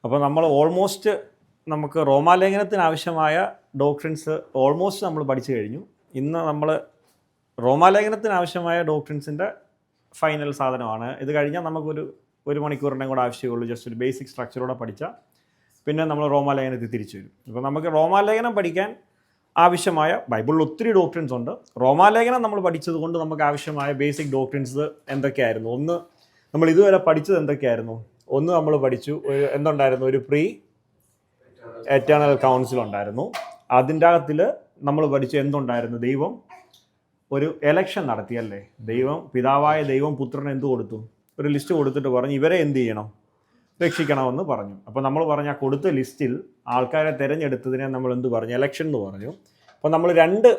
അപ്പോൾ നമ്മൾ ഓൾമോസ്റ്റ് നമുക്ക് റോമാലേഖനത്തിന് ആവശ്യമായ ഡോക്ട്രിൻസ് ഓൾമോസ്റ്റ് നമ്മൾ പഠിച്ചു കഴിഞ്ഞു. ഇന്ന് നമ്മൾ റോമാലേഖനത്തിന് ആവശ്യമായ ഡോക്ട്രിൻസിൻ്റെ ഫൈനൽ സാധനമാണ്. ഇത് കഴിഞ്ഞാൽ നമുക്കൊരു മണിക്കൂറിൻ്റെയും കൂടെ ആവശ്യമുള്ളൂ. ജസ്റ്റ് ഒരു ബേസിക് സ്ട്രക്ചറോടെ പഠിച്ചാൽ പിന്നെ നമ്മൾ റോമാലേഖനത്തിൽ തിരിച്ചു വരും. ഇപ്പോൾ നമുക്ക് റോമാലേഖനം പഠിക്കാൻ ആവശ്യമായ ബൈബിളിൽ ഒത്തിരി ഡോക്ട്രിൻസ് ഉണ്ട്. റോമാലേഖനം നമ്മൾ പഠിച്ചത് കൊണ്ട് നമുക്ക് ആവശ്യമായ ബേസിക് ഡോക്ട്രിൻസ് എന്തൊക്കെയായിരുന്നു? ഒന്ന്, നമ്മൾ ഇതുവരെ പഠിച്ചത് എന്തൊക്കെയായിരുന്നു? ഒന്ന്, നമ്മൾ പഠിച്ചു എന്തുണ്ടായിരുന്നു, ഒരു പ്രീ എറ്റേണൽ കൗൺസിൽ ഉണ്ടായിരുന്നു. അതിൻ്റെ അകത്തിൽ നമ്മൾ പഠിച്ചു എന്തുണ്ടായിരുന്നു, ദൈവം ഒരു എലക്ഷൻ നടത്തിയല്ലേ. പിതാവായ ദൈവം പുത്രന് എന്ത് കൊടുത്തു? ഒരു ലിസ്റ്റ് കൊടുത്തിട്ട് പറഞ്ഞു ഇവരെ എന്ത് ചെയ്യണം, രക്ഷിക്കണമെന്ന് പറഞ്ഞു. അപ്പോൾ നമ്മൾ പറഞ്ഞ കൊടുത്ത ലിസ്റ്റിൽ ആൾക്കാരെ തിരഞ്ഞെടുത്തതിനെ നമ്മൾ എന്ത് പറഞ്ഞു, എലക്ഷൻ എന്ന് പറഞ്ഞു. അപ്പോൾ നമ്മൾ രണ്ട്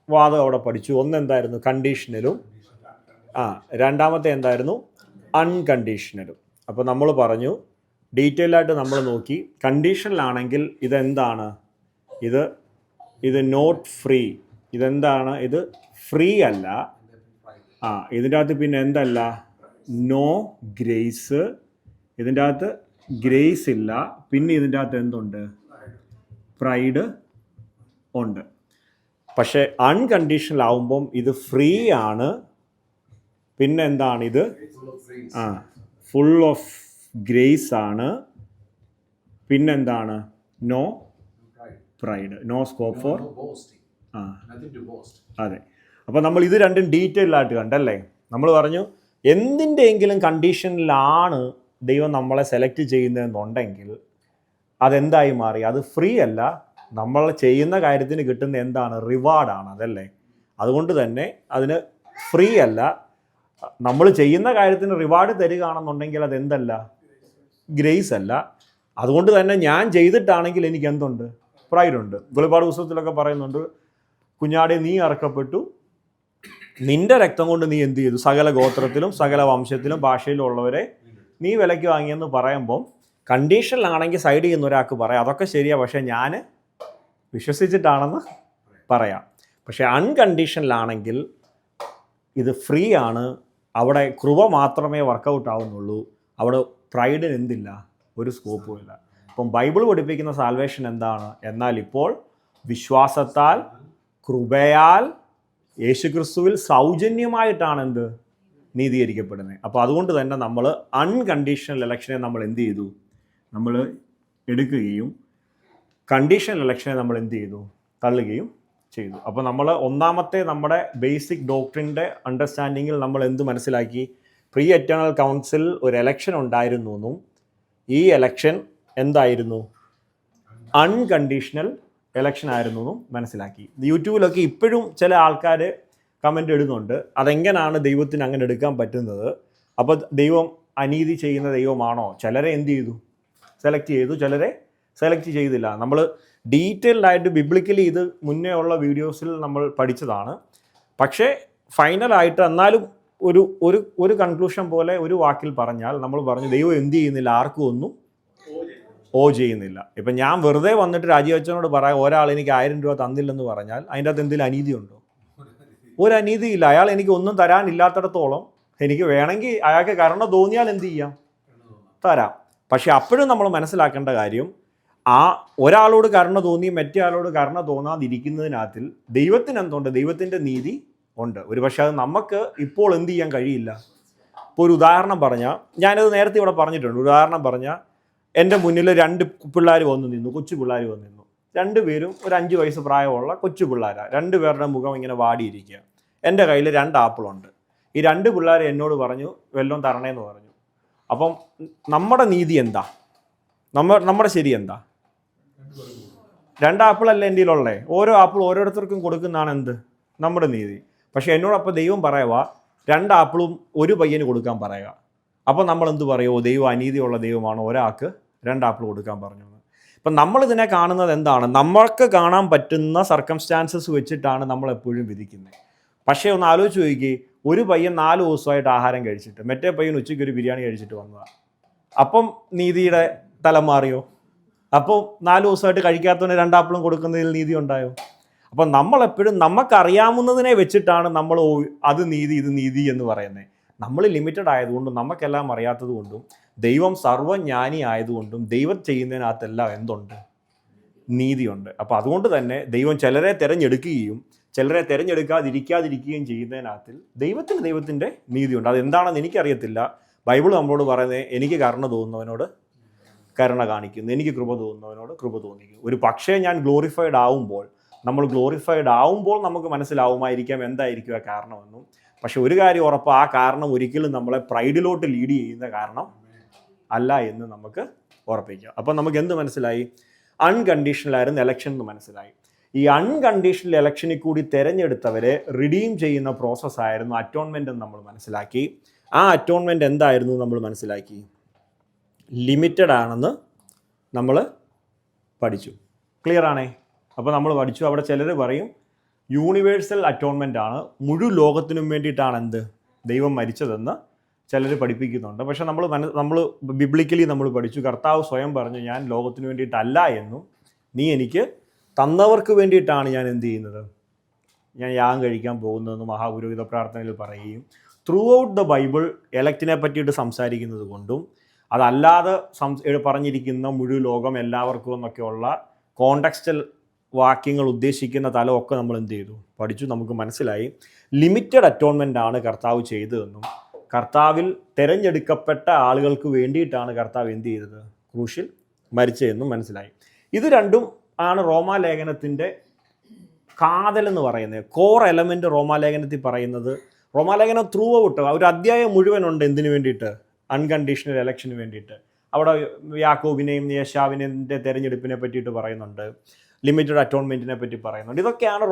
വാദം അവിടെ പഠിച്ചു. ഒന്ന് എന്തായിരുന്നു, കണ്ടീഷണലും, രണ്ടാമത്തെ എന്തായിരുന്നു, അൺകണ്ടീഷണലും. അപ്പോൾ നമ്മൾ പറഞ്ഞു ഡീറ്റെയിലായിട്ട് നമ്മൾ നോക്കി. കണ്ടീഷണലാണെങ്കിൽ ഇതെന്താണ്, ഇത് നോട്ട് ഫ്രീ. ഇതെന്താണ്, ഇത് ഫ്രീ അല്ല. ഇതിൻ്റെ അകത്ത് പിന്നെ എന്തല്ല, നോ ഗ്രേസ്. ഇതിൻ്റെ അകത്ത് ഗ്രേസ് ഇല്ല. പിന്നെ ഇതിൻ്റെ അകത്ത് എന്തുണ്ട്, പ്രൈഡ് ഉണ്ട്. പക്ഷേ അൺകണ്ടീഷണൽ ആവുമ്പം ഇത് ഫ്രീ ആണ്. പിന്നെ എന്താണ്, ഇത് ഫുൾ ഓഫ് ഗ്രേസ് ആണ്. പിന്നെന്താണ്, no pride, no scope for. അതെ. അപ്പോൾ നമ്മൾ ഇത് രണ്ടും ഡീറ്റെയിലായിട്ട് കണ്ടല്ലേ. നമ്മൾ പറഞ്ഞു എന്തിൻ്റെയെങ്കിലും കണ്ടീഷനിലാണ് ദൈവം നമ്മളെ സെലക്ട് ചെയ്യുന്നതെന്നുണ്ടെങ്കിൽ അതെന്തായി മാറി, അത് ഫ്രീ അല്ല. നമ്മൾ ചെയ്യുന്ന കാര്യത്തിന് കിട്ടുന്ന എന്താണ്, റിവാർഡാണ്. അതല്ലേ. അതുകൊണ്ട് തന്നെ അതിന് ഫ്രീ അല്ല. നമ്മൾ ചെയ്യുന്ന കാര്യത്തിന് റിവാർഡ് തരികയാണെന്നുണ്ടെങ്കിൽ അതെന്തല്ല, ഗ്രേസ് അല്ല. അതുകൊണ്ട് തന്നെ ഞാൻ ചെയ്തിട്ടാണെങ്കിൽ എനിക്ക് എന്തുണ്ട്, പ്രൈഡുണ്ട്. വെളിപ്പാട് പുസ്തകത്തിലൊക്കെ പറയുന്നുണ്ട്, കുഞ്ഞാടെ നീ അറക്കപ്പെട്ടു, നിന്റെ രക്തം കൊണ്ട് നീ എന്ത് ചെയ്തു, സകല ഗോത്രത്തിലും സകല വംശത്തിലും ഭാഷയിലും ഉള്ളവരെ നീ വിലയ്ക്ക് വാങ്ങിയെന്ന് പറയുമ്പം കണ്ടീഷനിലാണെങ്കിൽ സൈഡ് ചെയ്യുന്ന ഒരാൾക്ക് പറയാം അതൊക്കെ ശരിയാ, പക്ഷേ ഞാൻ വിശ്വസിച്ചിട്ടാണെന്ന് പറയാം. പക്ഷേ അൺകണ്ടീഷനിലാണെങ്കിൽ ഇത് ഫ്രീ ആണ്. അവിടെ കൃപ മാത്രമേ വർക്കൗട്ട് ആവുന്നുള്ളൂ. അവിടെ പ്രൈഡിന് എന്തില്ല, ഒരു സ്കോപ്പും ഇല്ല. അപ്പം ബൈബിൾ പഠിപ്പിക്കുന്ന സാൽവേഷൻ എന്താണ്, എന്നാൽ ഇപ്പോൾ വിശ്വാസത്താൽ കൃപയാൽ യേശുക്രിസ്തുവിൽ സൗജന്യമായിട്ടാണ് എന്ത്, നീതീകരിക്കപ്പെടുന്നത്. അപ്പോൾ അതുകൊണ്ട് തന്നെ നമ്മൾ അൺകണ്ടീഷണൽ ഇലക്ഷനെ നമ്മൾ എന്ത് ചെയ്തു, നമ്മൾ എടുക്കുകയും കണ്ടീഷണൽ ഇലക്ഷനെ നമ്മൾ എന്ത് ചെയ്തു, തള്ളുകയും ചെയ്തു. അപ്പോൾ നമ്മൾ ഒന്നാമത്തെ നമ്മുടെ ബേസിക് ഡോക്ട്രിൻ്റെ അണ്ടർസ്റ്റാൻഡിങ്ങിൽ നമ്മൾ എന്ത് മനസ്സിലാക്കി, പ്രീ എറ്റേണൽ കൗൺസിൽ ഒരു എലക്ഷൻ ഉണ്ടായിരുന്നു എന്നും ഈ എലക്ഷൻ എന്തായിരുന്നു, അൺകണ്ടീഷണൽ എലക്ഷൻ ആയിരുന്നു എന്നും മനസ്സിലാക്കി. യൂട്യൂബിലൊക്കെ ഇപ്പോഴും ചില ആൾക്കാർ കമൻ്റ് ഇടുന്നുണ്ട് അതെങ്ങനെയാണ് ദൈവത്തിന് അങ്ങനെ എടുക്കാൻ പറ്റുന്നത്, അപ്പോൾ ദൈവം അനീതി ചെയ്യുന്ന ദൈവമാണോ? ചിലരെ എന്ത് ചെയ്തു, സെലക്ട് ചെയ്തു, ചിലരെ സെലക്ട് ചെയ്തില്ല. നമ്മൾ ഡീറ്റെയിൽഡായിട്ട് ബിബ്ലിക്കലി ഇത് മുന്നേ ഉള്ള വീഡിയോസിൽ നമ്മൾ പഠിച്ചതാണ്. പക്ഷേ ഫൈനലായിട്ട് എന്നാലും ഒരു കൺക്ലൂഷൻ പോലെ ഒരു വാക്കിൽ പറഞ്ഞാൽ നമ്മൾ പറഞ്ഞു ദൈവം എന്ത് ചെയ്യുന്നില്ല, ആർക്കും ഒന്നും ചെയ്യുന്നില്ല. ഇപ്പം ഞാൻ വെറുതെ വന്നിട്ട് രാജീവച്ചനോട് പറയാം ഒരാൾ എനിക്ക് 1000 രൂപ തന്നില്ലെന്ന് പറഞ്ഞാൽ അതിൻ്റെ അകത്ത് എന്തെങ്കിലും അനീതിയുണ്ടോ? ഒരു അനീതിയില്ല. അയാൾ എനിക്ക് ഒന്നും തരാനില്ലാത്തിടത്തോളം എനിക്ക് വേണമെങ്കിൽ അയാൾക്ക് കരുണ തോന്നിയാൽ എന്ത് ചെയ്യാം, തരാം. പക്ഷെ അപ്പോഴും നമ്മൾ മനസ്സിലാക്കേണ്ട കാര്യം, ആ ഒരാളോട് കരുണ തോന്നി മറ്റേ ആളോട് കരുണ തോന്നാതിരിക്കുന്നതിനകത്തിൽ ദൈവത്തിന് എന്തുണ്ട്, ദൈവത്തിൻ്റെ നീതി ഉണ്ട്. ഒരു പക്ഷേ അത് നമുക്ക് ഇപ്പോൾ എന്ത് ചെയ്യാൻ കഴിയില്ല. ഇപ്പോൾ ഒരു ഉദാഹരണം പറഞ്ഞാൽ, ഞാനത് നേരത്തെ ഇവിടെ പറഞ്ഞിട്ടുണ്ട്, ഉദാഹരണം പറഞ്ഞാൽ എൻ്റെ മുന്നിൽ 2 പിള്ളേർ വന്നു നിന്നു, കൊച്ചു പിള്ളേർ വന്നു നിന്നു. 2 പേരും ഒരു 5 വയസ്സ് പ്രായമുള്ള കൊച്ചു പിള്ളേരാണ്. 2 പേരുടെ മുഖം ഇങ്ങനെ വാടിയിരിക്കുക. എൻ്റെ കയ്യിൽ 2 ആപ്പിളുണ്ട്. ഈ 2 പിള്ളേർ എന്നോട് പറഞ്ഞു വല്ലതും തരണേന്ന് പറഞ്ഞു. അപ്പം നമ്മുടെ നീതി എന്താ, നമ്മുടെ ശരി എന്താ? 2 ആപ്പിളല്ല എൻ്റെ കയ്യിലുള്ളേ. ഓരോ ആപ്പിൾ ഓരോരുത്തർക്കും കൊടുക്കുന്നതാണ് എന്ത്, നമ്മുടെ നീതി. പക്ഷേ എന്നോടപ്പോൾ ദൈവം പറയുക 2 ആപ്പിളും ഒരു പയ്യന് കൊടുക്കാൻ പറയുക. അപ്പോൾ നമ്മൾ എന്ത് പറയുമോ, ദൈവം അനീതിയുള്ള ദൈവമാണോ, ഒരാൾക്ക് 2 ആപ്പിൾ കൊടുക്കാൻ പറഞ്ഞു. ഇപ്പം നമ്മളിതിനെ കാണുന്നത് എന്താണ്, നമ്മൾക്ക് കാണാൻ പറ്റുന്ന സർക്കംസ്റ്റാൻസസ് വെച്ചിട്ടാണ് നമ്മളെപ്പോഴും വിധിക്കുന്നത്. പക്ഷേ ഒന്ന് ആലോചിച്ച് നോക്കി, ഒരു പയ്യൻ 4 ദിവസമായിട്ട് ആഹാരം കഴിച്ചിട്ട് മറ്റേ പയ്യൻ ഉച്ചയ്ക്ക് ഒരു ബിരിയാണി കഴിച്ചിട്ട് വന്നതാണ്. അപ്പം നീതിയുടെ തലം മാറിയോ? അപ്പോൾ 4 ദിവസമായിട്ട് കഴിക്കാത്തവന് 2 ആപ്പിളും കൊടുക്കുന്നതിൽ നീതി ഉണ്ടായോ? അപ്പം നമ്മളെപ്പോഴും നമുക്കറിയാവുന്നതിനെ വെച്ചിട്ടാണ് നമ്മൾ അത് നീതി ഇത് നീതി എന്ന് പറയുന്നത്. നമ്മൾ ലിമിറ്റഡ് ആയതുകൊണ്ടും നമുക്കെല്ലാം അറിയാത്തത് കൊണ്ടും ദൈവം സർവ്വജ്ഞാനി ആയതുകൊണ്ടും ദൈവം ചെയ്യുന്നതിനകത്തെല്ലാം എന്തുണ്ട്? നീതിയുണ്ട്. അപ്പോൾ അതുകൊണ്ട് തന്നെ ദൈവം ചിലരെ തിരഞ്ഞെടുക്കുകയും ചിലരെ തിരഞ്ഞെടുക്കാതിരിക്കാതിരിക്കുകയും ചെയ്യുന്നതിനകത്തിൽ ദൈവത്തിൻ്റെ നീതിയുണ്ട്. അതെന്താണെന്ന് എനിക്കറിയത്തില്ല. ബൈബിൾ നമ്മളോട് പറയുന്നത്, എനിക്ക് കരുണ തോന്നുന്നവനോട് കരുണ കാണിക്കുന്നു, എനിക്ക് കൃപ തോന്നുന്നവനോട് കൃപ തോന്നിക്കുന്നു. ഒരു പക്ഷേ ഞാൻ ഗ്ലോറിഫൈഡ് ആവുമ്പോൾ നമുക്ക് മനസ്സിലാവുമായിരിക്കാം എന്തായിരിക്കും ആ കാരണമെന്നും. പക്ഷെ ഒരു കാര്യം ഉറപ്പ്, ആ കാരണം ഒരിക്കലും നമ്മളെ പ്രൈഡിലോട്ട് ലീഡ് ചെയ്യുന്ന കാരണം അല്ല എന്ന് നമുക്ക് ഉറപ്പിക്കാം. അപ്പം നമുക്ക് എന്ത് മനസ്സിലായി? അൺകണ്ടീഷണൽ ആയിരുന്നു എലക്ഷൻ എന്ന് മനസ്സിലായി. ഈ അൺകണ്ടീഷണൽ എലക്ഷനിൽ കൂടി തിരഞ്ഞെടുത്തവരെ റിഡീം ചെയ്യുന്ന പ്രോസസ്സായിരുന്നു അറ്റോൺമെൻ്റ് എന്ന് നമ്മൾ മനസ്സിലാക്കി. ആ അറ്റോൺമെൻ്റ് എന്തായിരുന്നു നമ്മൾ മനസ്സിലാക്കി? ലിമിറ്റഡ് ആണെന്ന് നമ്മൾ പഠിച്ചു. ക്ലിയർ ആണേ? അപ്പോൾ നമ്മൾ പഠിച്ചു. അവിടെ ചിലർ പറയും യൂണിവേഴ്സൽ അറ്റോൺമെൻ്റ് ആണ്, മുഴുവൻ ലോകത്തിനും വേണ്ടിയിട്ടാണ് ദൈവം മരിച്ചതെന്ന് ചിലർ പഠിപ്പിക്കുന്നുണ്ട്. പക്ഷെ നമ്മൾ ബിബ്ലിക്കലി നമ്മൾ പഠിച്ചു, കർത്താവ് സ്വയം പറഞ്ഞു, ഞാൻ ലോകത്തിന് വേണ്ടിയിട്ടല്ല എന്നും നീ എനിക്ക് തന്നവർക്ക് വേണ്ടിയിട്ടാണ് ഞാൻ ഞാൻ യാഗം കഴിക്കാൻ പോകുന്നതെന്ന് മഹാപുരോഹിത പ്രാർത്ഥനയിൽ പറയുകയും ത്രൂ ഔട്ട് ദ ബൈബിൾ എലക്റ്റിനെ പറ്റിയിട്ട് സംസാരിക്കുന്നത് കൊണ്ടും അതല്ലാതെ പറഞ്ഞിരിക്കുന്ന മുഴുവൻ ലോകം എല്ലാവർക്കും എന്നൊക്കെയുള്ള കോണ്ടെക്സ്റ്റൽ വാക്യങ്ങൾ ഉദ്ദേശിക്കുന്ന തലമൊക്കെ നമ്മൾ പഠിച്ചു. നമുക്ക് മനസ്സിലായി ലിമിറ്റഡ് അറ്റോൺമെൻ്റ് ആണ് കർത്താവ് ചെയ്തതെന്നും കർത്താവിൽ തിരഞ്ഞെടുക്കപ്പെട്ട ആളുകൾക്ക് വേണ്ടിയിട്ടാണ് കർത്താവ് ക്രൂശിൽ മരിച്ചതെന്നും മനസ്സിലായി. ഇത് രണ്ടും ആണ് റോമാലേഖനത്തിൻ്റെ കാതലെന്ന് പറയുന്നത്, കോർ എലമെൻ്റ് റോമാലേഖനത്തിൽ പറയുന്നത്. റോമാലേഖനം ത്രൂ ഔട്ട് ഒരു അധ്യായം മുഴുവനുണ്ട് എന്തിനു വേണ്ടിയിട്ട്? അൺകണ്ടീഷണൽ എലക്ഷന് വേണ്ടിയിട്ട്. അവിടെ യാക്കോബിനെയും യേശാവിനെയും തിരഞ്ഞെടുപ്പിനെ പറ്റിയിട്ട് പറയുന്നുണ്ട്, ലിമിറ്റഡ് അറ്റോൺമെൻറ്റിനെ പറ്റി പറയുന്നുണ്ട്. ഇതൊക്കെയാണ്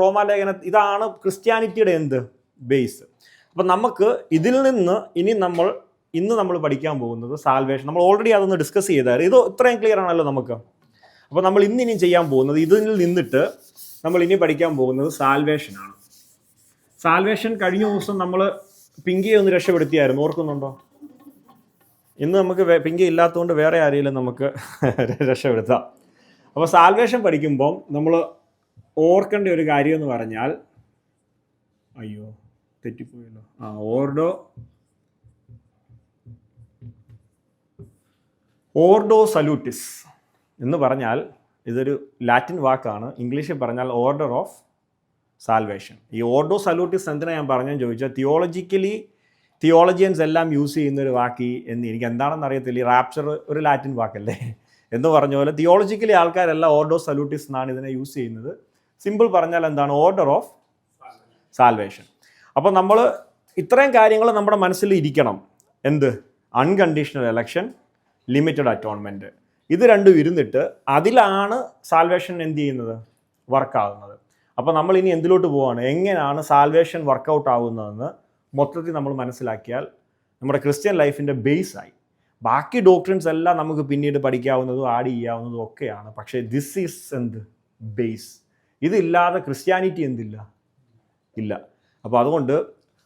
ഇതാണ് ക്രിസ്ത്യാനിറ്റിയുടെ ബേസ്. അപ്പം നമുക്ക് ഇതിൽ നിന്ന് ഇന്ന് നമ്മൾ പഠിക്കാൻ പോകുന്നത് സാൽവേഷൻ. നമ്മൾ ഓൾറെഡി അതൊന്ന് ഡിസ്കസ് ചെയ്തായിരുന്നു. ഇത് ഇത്രയും ക്ലിയർ ആണല്ലോ നമുക്ക്. അപ്പോൾ നമ്മൾ ഇനി ചെയ്യാൻ പോകുന്നത്, ഇതിൽ നിന്നിട്ട് നമ്മൾ ഇനി പഠിക്കാൻ പോകുന്നത് സാൽവേഷനാണ്. സാൽവേഷൻ കഴിഞ്ഞ ദിവസം നമ്മൾ പിങ്കിയെ ഒന്ന് രക്ഷപ്പെടുത്തിയായിരുന്നു, ഓർക്കുന്നുണ്ടോ? ഇന്ന് നമുക്ക് പിങ്കി ഇല്ലാത്തതുകൊണ്ട് വേറെ ആരെങ്കിലും നമുക്ക് രക്ഷപ്പെടുത്താം. അപ്പോൾ സാൽവേഷൻ പഠിക്കുമ്പം നമ്മൾ ഓർക്കേണ്ട ഒരു കാര്യം എന്ന് പറഞ്ഞാൽ, അയ്യോ തെറ്റിപ്പോയല്ലോ, ഓർഡോ സലൂട്ടിസ് എന്ന് പറഞ്ഞാൽ ഇതൊരു ലാറ്റിൻ വാക്കാണ്. ഇംഗ്ലീഷിൽ പറഞ്ഞാൽ ഓർഡർ ഓഫ് സാൽവേഷൻ. ഈ ഓർഡോ സലൂട്ടിസ് എന്തിനാണ് ഞാൻ പറഞ്ഞതെന്ന് ചോദിച്ചാൽ, തിയോളജിയൻസ് എല്ലാം യൂസ് ചെയ്യുന്നൊരു വാക്ക് എനിക്ക് എന്താണെന്ന് അറിയത്തില്ല. ഈ റാപ്ചർ ഒരു ലാറ്റിൻ വാക്കല്ലേ എന്ന് പറഞ്ഞ പോലെ തിയോളജിക്കലി ആൾക്കാരെല്ലാം ഓർഡോ സലൂട്ടിസ് എന്നാണ് ഇതിനെ യൂസ് ചെയ്യുന്നത്. സിമ്പിൾ പറഞ്ഞാൽ എന്താണ്? Order of salvation. അപ്പോൾ നമ്മൾ ഇത്രയും കാര്യങ്ങൾ നമ്മുടെ മനസ്സിൽ ഇരിക്കണം. അൺകണ്ടീഷണൽ എലക്ഷൻ, ലിമിറ്റഡ് അറ്റോൺമെൻറ്റ്, ഇത് രണ്ടും ഇരുന്നിട്ട് അതിലാണ് സാൽവേഷൻ വർക്കാകുന്നത്. അപ്പോൾ നമ്മൾ ഇനി എന്തിലോട്ട് പോവുകയാണ്? എങ്ങനെയാണ് സാൽവേഷൻ വർക്കൗട്ട് ആകുന്നതെന്ന് മൊത്തത്തിൽ നമ്മൾ മനസ്സിലാക്കിയാൽ നമ്മുടെ ക്രിസ്ത്യൻ ലൈഫിൻ്റെ ബേസായി. ബാക്കി ഡോക്ട്രിൻസ് എല്ലാം നമുക്ക് പിന്നീട് പഠിക്കാവുന്നതും ആഡ് ചെയ്യാവുന്നതും ഒക്കെയാണ്. പക്ഷേ ദിസ് ഈസ് ബേസ്. ഇതില്ലാതെ ക്രിസ്ത്യാനിറ്റി ഇല്ല. അപ്പോൾ അതുകൊണ്ട്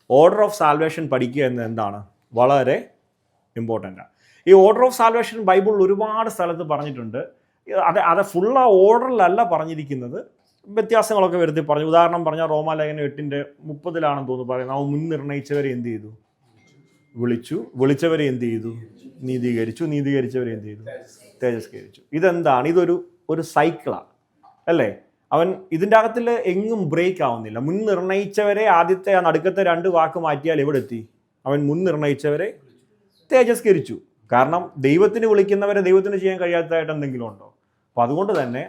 ഓർഡർ ഓഫ് സാൽവേഷൻ പഠിക്കുക എന്ന് വളരെ ഇമ്പോർട്ടൻ്റാണ്. ഈ ഓർഡർ ഓഫ് സാൽവേഷൻ ബൈബിളിൽ ഒരുപാട് സ്ഥലത്ത് പറഞ്ഞിട്ടുണ്ട്. അത് ഫുൾ ആ ഓർഡറിലല്ല പറഞ്ഞിരിക്കുന്നത്, വ്യത്യാസങ്ങളൊക്കെ വരുത്തി പറഞ്ഞു. ഉദാഹരണം പറഞ്ഞാൽ റോമാലേഖനം 8:30 തോന്നുന്നു പറയുന്നത്, അവൻ മുൻ നിർണയിച്ചവരെ വിളിച്ചവരെ നീതീകരിച്ചു, നീതീകരിച്ചവരെ തേജസ്കരിച്ചു. ഇതെന്താണ്? ഇതൊരു സൈക്കിളാണ് അല്ലേ? അവൻ ഇതിൻ്റെ അകത്തിൽ എങ്ങും ബ്രേക്ക് ആവുന്നില്ല. മുൻ നിർണയിച്ചവരെ ആദ്യത്തെ ആ നടുക്കത്തെ 2 വാക്ക് മാറ്റിയാൽ എവിടെ എത്തി? അവൻ മുൻ നിർണയിച്ചവരെ തേജസ്കരിച്ചു. കാരണം ദൈവത്തിന് വിളിക്കുന്നവരെ ദൈവത്തിന് ചെയ്യാൻ കഴിയാത്തതായിട്ട് എന്തെങ്കിലും ഉണ്ടോ? അപ്പോൾ അതുകൊണ്ട് തന്നെ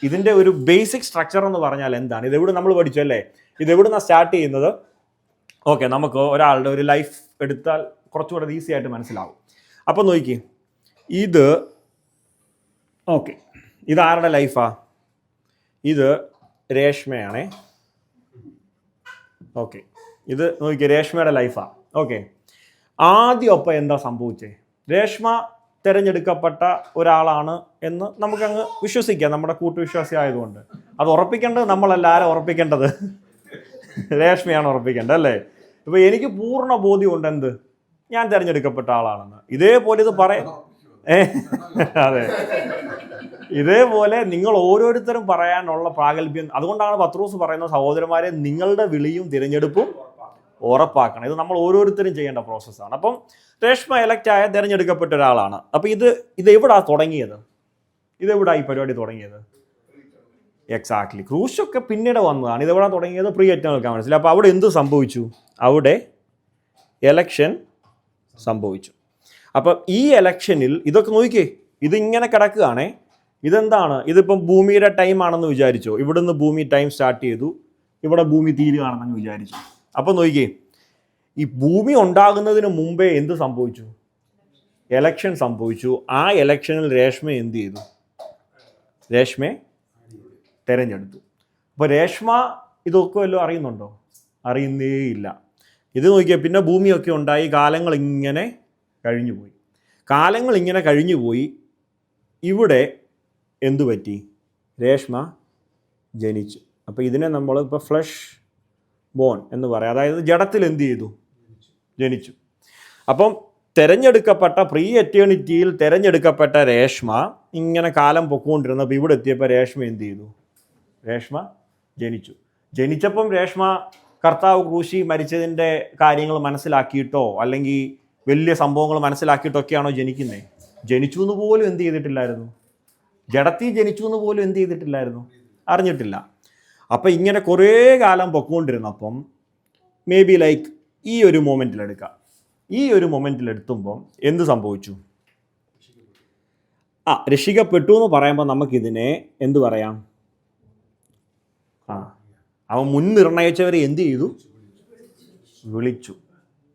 ഇതിൻ്റെ ഒരു ബേസിക് സ്ട്രക്ചർ എന്ന് പറഞ്ഞാൽ എന്താണ്? ഇതെവിടെ നമ്മൾ പഠിച്ചു അല്ലേ? ഇതെവിടുന്നാണ് സ്റ്റാർട്ട് ചെയ്യുന്നത്? ഓക്കെ, നമുക്ക് ഒരാളുടെ ഒരു ലൈഫ് എടുത്താൽ കുറച്ചുകൂടെ ഈസി ആയിട്ട് മനസ്സിലാവും. അപ്പം നോക്കി, ഇതാരുടെ ലൈഫാണ്? ഇത് രേഷ്മയാണേ. ഓക്കെ, ഇത് നോക്കി, രേഷ്മയുടെ ലൈഫാണ്. ഓക്കെ, ആദ്യം ഒപ്പം എന്താ സംഭവിച്ചേ? രേഷ്മ തിരഞ്ഞെടുക്കപ്പെട്ട ഒരാളാണ് എന്ന് നമുക്കങ്ങ് വിശ്വസിക്കാം, നമ്മുടെ കൂട്ടുവിശ്വാസി ആയതുകൊണ്ട്. അത് ഉറപ്പിക്കേണ്ടത് നമ്മളല്ല. ആരാ ഉറപ്പിക്കേണ്ടത്? രേഷ്മയാണ് ഉറപ്പിക്കേണ്ടത് അല്ലേ? ഇപ്പോൾ എനിക്ക് പൂർണ്ണ ബോധ്യമുണ്ട് ഞാൻ തിരഞ്ഞെടുക്കപ്പെട്ട ആളാണെന്ന്. ഇതേപോലെ ഇത് അതെ, ഇതേപോലെ നിങ്ങൾ ഓരോരുത്തരും പറയാനുള്ള പ്രാഗൽഭ്യം. അതുകൊണ്ടാണ് പത്രോസ് പറയുന്നത്, സഹോദരന്മാരെ, നിങ്ങളുടെ വിളിയും തിരഞ്ഞെടുപ്പും ഉറപ്പാക്കണം. ഇത് നമ്മൾ ഓരോരുത്തരും ചെയ്യേണ്ട പ്രോസസ്സാണ്. അപ്പം രേഷ്മ എലക്റ്റായ തിരഞ്ഞെടുക്കപ്പെട്ട ഒരാളാണ്. അപ്പം ഇത് എവിടാണ് തുടങ്ങിയത്? ഇതെവിടാ ഈ പരിപാടി തുടങ്ങിയത്? എക്സാക്ട്ലി, ക്രൂശൊക്കെ പിന്നീട് വന്നതാണ്. ഇതെവിടെ തുടങ്ങിയത്? Pre eternal council. അപ്പോൾ അവിടെ എന്ത് സംഭവിച്ചു? അവിടെ എലക്ഷൻ സംഭവിച്ചു. അപ്പം ഈ എലക്ഷനിൽ ഇതൊക്കെ നോക്കിക്കേ, ഇതിങ്ങനെ കിടക്കുകയാണേ. ഇതെന്താണ്? ഇതിപ്പം ഭൂമിയുടെ ടൈം ആണെന്ന് വിചാരിച്ചോ. ഇവിടുന്ന് ഭൂമി ടൈം സ്റ്റാർട്ട് ചെയ്തു, ഇവിടെ ഭൂമി തീരുകയാണെന്ന് വിചാരിച്ചു. അപ്പം നോക്കിക്കേ, ഈ ഭൂമി ഉണ്ടാകുന്നതിന് മുമ്പേ എന്ത് സംഭവിച്ചു? എലക്ഷൻ സംഭവിച്ചു. ആ എലക്ഷനിൽ രേഷ്മ എന്ത് ചെയ്തു? രേഷ്മയെ തിരഞ്ഞെടുത്തു. അപ്പോൾ രേഷ്മ ഇതൊക്കെ വല്ലതും അറിയുന്നുണ്ടോ? അറിയുന്നേ ഇല്ല. ഇത് നോക്കിയാൽ പിന്നെ ഭൂമിയൊക്കെ ഉണ്ടായി, കാലങ്ങൾ ഇങ്ങനെ കഴിഞ്ഞുപോയി. ഇവിടെ എന്തു പറ്റി? രേഷ്മ ജനിച്ചു. അപ്പോൾ ഇതിനെ നമ്മൾ ഇപ്പോൾ ഫ്ലഷ് ബോൺ എന്ന് പറയാം. അതായത് ജഡത്തിൽ എന്ത് ചെയ്തു? ജനിച്ചു. അപ്പം തിരഞ്ഞെടുക്കപ്പെട്ട പ്രീ എറ്റേണിറ്റിയിൽ തിരഞ്ഞെടുക്കപ്പെട്ട രേഷ്മ ഇങ്ങനെ കാലം പൊക്കോണ്ടിരുന്നപ്പോൾ ഇവിടെ എത്തിയപ്പോൾ രേഷ്മ എന്ത് ചെയ്തു? രേഷ്മ ജനിച്ചു. ജനിച്ചപ്പം രേഷ്മ കർത്താവ് ക്രൂശി മരിച്ചതിൻ്റെ കാര്യങ്ങൾ മനസ്സിലാക്കിയിട്ടോ അല്ലെങ്കിൽ വലിയ സംഭവങ്ങൾ മനസ്സിലാക്കിയിട്ടൊക്കെയാണോ ജനിക്കുന്നത്? ജനിച്ചു എന്ന് പോലും എന്ത് ചെയ്തിട്ടില്ലായിരുന്നു? ജഡത്തിൽ ജനിച്ചു എന്ന് പോലും എന്ത് ചെയ്തിട്ടില്ലായിരുന്നു? അറിഞ്ഞിട്ടില്ല. അപ്പം ഇങ്ങനെ കുറേ കാലം പൊക്കോണ്ടിരുന്നപ്പം മേ ബി ലൈക്ക് ഈ ഒരു മൊമെൻറ്റിലെടുത്തുമ്പം എന്ത് സംഭവിച്ചു? രക്ഷിക്കപ്പെട്ടു എന്ന് പറയുമ്പോൾ നമുക്കിതിനെ എന്ത് പറയാം? അവൻ മുൻ നിർണയിച്ചവരെ എന്ത് ചെയ്തു? വിളിച്ചു,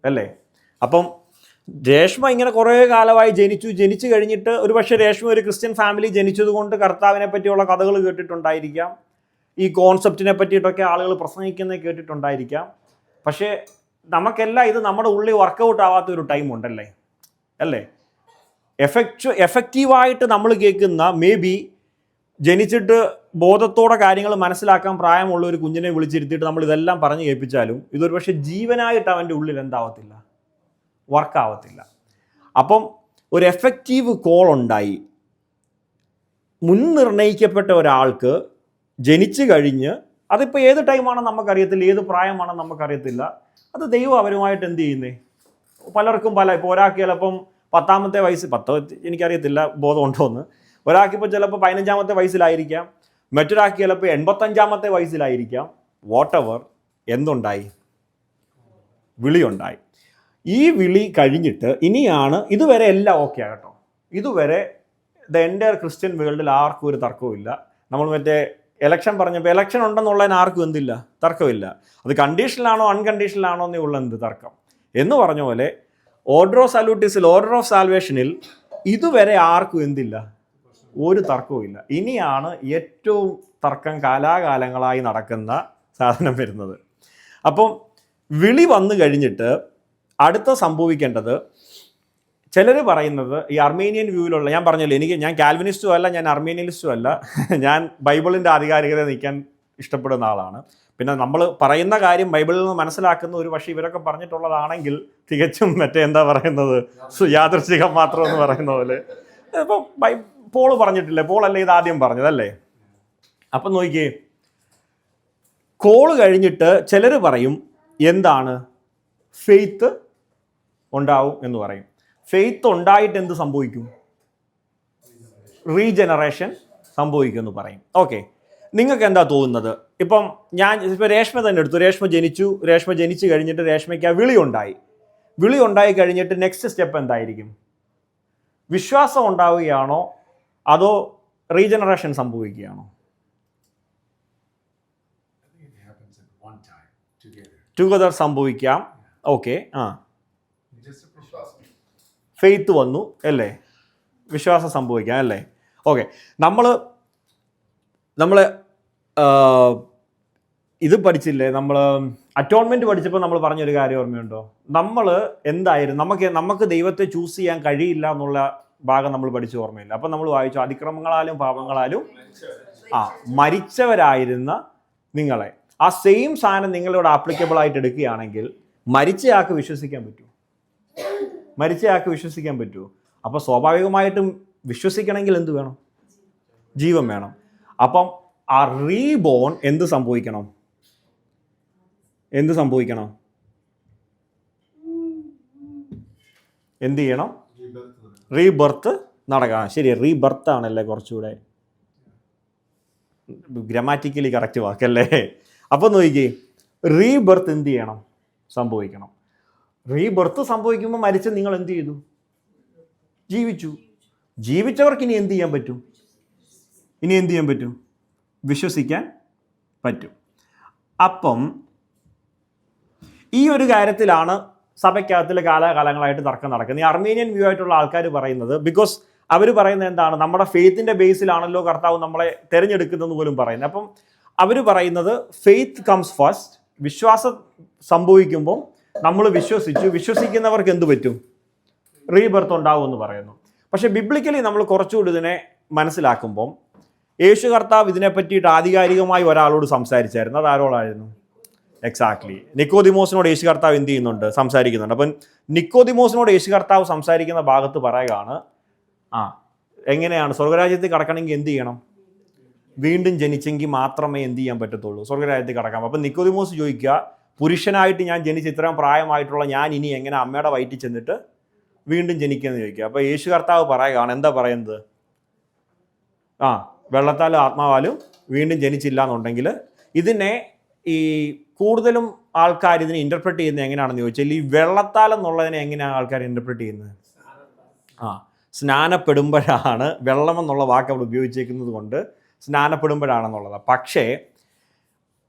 അല്ലേ? അപ്പം രേഷ്മ ഇങ്ങനെ കുറേ കാലമായി ജനിച്ചു കഴിഞ്ഞിട്ട് ഒരു പക്ഷേ രേഷ്മ ഒരു ക്രിസ്ത്യൻ ഫാമിലി ജനിച്ചതുകൊണ്ട് കർത്താവിനെ പറ്റിയുള്ള കഥകൾ കേട്ടിട്ടുണ്ടായിരിക്കാം, ഈ കോൺസെപ്റ്റിനെ പറ്റിയിട്ടൊക്കെ ആളുകൾ പ്രസംഗിക്കുന്നത് കേട്ടിട്ടുണ്ടായിരിക്കാം. പക്ഷേ നമുക്കെല്ലാം ഇത് നമ്മുടെ ഉള്ളിൽ വർക്കൗട്ട് ആവാത്ത ഒരു ടൈം ഉണ്ടല്ലേ, അല്ലേ? എഫക്റ്റീവായിട്ട് നമ്മൾ കേൾക്കുന്ന മേ ബി ജനിച്ചിട്ട് ബോധത്തോടെ കാര്യങ്ങൾ മനസ്സിലാക്കാൻ പ്രായമുള്ള ഒരു കുഞ്ഞിനെ വിളിച്ചിരുത്തിയിട്ട് നമ്മൾ ഇതെല്ലാം പറഞ്ഞ് കേൾപ്പിച്ചാലും ഇതൊരു പക്ഷേ ജീവനായിട്ട് അവൻ്റെ ഉള്ളിൽ എന്താവത്തില്ല, വർക്കാവത്തില്ല. അപ്പം ഒരു എഫക്റ്റീവ് കോൾ ഉണ്ടായി. മുൻ നിർണയിക്കപ്പെട്ട ഒരാൾക്ക് ജനിച്ചു കഴിഞ്ഞ് അതിപ്പോൾ ഏത് ടൈമാണെന്ന് നമുക്കറിയത്തില്ല, ഏത് പ്രായമാണെന്ന് നമുക്കറിയത്തില്ല. അത് ദൈവം അവരുമായിട്ട് എന്ത് ചെയ്യുന്നേ? പലർക്കും ഇപ്പോൾ ഒരാൾക്ക് ചിലപ്പം 10ാമത്തെ വയസ്സ്, എനിക്കറിയത്തില്ല ബോധം ഉണ്ടോയെന്ന്, ഒരാൾക്കിപ്പോൾ ചിലപ്പോൾ 15ാമത്തെ വയസ്സിലായിരിക്കാം, മറ്റൊരാൾക്ക് ചിലപ്പോൾ 85ാമത്തെ വയസ്സിലായിരിക്കാം. വാട്ടെവർ, എന്തുണ്ടായി? വിളിയുണ്ടായി. ഈ വിളി കഴിഞ്ഞിട്ട് ഇനിയാണ്, ഇതുവരെ എല്ലാം ഓക്കെ ആകട്ടോ, ഇതുവരെ ദ എൻ്റയർ ക്രിസ്ത്യൻ വേൾഡിൽ ആർക്കും ഒരു തർക്കവുമില്ല. നമ്മൾ മറ്റേ എലക്ഷൻ പറഞ്ഞപ്പോൾ എലക്ഷൻ ഉണ്ടെന്നുള്ളതിന് ആർക്കും എന്തില്ല, തർക്കമില്ല. അത് കണ്ടീഷനിലാണോ അൺകണ്ടീഷനിലാണോ എന്നേ ഉള്ള എന്ത് തർക്കം എന്ന് പറഞ്ഞ പോലെ ഓർഡർ ഓഫ് സാലൂട്ടിസിൽ, ഓർഡർ ഓഫ് സാൽവേഷനിൽ ഇതുവരെ ആർക്കും എന്തില്ല, ഒരു തർക്കവുമില്ല. ഇനിയാണ് ഏറ്റവും തർക്കം കാലാകാലങ്ങളായി നടക്കുന്ന സാധനം വരുന്നത്. അപ്പം വിളി വന്നു കഴിഞ്ഞിട്ട് അടുത്ത സംഭവിക്കേണ്ടത്, ചിലർ പറയുന്നത് ഈ അർമേനിയൻ വ്യൂവിലുള്ള, ഞാൻ പറഞ്ഞല്ലോ ഞാൻ കാൽവിനിസ്റ്റും അല്ല, ഞാൻ അർമേനിയനിസ്റ്റും അല്ല, ഞാൻ ബൈബിളിൻ്റെ ആധികാരികത നിൽക്കാൻ ഇഷ്ടപ്പെടുന്ന ആളാണ്. പിന്നെ നമ്മൾ പറയുന്ന കാര്യം ബൈബിളിൽ നിന്ന് മനസ്സിലാക്കുന്ന ഒരു പക്ഷേ ഇവരൊക്കെ പറഞ്ഞിട്ടുള്ളതാണെങ്കിൽ തികച്ചും എന്താ പറയുന്നത്, യാദൃശ്ചികം മാത്രം എന്ന് പറയുന്ന പോലെ. ഇപ്പം പോള് പറഞ്ഞിട്ടില്ലേ, പോളല്ലേ ഇത് ആദ്യം പറഞ്ഞതല്ലേ? അപ്പം നോക്കിയേ, കോള് കഴിഞ്ഞിട്ട് ചിലർ പറയും എന്താണ്, ഫെയ്ത്ത് ഉണ്ടാവും എന്ന് പറയും. ഫെയ്ത്ത് ഉണ്ടായിട്ട് എന്ത് സംഭവിക്കും? റീജനറേഷൻ സംഭവിക്കും എന്ന് പറയും. ഓക്കെ, നിങ്ങൾക്ക് എന്താ തോന്നുന്നത്? ഇപ്പം രേഷ്മ തന്നെ എടുത്തു. രേഷ്മ ജനിച്ചു കഴിഞ്ഞിട്ട് രേഷ്മയ്ക്ക് ആ വിളി ഉണ്ടായി കഴിഞ്ഞിട്ട് നെക്സ്റ്റ് സ്റ്റെപ്പ് എന്തായിരിക്കും? വിശ്വാസം ഉണ്ടാവുകയാണോ അതോ റീജനറേഷൻ സംഭവിക്കുകയാണോ? ടുഗദർ സംഭവിക്കാം. ഓക്കെ, ഫെയ്ത്ത് വന്നു അല്ലേ, വിശ്വാസം സംഭവിക്കാം അല്ലേ? ഓക്കെ, നമ്മൾ ഇത് പഠിച്ചില്ലേ, നമ്മൾ അറ്റോൺമെൻറ്റ് പഠിച്ചപ്പോൾ നമ്മൾ പറഞ്ഞൊരു കാര്യം ഓർമ്മയുണ്ടോ? നമ്മൾ എന്തായിരുന്നു, നമുക്ക് ദൈവത്തെ ചൂസ് ചെയ്യാൻ കഴിയില്ല എന്നുള്ള ഭാഗം നമ്മൾ പഠിച്ച ഓർമ്മയില്ല. അപ്പം നമ്മൾ വായിച്ചു, അതിക്രമങ്ങളാലും പാപങ്ങളാലും മരിച്ചവരായിരുന്ന നിങ്ങളെ, ആ സെയിം സാധനം നിങ്ങളോട് ആപ്ലിക്കബിൾ ആയിട്ട് എടുക്കുകയാണെങ്കിൽ മരിച്ചയാൾക്ക് വിശ്വസിക്കാൻ പറ്റുമോ? അപ്പോൾ സ്വാഭാവികമായിട്ടും വിശ്വസിക്കണമെങ്കിൽ എന്ത് വേണം? ജീവൻ വേണം. അപ്പം ആ റീബോൺ എന്ത് സംഭവിക്കണം? എന്ത് ചെയ്യണം? റീബർത്ത് നടക്കണം. ശരി, റീബർത്ത് ആണല്ലേ കുറച്ചുകൂടെ ഗ്രാമാറ്റിക്കലി കറക്റ്റ് വാക്കല്ലേ. അപ്പോൾ നോക്കിക്കേ, റീബർത്ത് എന്ത് ചെയ്യണം? സംഭവിക്കണം. റീബർത്ത് സംഭവിക്കുമ്പോൾ മരിച്ച നിങ്ങൾ എന്ത് ചെയ്തു? ജീവിച്ചു. ജീവിച്ചവർക്ക് ഇനി എന്ത് ചെയ്യാൻ പറ്റും? വിശ്വസിക്കാൻ പറ്റും. അപ്പം ഈ ഒരു കാര്യത്തിലാണ് സഭയ്ക്കകത്തിൽ കാലാകാലങ്ങളായിട്ട് തർക്കം നടക്കുന്നത്. ഈ അർമേനിയൻ വ്യൂ ആയിട്ടുള്ള ആൾക്കാർ പറയുന്നത്, ബിക്കോസ് അവർ പറയുന്നത് എന്താണ്, നമ്മുടെ ഫെയ്ത്തിൻ്റെ ബേസിലാണല്ലോ കർത്താവ് നമ്മളെ തിരഞ്ഞെടുക്കുന്നതെന്ന് പോലും പറയുന്നത്. അപ്പം അവർ പറയുന്നത് ഫെയ്ത്ത് കംസ് ഫസ്റ്റ്. വിശ്വാസം സംഭവിക്കുമ്പോൾ നമ്മൾ വിശ്വസിക്കുന്നവർക്ക് എന്ത് പറ്റും? റീബർത്ത് ഉണ്ടാവും എന്ന് പറയുന്നു. പക്ഷേ ബിബ്ലിക്കലി നമ്മൾ കുറച്ചുകൂടി ഇതിനെ മനസ്സിലാക്കുമ്പം യേശു കർത്താവ് ഇതിനെ പറ്റിയിട്ട് ആധികാരികമായി ഒരാളോട് സംസാരിച്ചായിരുന്നു. അത് ആരോടായിരുന്നു? എക്സാക്ട്ലി, നിക്കോദിമോസിനോട് യേശു കർത്താവ് എന്ത് ചെയ്യുന്നുണ്ട്? സംസാരിക്കുന്നുണ്ട്. അപ്പം നിക്കോദിമോസിനോട് യേശു കർത്താവ് സംസാരിക്കുന്ന ഭാഗത്ത് പറയുകയാണ്, എങ്ങനെയാണ് സ്വർഗരാജ്യത്തിൽ കടക്കണമെങ്കിൽ എന്ത് ചെയ്യണം? വീണ്ടും ജനിച്ചെങ്കിൽ മാത്രമേ എന്ത് ചെയ്യാൻ പറ്റത്തുള്ളൂ? സ്വർഗരാജ്യത്തിൽ കടക്കാം. അപ്പം നിക്കോദിമോസ് ചോദിക്കുക, പുരുഷനായിട്ട് ഞാൻ ജനിച്ച് ഇത്രയും പ്രായമായിട്ടുള്ള ഞാൻ ഇനി എങ്ങനെ അമ്മയുടെ വയറ്റിൽ ചെന്നിട്ട് വീണ്ടും ജനിക്കുകയെന്ന് ചോദിക്കുക. അപ്പോൾ യേശു കർത്താവ് പറയുകയാണ്, എന്താ പറയുന്നത്? വെള്ളത്താലും ആത്മാവാലും വീണ്ടും ജനിച്ചില്ല എന്നുണ്ടെങ്കിൽ ഇതിനെ ഈ കൂടുതലും ആൾക്കാർ ഇതിനെ ഇൻ്റർപ്രറ്റ് ചെയ്യുന്നത് എങ്ങനെയാണെന്ന് ചോദിച്ചാൽ, ഈ വെള്ളത്താൽ എന്നുള്ളതിനെ എങ്ങനെയാണ് ആൾക്കാർ ഇൻ്റർപ്രറ്റ് ചെയ്യുന്നത്? സ്നാനപ്പെടുമ്പോഴാണ്, വെള്ളം എന്നുള്ള വാക്ക് അവിടെ ഉപയോഗിച്ചേക്കുന്നത് കൊണ്ട് സ്നാനപ്പെടുമ്പോഴാണെന്നുള്ളത്. പക്ഷേ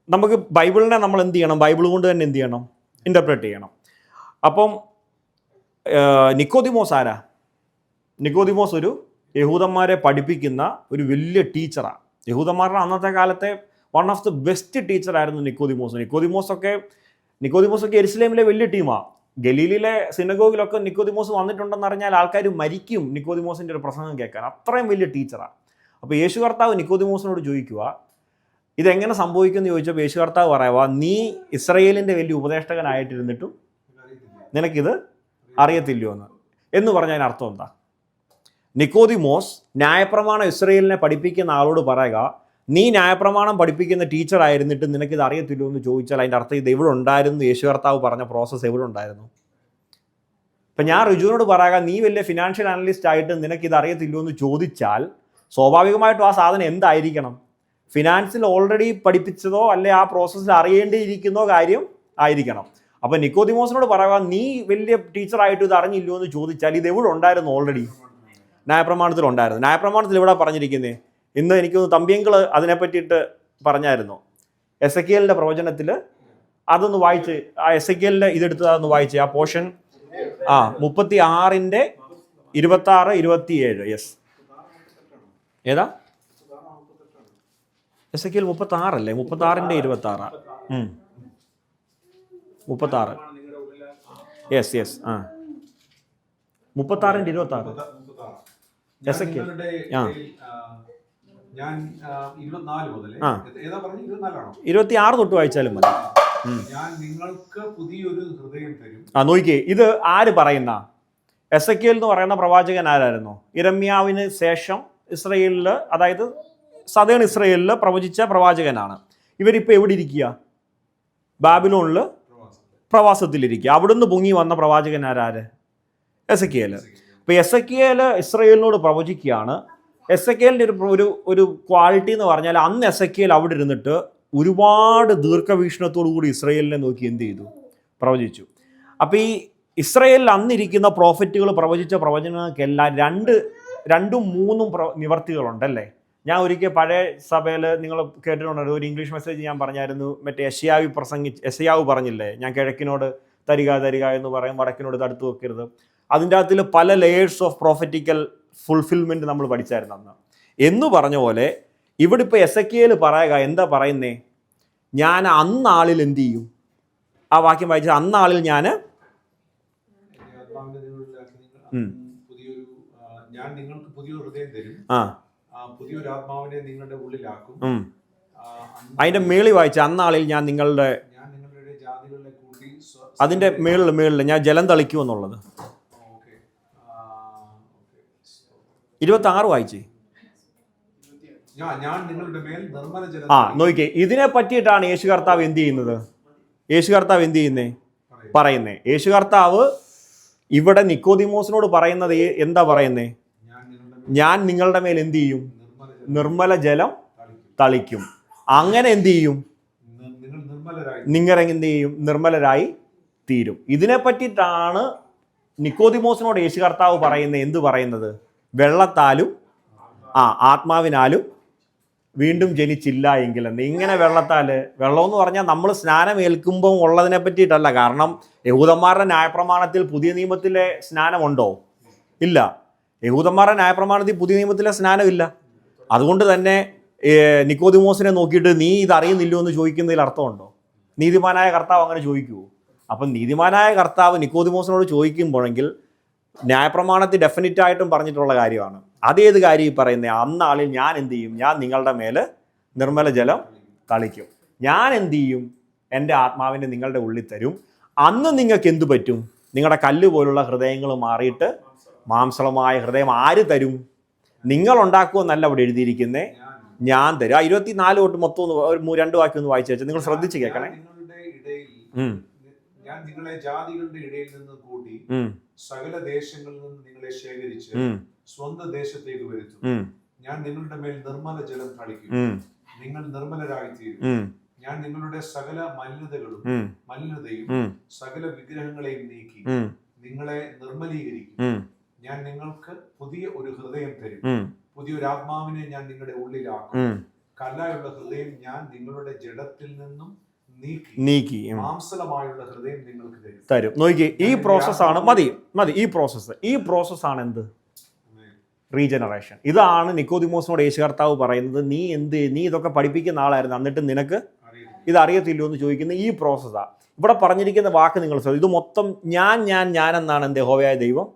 നമുക്ക് ബൈബിളിനെ നമ്മൾ എന്ത് ചെയ്യണം? ബൈബിൾ കൊണ്ട് തന്നെ എന്ത് ചെയ്യണം? ഇൻ്റർപ്രറ്റ് ചെയ്യണം. അപ്പം നിക്കോദിമോസ് ആരാ? നിക്കോദിമോസ് ഒരു യഹൂദന്മാരെ പഠിപ്പിക്കുന്ന ഒരു വലിയ ടീച്ചറാണ്. യഹൂദന്മാരുടെ അന്നത്തെ കാലത്തെ one of the best ടീച്ചറായിരുന്നു Nicodemos. നിക്കോദിമോസൊക്കെ യെരുശലേമിലെ വലിയ ടീമാണ്. ഗലീലിലെ സിനഗോഗിലൊക്കെ നിക്കോദിമോസ് വന്നിട്ടുണ്ടെന്ന് അറിഞ്ഞാൽ ആൾക്കാർ മരിക്കും നിക്കോദിമോസിൻ്റെ ഒരു പ്രസംഗം കേൾക്കാൻ. അത്രയും വലിയ ടീച്ചറാണ്. അപ്പോൾ യേശു കർത്താവ് നിക്കോദിമോസിനോട് ചോദിക്കുക, ഇതെങ്ങനെ സംഭവിക്കുമെന്ന് ചോദിച്ചപ്പോൾ യേശു കർത്താവ് പറയുക, നീ ഇസ്രയേലിൻ്റെ വലിയ ഉപദേഷ്ടകനായിട്ടിരുന്നിട്ടും നിനക്കിത് അറിയത്തില്ലയോ എന്ന് പറഞ്ഞതിന് അർത്ഥം എന്താ? നിക്കോദിമോസ് ന്യായപ്രമാണം ഇസ്രയേലിനെ പഠിപ്പിക്കുന്ന ആളോട് പറയുക, നീ ന്യായപ്രമാണം പഠിപ്പിക്കുന്ന ടീച്ചറായിരുന്നിട്ട് നിനക്കിത് അറിയത്തില്ലോ എന്ന് ചോദിച്ചാൽ അതിൻ്റെ അർത്ഥം ഇത് എവിടെ ഉണ്ടായിരുന്നു? യേശു കർത്താവ് പറഞ്ഞ പ്രോസസ്സ് എവിടെ ഉണ്ടായിരുന്നു? ഇപ്പം ഞാൻ റിജുവിനോട് പറയുക, നീ വലിയ ഫിനാൻഷ്യൽ അനലിസ്റ്റ് ആയിട്ട് നിനക്കിത് അറിയത്തില്ലോ എന്ന് ചോദിച്ചാൽ സ്വാഭാവികമായിട്ടും ആ സാധനം എന്തായിരിക്കണം? ഫിനാൻസിൽ ഓൾറെഡി പഠിപ്പിച്ചതോ അല്ലെ ആ പ്രോസസ്സിൽ അറിയേണ്ടിയിരിക്കുന്നോ കാര്യം ആയിരിക്കണം. അപ്പം നിക്കോദിമോസിനോട് പറയുക, നീ വലിയ ടീച്ചറായിട്ട് ഇത് അറിഞ്ഞില്ലോ എന്ന് ചോദിച്ചാൽ ഇത് എവിടെ ഉണ്ടായിരുന്നു? ഓൾറെഡി ന്യായപ്രമാണത്തിൽ ഉണ്ടായിരുന്നു. ന്യായപ്രമാണത്തിൽ എവിടെ പറഞ്ഞിരിക്കുന്നത്? ഇന്ന് എനിക്കൊന്ന് തമ്പിയങ്കൾ അതിനെ പറ്റിയിട്ട് പറഞ്ഞായിരുന്നു. എസെക്കിയേലിൻ്റെ പ്രവചനത്തിൽ അതൊന്ന് വായിച്ച്, ആ എസെക്കിയേലിൻ്റെ ഇതെടുത്ത് അതൊന്ന് വായിച്ച്, ആ പോർഷൻ 36:26-27. യെസ്, ഏതാ? എസെക്കിയേൽ 36 അല്ലേ? 36:26. 36. യെസ് 36:26. എസെക്കിയേൽ 26 തൊട്ട് വായിച്ചാലും മതി. നോക്കിയേ, ഇത് ആര് പറയുന്ന? എസെക്കിയേൽ എന്ന് പറയുന്ന പ്രവാചകൻ ആരായിരുന്നു? യിരെമ്യാവിന് ശേഷം ഇസ്രയേലിൽ, അതായത് സദേൺ ഇസ്രയേലിൽ പ്രവചിച്ച പ്രവാചകനാണ്. ഇവരിപ്പോൾ എവിടെ ഇരിക്കുക? ബാബിലോണിൽ പ്രവാസത്തിലിരിക്കുക. അവിടുന്ന് പൊങ്ങി വന്ന പ്രവാചകൻ ആരാര്? എസെക്കിയേൽ. അപ്പോൾ എസെക്കിയേൽ ഇസ്രയേലിനോട് പ്രവചിക്കുകയാണ്. എസെക്കിയേലിൻ്റെ ഒരു ക്വാളിറ്റി എന്ന് പറഞ്ഞാൽ, അന്ന് എസെക്കിയേൽ അവിടെ ഇരുന്നിട്ട് ഒരുപാട് ദീർഘവീക്ഷണത്തോടു കൂടി ഇസ്രയേലിനെ നോക്കി എന്ത് ചെയ്തു? പ്രവചിച്ചു. അപ്പോൾ ഈ ഇസ്രയേലിൽ അന്നിരിക്കുന്ന പ്രോഫറ്റുകൾ പ്രവചിച്ച പ്രവചനങ്ങൾക്കെല്ലാം 2-3 നിവർത്തികളുണ്ടല്ലേ? ഞാൻ ഒരിക്കൽ പഴയ സഭയിൽ നിങ്ങൾ കേട്ടിട്ടുണ്ടല്ലോ, ഒരു ഇംഗ്ലീഷ് മെസ്സേജ് ഞാൻ പറഞ്ഞായിരുന്നു. മറ്റേ യെശയ്യാവ് പറഞ്ഞില്ലേ, ഞാൻ കിഴക്കിനോട് തരിക എന്ന് പറയും, വടക്കിനോട് തടുത്തു വെക്കരുത്. അതിൻ്റെ അകത്തിൽ പല ലെയേഴ്സ് ഓഫ് പ്രോഫറ്റിക്കൽ ഫുൾഫിൽമെൻറ്റ് നമ്മൾ പഠിച്ചായിരുന്നു അന്ന്. എന്ന് പറഞ്ഞ പോലെ ഇവിടെ ഇപ്പോൾ എസെക്കിയേൽ പറയുക, എന്താ പറയുന്നേ? ഞാൻ അന്നാളിൽ എന്ത് ചെയ്യും? ആ വാക്യം വായിച്ചാൽ, അന്നാളിൽ ഞാൻ നിങ്ങൾക്ക് പുതിയൊരു ഹൃദയം തരും, പുതിയൊരു ആത്മാവിനെ നിങ്ങളുടെ ഉള്ളിലാക്കും. അതിന്റെ മേളിൽ വായിച്ച, അന്നാളിൽ ഞാൻ നിങ്ങളുടെ ജാതികളിലെ കൂട്ടി, അതിന്റെ മേളിൽ ഞാൻ ജലം തളിക്കുമെന്നുള്ളത് 26 വായിച്ചേ. നോക്കിക്കേ, ഇതിനെ പറ്റിയിട്ടാണ് യേശു കർത്താവ് എന്ത് ചെയ്യുന്നത്? പറയുന്നേ യേശു കർത്താവ് ഇവിടെ നിക്കോദിമോസിനോട് പറയുന്നത് എന്താ പറയുന്നേ? ഞാൻ നിങ്ങളുടെ മേൽ എന്ത് ചെയ്യും? നിർമ്മല ജലം തളിക്കും. അങ്ങനെ എന്ത് ചെയ്യും? നിങ്ങൾ എന്ത് ചെയ്യും? നിർമ്മലരായി തീരും. ഇതിനെ പറ്റിയിട്ടാണ് നിക്കോദിമോസിനോട് യേശു കർത്താവ് പറയുന്നത്. എന്ത് പറയുന്നത്? വെള്ളത്താലും ആത്മാവിനാലും വീണ്ടും ജനിച്ചില്ല എങ്കിലെന്ന്. ഇങ്ങനെ വെള്ളം എന്ന് പറഞ്ഞാൽ നമ്മൾ സ്നാനമേൽക്കുമ്പോൾ ഉള്ളതിനെ പറ്റിയിട്ടല്ല. കാരണം യഹൂദന്മാരുടെ ന്യായപ്രമാണത്തിൽ പുതിയ നിയമത്തിലെ സ്നാനമുണ്ടോ? ഇല്ല. യഹൂദന്മാരുടെ ന്യായപ്രമാണത്തിൽ പുതിയ നിയമത്തിലെ സ്നാനമില്ല. അതുകൊണ്ട് തന്നെ നിക്കോദിമോസിനെ നോക്കിയിട്ട് നീ ഇത് അറിയുന്നില്ലോ എന്ന് ചോദിക്കുന്നതിൽ അർത്ഥമുണ്ടോ? നീതിമാനായ കർത്താവ് അങ്ങനെ ചോദിക്കുമോ? അപ്പം നീതിമാനായ കർത്താവ് നിക്കോദിമോസിനോട് ചോദിക്കുമ്പോഴെങ്കിൽ ന്യായപ്രമാണത്തിൽ ഡെഫിനറ്റ് ആയിട്ടും പറഞ്ഞിട്ടുള്ള കാര്യമാണ്. അതേത് കാര്യം ഈ പറയുന്നത്? അന്നാളിൽ ഞാൻ എന്ത് ചെയ്യും? ഞാൻ നിങ്ങളുടെ മേൽ നിർമ്മല ജലം തളിക്കും. ഞാൻ എന്ത് ചെയ്യും? എൻ്റെ ആത്മാവിനെ നിങ്ങളുടെ ഉള്ളിൽ തരും. അന്ന് നിങ്ങൾക്ക് എന്തു പറ്റും? നിങ്ങളുടെ കല്ല് പോലുള്ള ഹൃദയങ്ങൾ മാറിയിട്ട് മാംസളമായ ഹൃദയം ആര് തരും? നിങ്ങൾ ഉണ്ടാക്കുമെന്നല്ല അവിടെ എഴുതിയിരിക്കുന്നേ, ഞാൻ തരും. 24 തൊട്ട് മൊത്തം 2 വാക്യം ഒന്ന് വായിച്ചു വെച്ചാൽ നിങ്ങൾ ശ്രദ്ധിച്ച് കേൾക്കണേ. ഞാൻ നിങ്ങളെ ജാതികളുടെ ഇടയിൽ നിന്ന് കൂട്ടി സകല ദേശങ്ങളിൽ നിന്ന് നിങ്ങളെ ശേഖരിച്ച് സ്വന്തം ദേശത്തേക്ക് വരുത്തും. ഞാൻ നിങ്ങളുടെ മേൽ നിർമ്മല ജലം തളിക്കും. നിങ്ങൾ നിർമ്മലരായി തീരും. ഞാൻ നിങ്ങളുടെ സകല മലിനതയും സകല വിഗ്രഹങ്ങളെയും നീക്കി നിങ്ങളെ നിർമ്മലീകരിക്കും. ഞാൻ നിങ്ങൾക്ക് പുതിയ ഒരു ഹൃദയം തരും. പുതിയൊരു ആത്മാവിനെ ഞാൻ നിങ്ങളുടെ ഉള്ളിലാക്കും. കല്ലായുള്ള ഹൃദയം ഞാൻ നിങ്ങളുടെ ജഡത്തിൽ നിന്നും നീക്കി മാംസലമായുള്ള ഹൃദയം നിങ്ങൾക്ക് തരും. നോക്കി, ഈ പ്രോസസ്സാണ്. മതി. ഈ പ്രോസസ്സാണ് എന്ത്? റീജനറേഷൻ. ഇതാണ് നിക്കോദിമോസിനോട് യേശു കർത്താവ് പറയുന്നത്. നീ ഇതൊക്കെ പഠിപ്പിക്കുന്ന ആളായിരുന്നു, എന്നിട്ട് നിനക്ക് ഇത് അറിയത്തില്ലോ എന്ന് ചോദിക്കുന്ന ഈ പ്രോസസ്സാണ്. ഇവിടെ പറഞ്ഞിരിക്കുന്ന വാക്ക് നിങ്ങൾ ശ്രദ്ധിച്ചു. ഇത് മൊത്തം ഞാൻ എന്നാണ് എൻ്റെ യഹോവയായ ദൈവം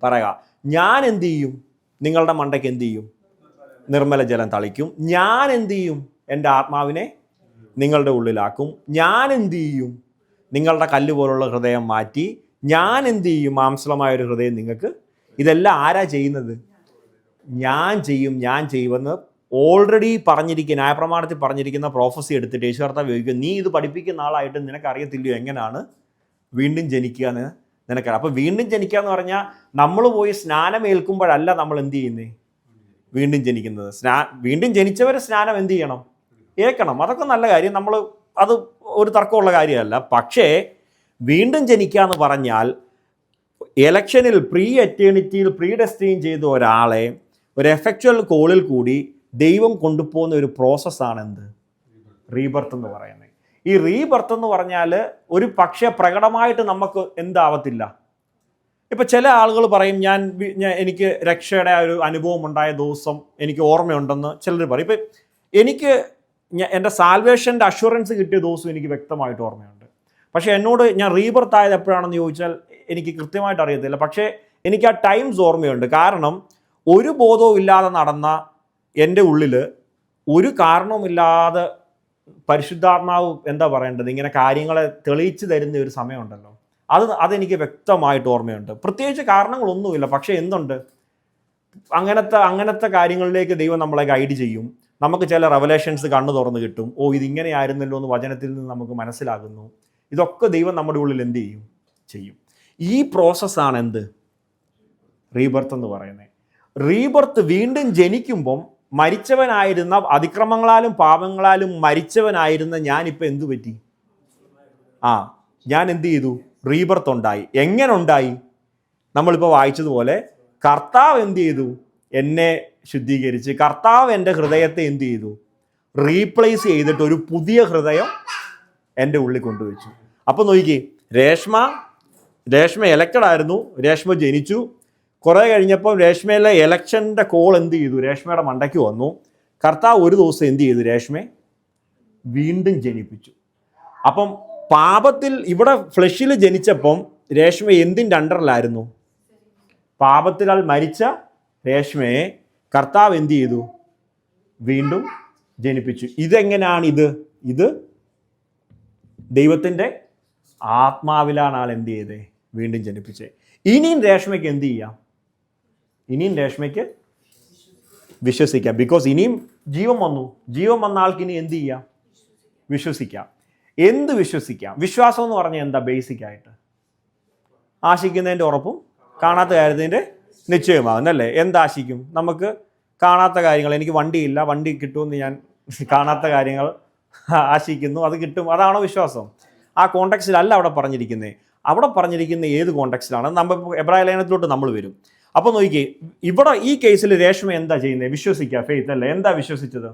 പറയുക. ഞാൻ എന്ത് ചെയ്യും? നിങ്ങളുടെ മണ്ടയ്ക്ക് എന്ത് ചെയ്യും? നിർമ്മല ജലം തളിക്കും. ഞാൻ എന്ത് ചെയ്യും? എൻ്റെ ആത്മാവിനെ നിങ്ങളുടെ ഉള്ളിലാക്കും. ഞാൻ എന്ത് ചെയ്യും? നിങ്ങളുടെ കല്ല് പോലുള്ള ഹൃദയം മാറ്റി. ഞാൻ എന്ത് ചെയ്യും? മാംസളമായൊരു ഹൃദയം നിങ്ങൾക്ക്. ഇതെല്ലാം ആരാ ചെയ്യുന്നത്? ഞാൻ ചെയ്യുമെന്ന് ഓൾറെഡി പറഞ്ഞിരിക്കുന്ന ന്യായപ്രമാണത്തിൽ പറഞ്ഞിരിക്കുന്ന പ്രോഫസി എടുത്തിട്ട് യേശു കർത്താവ് ചോദിക്കും, നീ ഇത് പഠിപ്പിക്കുന്ന ആളായിട്ട് നിനക്ക് അറിയത്തില്ലയോ എങ്ങനെയാണ് വീണ്ടും ജനിക്കുക എന്ന് നിനക്കറിയാം. അപ്പോൾ വീണ്ടും ജനിക്കുക എന്ന് പറഞ്ഞാൽ നമ്മൾ പോയി സ്നാനമേൽക്കുമ്പോഴല്ല നമ്മൾ എന്ത് ചെയ്യുന്നത്? വീണ്ടും ജനിക്കുന്നത്. വീണ്ടും ജനിച്ചവരെ സ്നാനം എന്ത് ചെയ്യണം? ഏൽക്കണം. അതൊക്കെ നല്ല കാര്യം. അത് ഒരു തർക്കമുള്ള കാര്യമല്ല. പക്ഷേ വീണ്ടും ജനിക്കുക എന്ന് പറഞ്ഞാൽ എലക്ഷനിൽ എറ്റേണിറ്റിയിൽ ഡെസ്റ്റിനി ചെയ്ത ഒരാളെ ഒരു എഫക്ച്വൽ കോളിൽ കൂടി ദൈവം കൊണ്ടുപോകുന്ന ഒരു പ്രോസസ്സാണ് എന്ത്? റീബർത്ത് എന്ന് പറയുന്നത്. ഈ റീബർത്ത് എന്ന് പറഞ്ഞാൽ ഒരു പക്ഷേ പ്രകടമായിട്ട് നമുക്ക് എന്താവത്തില്ല. ഇപ്പം ചില ആളുകൾ പറയും, എനിക്ക് രക്ഷയുടെ ഒരു അനുഭവം ഉണ്ടായ ദിവസം എനിക്ക് ഓർമ്മയുണ്ടെന്ന് ചിലർ പറയും. ഇപ്പം എനിക്ക് എൻ്റെ സാൽവേഷൻ്റെ അഷുറൻസ് കിട്ടിയ ദിവസം എനിക്ക് വ്യക്തമായിട്ട് ഓർമ്മയുണ്ട്. പക്ഷേ എന്നോട് ഞാൻ റീബർത്ത് ആയത് എപ്പോഴാണെന്ന് ചോദിച്ചാൽ എനിക്ക് കൃത്യമായിട്ട് അറിയത്തില്ല. പക്ഷേ എനിക്ക് ആ ടൈംസ് ഓർമ്മയുണ്ട്. കാരണം ഒരു ബോധവും ഇല്ലാതെ നടന്ന എൻ്റെ ഉള്ളിൽ ഒരു കാരണവുമില്ലാതെ പരിശുദ്ധാത്മാവ് എന്താ പറയേണ്ടത്, ഇങ്ങനെ കാര്യങ്ങളെ തെളിയിച്ച് തരുന്ന ഒരു സമയമുണ്ടല്ലോ, അതെനിക്ക് വ്യക്തമായിട്ട് ഓർമ്മയുണ്ട്. പ്രത്യേകിച്ച് കാരണങ്ങളൊന്നുമില്ല. പക്ഷേ എന്തുണ്ട്, അങ്ങനത്തെ കാര്യങ്ങളിലേക്ക് ദൈവം നമ്മളെ ഗൈഡ് ചെയ്യും. നമുക്ക് ചില റെവലേഷൻസ് കണ്ണു തുറന്ന് കിട്ടും. ഇതിങ്ങനെയായിരുന്നല്ലോ എന്ന് വചനത്തിൽ നിന്ന് നമുക്ക് മനസ്സിലാകുന്നു. ഇതൊക്കെ ദൈവം നമ്മുടെ ഉള്ളിൽ എന്ത് ചെയ്യും. ഈ പ്രോസസ്സാണ് എന്ത്? റീബർത്ത് എന്ന് പറയുന്നത്. റീബർത്ത് വീണ്ടും ജനിക്കുമ്പം മരിച്ചവനായിരുന്ന, അതിക്രമങ്ങളാലും പാപങ്ങളാലും മരിച്ചവനായിരുന്ന ഞാനിപ്പോൾ എന്തു പറ്റി? ഞാൻ എന്ത് ചെയ്തു? റീബർത്ത് ഉണ്ടായി. എങ്ങനെ ഉണ്ടായി? നമ്മളിപ്പോൾ വായിച്ചതുപോലെ കർത്താവ് എന്ത് ചെയ്തു? എന്നെ ശുദ്ധീകരിച്ച് കർത്താവ് എൻ്റെ ഹൃദയത്തെ എന്ത് ചെയ്തു? റീപ്ലേസ് ചെയ്തിട്ട് ഒരു പുതിയ ഹൃദയം എൻ്റെ ഉള്ളിൽ കൊണ്ടുവച്ചു. അപ്പോൾ നോക്കിക്കേ, രേഷ്മ എലക്റ്റഡ് ആയിരുന്നു. രേഷ്മ ജനിച്ചു. കുറേ കഴിഞ്ഞപ്പോൾ രേഷ്മയിലെ എലക്ഷൻ്റെ കോൾ എന്ത് ചെയ്തു? രേഷ്മയുടെ മണ്ടയ്ക്ക് വന്നു. കർത്താവ് ഒരു ദിവസം എന്ത് ചെയ്തു? രേഷ്മയെ വീണ്ടും ജനിപ്പിച്ചു. അപ്പം പാപത്തിൽ ഇവിടെ ഫ്ലഷിൽ ജനിച്ചപ്പം രേഷ്മ എന്തിൻ്റെ അണ്ടറിലായിരുന്നു? പാപത്തിലാൽ മരിച്ച രേഷ്മയെ കർത്താവ് എന്ത് ചെയ്തു? വീണ്ടും ജനിപ്പിച്ചു. ഇതെങ്ങനെയാണ്? ഇത് ദൈവത്തിൻ്റെ ആത്മാവിലാണ് ആൾ എന്ത് ചെയ്തേ? വീണ്ടും ജനിപ്പിച്ചേ. ഇനിയും രേഷ്മയ്ക്ക് എന്ത് ചെയ്യാം? ഇനിയും രേഷ്മയ്ക്ക് വിശ്വസിക്കാം. ബിക്കോസ് ഇനിയും ജീവൻ വന്ന ആൾക്ക് ഇനി എന്ത് ചെയ്യാം? വിശ്വസിക്കാം. എന്ത് വിശ്വസിക്കാം? വിശ്വാസം എന്ന് പറഞ്ഞാൽ എന്താ? ബേസിക്കായിട്ട് ആശിക്കുന്നതിൻ്റെ ഉറപ്പും കാണാത്ത കാര്യത്തിൻ്റെ നിശ്ചയമാകുന്നല്ലേ? എന്താശിക്കും? നമുക്ക് കാണാത്ത കാര്യങ്ങൾ, എനിക്ക് വണ്ടിയില്ല, വണ്ടി കിട്ടുമെന്ന് ഞാൻ കാണാത്ത കാര്യങ്ങൾ ആശിക്കുന്നു, അത് കിട്ടും, അതാണോ വിശ്വാസം? ആ കോണ്ടെക്സ്റ്റിലല്ല അവിടെ പറഞ്ഞിരിക്കുന്നത്. അവിടെ പറഞ്ഞിരിക്കുന്ന ഏത് കോണ്ടെക്സ്റ്റിലാണ്? നമ്മൾ എബ്രായ ലേഖനത്തിലോട്ട് നമ്മൾ വരും. അപ്പോൾ നോക്കിക്കേ, ഇവിടെ ഈ കേസിൽ രേഷ്മ എന്താ ചെയ്യുന്നത്? വിശ്വസിക്കുക, ഫെയ്ത്ത് അല്ലേ? എന്താ വിശ്വസിച്ചത്?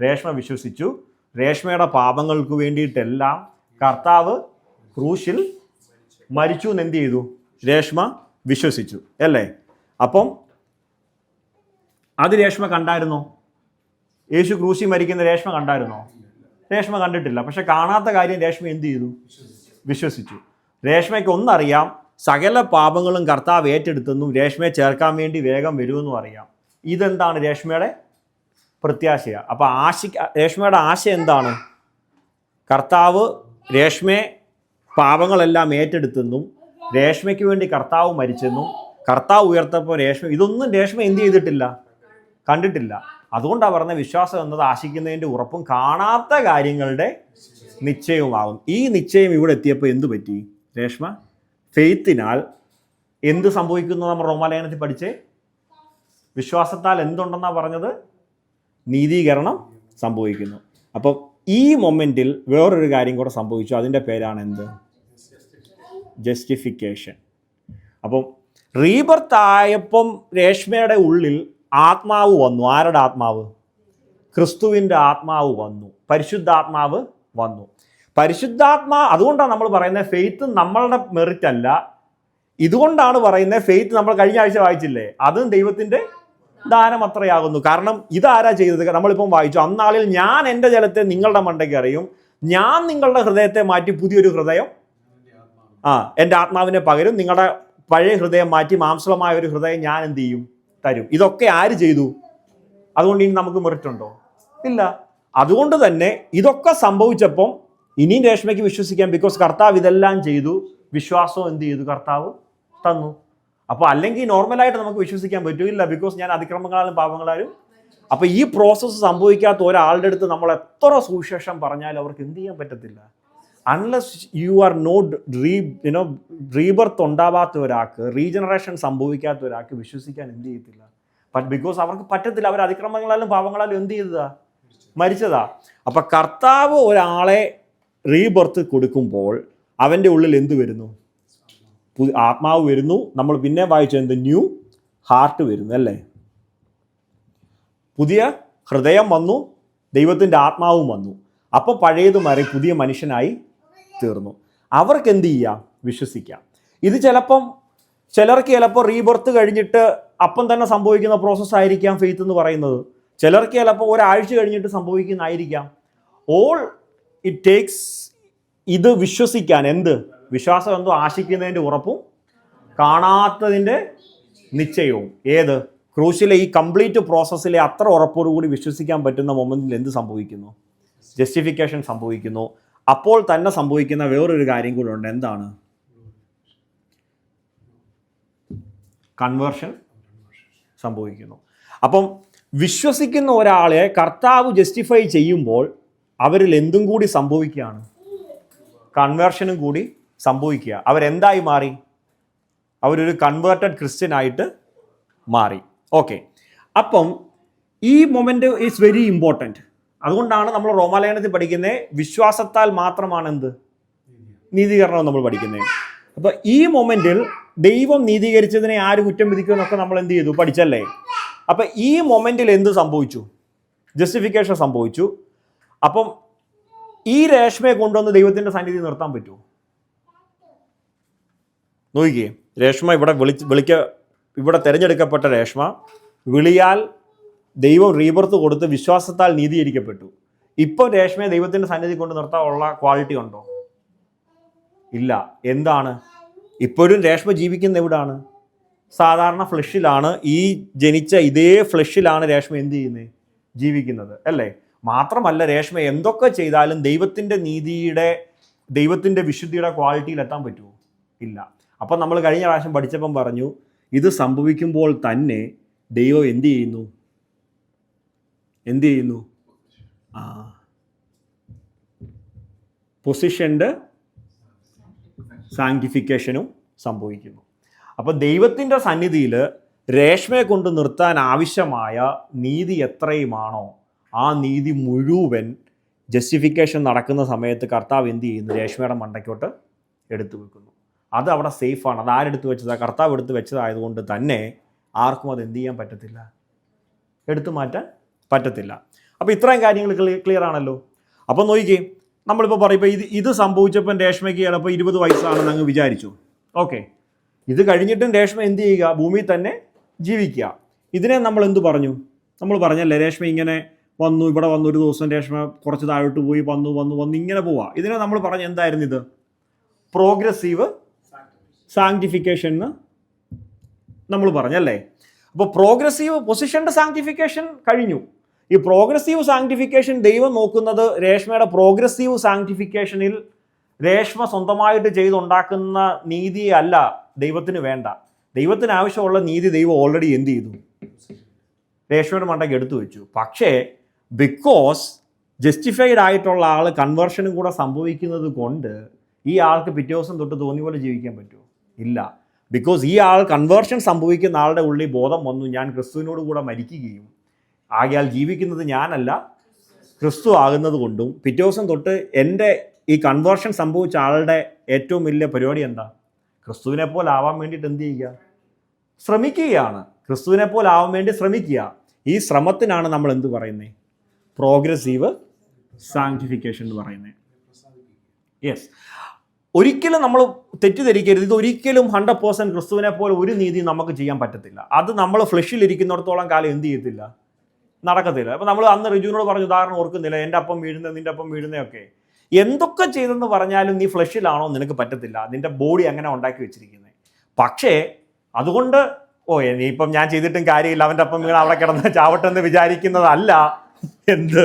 രേഷ്മ വിശ്വസിച്ചു രേഷ്മയുടെ പാപങ്ങൾക്ക് വേണ്ടിയിട്ടെല്ലാം കർത്താവ് ക്രൂശിൽ മരിച്ചു എന്ന് എന്ത് ചെയ്തു? രേഷ്മ വിശ്വസിച്ചു അല്ലേ? അപ്പം അത് രേഷ്മ കണ്ടായിരുന്നോ? യേശു ക്രൂശി മരിക്കുന്ന രേഷ്മ കണ്ടായിരുന്നോ? രേഷ്മ കണ്ടിട്ടില്ല. പക്ഷെ കാണാത്ത കാര്യം രേഷ്മ എന്ത് ചെയ്തു? വിശ്വസിച്ചു. രേഷ്മയ്ക്ക് ഒന്നറിയാം, സകല പാപങ്ങളും കർത്താവ് ഏറ്റെടുത്തെന്നും രേഷ്മയെ ചേർക്കാൻ വേണ്ടി വേഗം വരുമെന്നും അറിയാം. ഇതെന്താണ് രേഷ്മയുടെ പ്രത്യാശയാണ്. അപ്പോൾ രേഷ്മയുടെ ആശ എന്താണ്? കർത്താവ് രേഷ്മയെ പാപങ്ങളെല്ലാം ഏറ്റെടുത്തെന്നും രേഷ്മയ്ക്ക് വേണ്ടി കർത്താവ് മരിച്ചെന്നും കർത്താവ് ഉയർത്തപ്പോൾ ഇതൊന്നും രേഷ്മ എന്ത് ചെയ്തിട്ടില്ല? കണ്ടിട്ടില്ല. അതുകൊണ്ടാണ് പറഞ്ഞ വിശ്വാസം എന്നത് ആശിക്കുന്നതിൻ്റെ ഉറപ്പും കാണാത്ത കാര്യങ്ങളുടെ നിശ്ചയവുമാകും. ഈ നിശ്ചയം ഇവിടെ എത്തിയപ്പോൾ എന്തു പറ്റി? രേഷ്മ ഫെയ്ത്തിനാൽ എന്ത് സംഭവിക്കുന്നു? നമ്മൾ റോമാലേഖനത്തിൽ പഠിച്ചേ, വിശ്വാസത്താൽ എന്തുണ്ടെന്നാണ് പറഞ്ഞത്? നീതീകരണം സംഭവിക്കുന്നു. അപ്പം ഈ മൊമെൻറ്റിൽ വേറൊരു കാര്യം കൂടെ സംഭവിച്ചു. അതിൻ്റെ പേരാണ് എന്ത്? ജസ്റ്റിഫിക്കേഷൻ. അപ്പം റീബർത്ത് ആയപ്പം രേഷ്മയുടെ ഉള്ളിൽ ആത്മാവ് വന്നു. ആരുടെ ആത്മാവ്? ക്രിസ്തുവിൻ്റെ ആത്മാവ് വന്നു. പരിശുദ്ധാത്മാവ് വന്നു. അതുകൊണ്ടാണ് നമ്മൾ പറയുന്നത് ഫെയ്ത്ത് നമ്മളുടെ മെറിറ്റ് അല്ല. ഇതുകൊണ്ടാണ് പറയുന്നത് ഫെയ്ത്ത് നമ്മൾ കഴിഞ്ഞ ആഴ്ച വായിച്ചില്ലേ, അതും ദൈവത്തിൻ്റെ ദാനം അത്രയാകുന്നു. കാരണം ഇതാരാ ചെയ്തത്? നമ്മളിപ്പം വായിച്ചു, അന്നാളിൽ ഞാൻ എൻ്റെ ജലത്തെ നിങ്ങളുടെ മണ്ടയ്ക്ക് അറിയും, ഞാൻ നിങ്ങളുടെ ഹൃദയത്തെ മാറ്റി പുതിയൊരു ഹൃദയം എൻ്റെ ആത്മാവിനെ പകരും, നിങ്ങളുടെ പഴയ ഹൃദയം മാറ്റി മാംസളമായ ഒരു ഹൃദയം ഞാൻ എന്ത് ചെയ്യും? തരും. ഇതൊക്കെ ആര് ചെയ്തു? അതുകൊണ്ട് ഇനി നമുക്ക് മെറിറ്റ് ഉണ്ടോ? ഇല്ല. അതുകൊണ്ട് തന്നെ ഇതൊക്കെ സംഭവിച്ചപ്പം ഇനിയും രേഷ്മയ്ക്ക് വിശ്വസിക്കാം. ബിക്കോസ് കർത്താവ് ഇതെല്ലാം ചെയ്തു. വിശ്വാസവും എന്ത് ചെയ്തു? കർത്താവ് തന്നു. അപ്പോൾ അല്ലെങ്കിൽ നോർമലായിട്ട് നമുക്ക് വിശ്വസിക്കാൻ പറ്റില്ല, ബിക്കോസ് ഞാൻ അതിക്രമങ്ങളാലും പാപങ്ങളാലും. അപ്പോൾ ഈ പ്രോസസ്സ് സംഭവിക്കാത്ത ഒരാളുടെ അടുത്ത് നമ്മൾ എത്ര സുവിശേഷം പറഞ്ഞാലും അവർക്ക് എന്ത് ചെയ്യാൻ പറ്റത്തില്ല. Unless you are not rebirth ഉണ്ടാവാത്ത ഒരാൾക്ക്, റീജനറേഷൻ സംഭവിക്കാത്ത ഒരാൾക്ക് വിശ്വസിക്കാൻ എന്ത് ചെയ്യത്തില്ല? ബിക്കോസ് അവർക്ക് പറ്റത്തില്ല. അവർ അതിക്രമങ്ങളാലും പാപങ്ങളാലും എന്ത് ചെയ്തതാ? മരിച്ചതാ. അപ്പം കർത്താവ് ഒരാളെ റീബർത്ത് കൊടുക്കുമ്പോൾ അവൻ്റെ ഉള്ളിൽ എന്ത് വരുന്നു? ആത്മാവ് വരുന്നു. നമ്മൾ പിന്നെ വായിച്ച എന്ത്? ന്യൂ ഹാർട്ട് വരുന്നു അല്ലേ? പുതിയ ഹൃദയം വന്നു, ദൈവത്തിൻ്റെ ആത്മാവും വന്നു. അപ്പോൾ പഴയത് മാറി പുതിയ മനുഷ്യനായി തീർന്നു. അവർക്ക് എന്ത് ചെയ്യാം? വിശ്വസിക്കാം. ഇത് ചിലർക്ക് ചിലപ്പോൾ റീബർത്ത് കഴിഞ്ഞിട്ട് അപ്പം തന്നെ സംഭവിക്കുന്ന പ്രോസസ്സായിരിക്കാം ഫെയ്ത്ത് എന്ന് പറയുന്നത്. ചിലർക്ക് ചിലപ്പോൾ ഒരാഴ്ച കഴിഞ്ഞിട്ട് സംഭവിക്കുന്നതായിരിക്കാം. ഓൾ ഇറ്റ് ടേക്സ് ഇത് വിശ്വസിക്കാൻ എന്ത്? വിശ്വാസം എന്തോ ആശിക്കുന്നതിൻ്റെ ഉറപ്പും കാണാത്തതിൻ്റെ നിശ്ചയവും. ഏത്? ക്രൂശിലെ ഈ കംപ്ലീറ്റ് പ്രോസസ്സിലെ അത്ര ഉറപ്പോടുകൂടി വിശ്വസിക്കാൻ പറ്റുന്ന മൊമെൻറ്റിൽ എന്ത് സംഭവിക്കുന്നു? ജസ്റ്റിഫിക്കേഷൻ സംഭവിക്കുന്നു. അപ്പോൾ തന്നെ സംഭവിക്കുന്ന വേറൊരു കാര്യം കൂടെ ഉണ്ട്. എന്താണ്? കൺവേർഷൻ സംഭവിക്കുന്നു. അപ്പം വിശ്വസിക്കുന്ന ഒരാളെ കർത്താവ് ജസ്റ്റിഫൈ ചെയ്യുമ്പോൾ അവരിൽ എന്തും കൂടി സംഭവിക്കുകയാണ്? കൺവേർഷനും കൂടി സംഭവിക്കുക. അവരെന്തായി മാറി? അവരൊരു കൺവേർട്ടഡ് ക്രിസ്ത്യനായിട്ട് മാറി. ഓക്കെ, അപ്പം ഈ മൊമെൻ്റ് ഈസ് വെരി ഇമ്പോർട്ടൻറ്റ്. അതുകൊണ്ടാണ് നമ്മൾ റോമാലേഖനത്തിൽ പഠിക്കുന്നത് വിശ്വാസത്താൽ മാത്രമാണ് എന്ത്? നീതീകരണം നമ്മൾ പഠിക്കുന്നത്. അപ്പോൾ ഈ മൊമെൻറ്റിൽ ദൈവം നീതീകരിച്ചതിനെ ആര് കുറ്റം വിധിക്കുമെന്നൊക്കെ നമ്മൾ എന്ത് ചെയ്തു? പഠിച്ചല്ലേ? അപ്പം ഈ മൊമെൻറ്റിൽ എന്ത് സംഭവിച്ചു? ജസ്റ്റിഫിക്കേഷൻ സംഭവിച്ചു. അപ്പം ഈ രേഷ്മയെ കൊണ്ടുവന്ന് ദൈവത്തിൻ്റെ സന്നിധി നിർത്താൻ പറ്റുമോ? നോക്കിക്കേ, രേഷ്മ ഇവിടെ തിരഞ്ഞെടുക്കപ്പെട്ട രേഷ്മ വിളിയാൽ ദൈവം റീബർത്ത് കൊടുത്ത് വിശ്വാസത്താൽ നീതീകരിക്കപ്പെട്ടു. ഇപ്പോൾ രേഷ്മയെ ദൈവത്തിൻ്റെ സന്നിധി കൊണ്ട് നിർത്താനുള്ള ക്വാളിറ്റി ഉണ്ടോ? ഇല്ല. എന്താണ്? ഇപ്പോഴും രേഷ്മ ജീവിക്കുന്ന എവിടാണ്? സാധാരണ ഫ്ലഷിലാണ്. ഈ ജനിച്ച ഇതേ ഫ്ലഷിലാണ് രേഷ്മ എന്ത് ചെയ്യുന്നത്? ജീവിക്കുന്നത് അല്ലേ? മാത്രമല്ല, രേഷ്മ എന്തൊക്കെ ചെയ്താലും ദൈവത്തിൻ്റെ നീതിയുടെ, ദൈവത്തിൻ്റെ വിശുദ്ധിയുടെ ക്വാളിറ്റിയിൽ എത്താൻ പറ്റുമോ? ഇല്ല. അപ്പം നമ്മൾ കഴിഞ്ഞ പ്രാവശ്യം പഠിച്ചപ്പം പറഞ്ഞു, ഇത് സംഭവിക്കുമ്പോൾ തന്നെ ദൈവം എന്ത് ചെയ്യുന്നു? പൊസിഷൻ്റെ സാങ്ക്ടിഫിക്കേഷനും സംഭവിക്കുന്നു. അപ്പോൾ ദൈവത്തിൻ്റെ സന്നിധിയിൽ രേഷ്മയെ കൊണ്ട് നിർത്താൻ ആവശ്യമായ നീതി എത്രയുമാണോ ആ നീതി മുഴുവൻ ജസ്റ്റിഫിക്കേഷൻ നടക്കുന്ന സമയത്ത് കർത്താവ് എന്ത് ചെയ്യുന്നു? രേഷ്മയുടെ മണ്ടയ്ക്കോട്ട് എടുത്തു വെക്കുന്നു. അത് അവിടെ സേഫാണ്. അത് ആരെടുത്ത് വെച്ചതാണ്? കർത്താവ് എടുത്ത് വെച്ചതായതുകൊണ്ട് തന്നെ ആർക്കും അത് എന്ത് ചെയ്യാൻ പറ്റത്തില്ല, എടുത്തു മാറ്റാൻ പറ്റത്തില്ല. അപ്പോൾ ഇത്രയും കാര്യങ്ങൾ ക്ലിയർ ആണല്ലോ. അപ്പോൾ നോക്കിക്കേ, നമ്മളിപ്പോൾ പറയും ഇപ്പോൾ ഇത് സംഭവിച്ചപ്പോൾ രേഷ്മയ്ക്ക് ചിലപ്പോൾ 20 വയസ്സാണെന്ന് അങ്ങ് വിചാരിച്ചു. ഓക്കെ, ഇത് കഴിഞ്ഞിട്ടും രേഷ്മ എന്ത് ചെയ്യുക? ഭൂമിയിൽ തന്നെ ജീവിക്കുക. ഇതിനെ നമ്മൾ എന്തു പറഞ്ഞു? നമ്മൾ പറഞ്ഞല്ലേ, രേഷ്മ ഇങ്ങനെ വന്നു, ഇവിടെ വന്നു, ഒരു ദിവസം രേഷ്മ കുറച്ച് താഴോട്ട് പോയി, വന്നു ഇങ്ങനെ പോവുക. ഇതിനെ നമ്മൾ പറഞ്ഞ എന്തായിരുന്നു? ഇത് പ്രോഗ്രസീവ് സാങ്ക്ടിഫിക്കേഷൻ എന്ന് നമ്മൾ പറഞ്ഞല്ലേ. അപ്പോൾ പ്രോഗ്രസീവ് പൊസിഷൻ്റെ സാങ്ക്ടിഫിക്കേഷൻ കഴിഞ്ഞു. ഈ പ്രോഗ്രസീവ് സാങ്ക്ടിഫിക്കേഷൻ ദൈവം നോക്കുന്നത് രേഷ്മയുടെ പ്രോഗ്രസീവ് സാങ്ക്ടിഫിക്കേഷനിൽ രേഷ്മ സ്വന്തമായിട്ട് ചെയ്തുണ്ടാക്കുന്ന നീതിയെ അല്ല ദൈവത്തിന് വേണ്ട. ദൈവത്തിന് ആവശ്യമുള്ള നീതി ദൈവം ഓൾറെഡി എന്ത് ചെയ്തു? രേഷ്മയുടെ മണ്ടയ്ക്ക് എടുത്തു വെച്ചു. പക്ഷേ ബിക്കോസ് ജസ്റ്റിഫൈഡ് ആയിട്ടുള്ള ആൾ കൺവേർഷനും കൂടെ സംഭവിക്കുന്നത് കൊണ്ട് ഈ ആൾക്ക് പിറ്റേ ദിവസം തൊട്ട് തോന്നിയ പോലെ ജീവിക്കാൻ പറ്റുമോ? ഇല്ല. ബിക്കോസ് ഈ ആൾ കൺവേർഷൻ സംഭവിക്കുന്ന ആളുടെ ഉള്ളിൽ ബോധം വന്നു, ഞാൻ ക്രിസ്തുവിനോട് കൂടെ മരിക്കുകയും ആകയാൽ ജീവിക്കുന്നത് ഞാനല്ല ക്രിസ്തു ആകുന്നത് കൊണ്ടും പിറ്റേ ദിവസം തൊട്ട് എൻ്റെ ഈ കൺവേർഷൻ സംഭവിച്ച ആളുടെ ഏറ്റവും വലിയ പരിപാടി എന്താ? ക്രിസ്തുവിനെ പോലെ ആവാൻ വേണ്ടിയിട്ട് എന്ത് ചെയ്യുക? ശ്രമിക്കുകയാണ്. ക്രിസ്തുവിനെ പോലെ ആവാൻ വേണ്ടി ശ്രമിക്കുക. ഈ ശ്രമത്തിനാണ് നമ്മൾ എന്ത് പറയുന്നത്? പ്രോഗ്രസീവ് സാങ്ക്ടിഫിക്കേഷൻ എന്ന് പറയുന്നത്. യെസ്, ഒരിക്കലും നമ്മൾ തെറ്റിദ്ധരിക്കരുത്. ഇതൊരിക്കലും 100% ക്രിസ്തുവിനെ പോലെ ഒരു നീതി നമുക്ക് ചെയ്യാൻ പറ്റത്തില്ല. അത് നമ്മൾ ഫ്ലഷിലിരിക്കുന്നിടത്തോളം കാലം എന്ത് ചെയ്യത്തില്ല? നടക്കത്തില്ല. അപ്പോൾ നമ്മൾ അന്ന് റിജുവിനോട് പറഞ്ഞു, ഉദാഹരണം ഓർക്കുന്നില്ല, എൻ്റെ അപ്പം വീഴുന്നത്, നിൻ്റെ അപ്പം വീഴുന്നതൊക്കെ. എന്തൊക്കെ ചെയ്തെന്ന് പറഞ്ഞാലും നീ ഫ്ലഷിലാണോ നിനക്ക് പറ്റത്തില്ല. നിൻ്റെ ബോഡി അങ്ങനെ ഉണ്ടാക്കി വെച്ചിരിക്കുന്നത്. പക്ഷേ അതുകൊണ്ട് ഇനിയിപ്പം ഞാൻ ചെയ്തിട്ടും കാര്യമില്ല, അവൻ്റെ അപ്പം വീണ് അവിടെ കിടന്ന് ചാവട്ടെന്ന് വിചാരിക്കുന്നതല്ല എന്ത്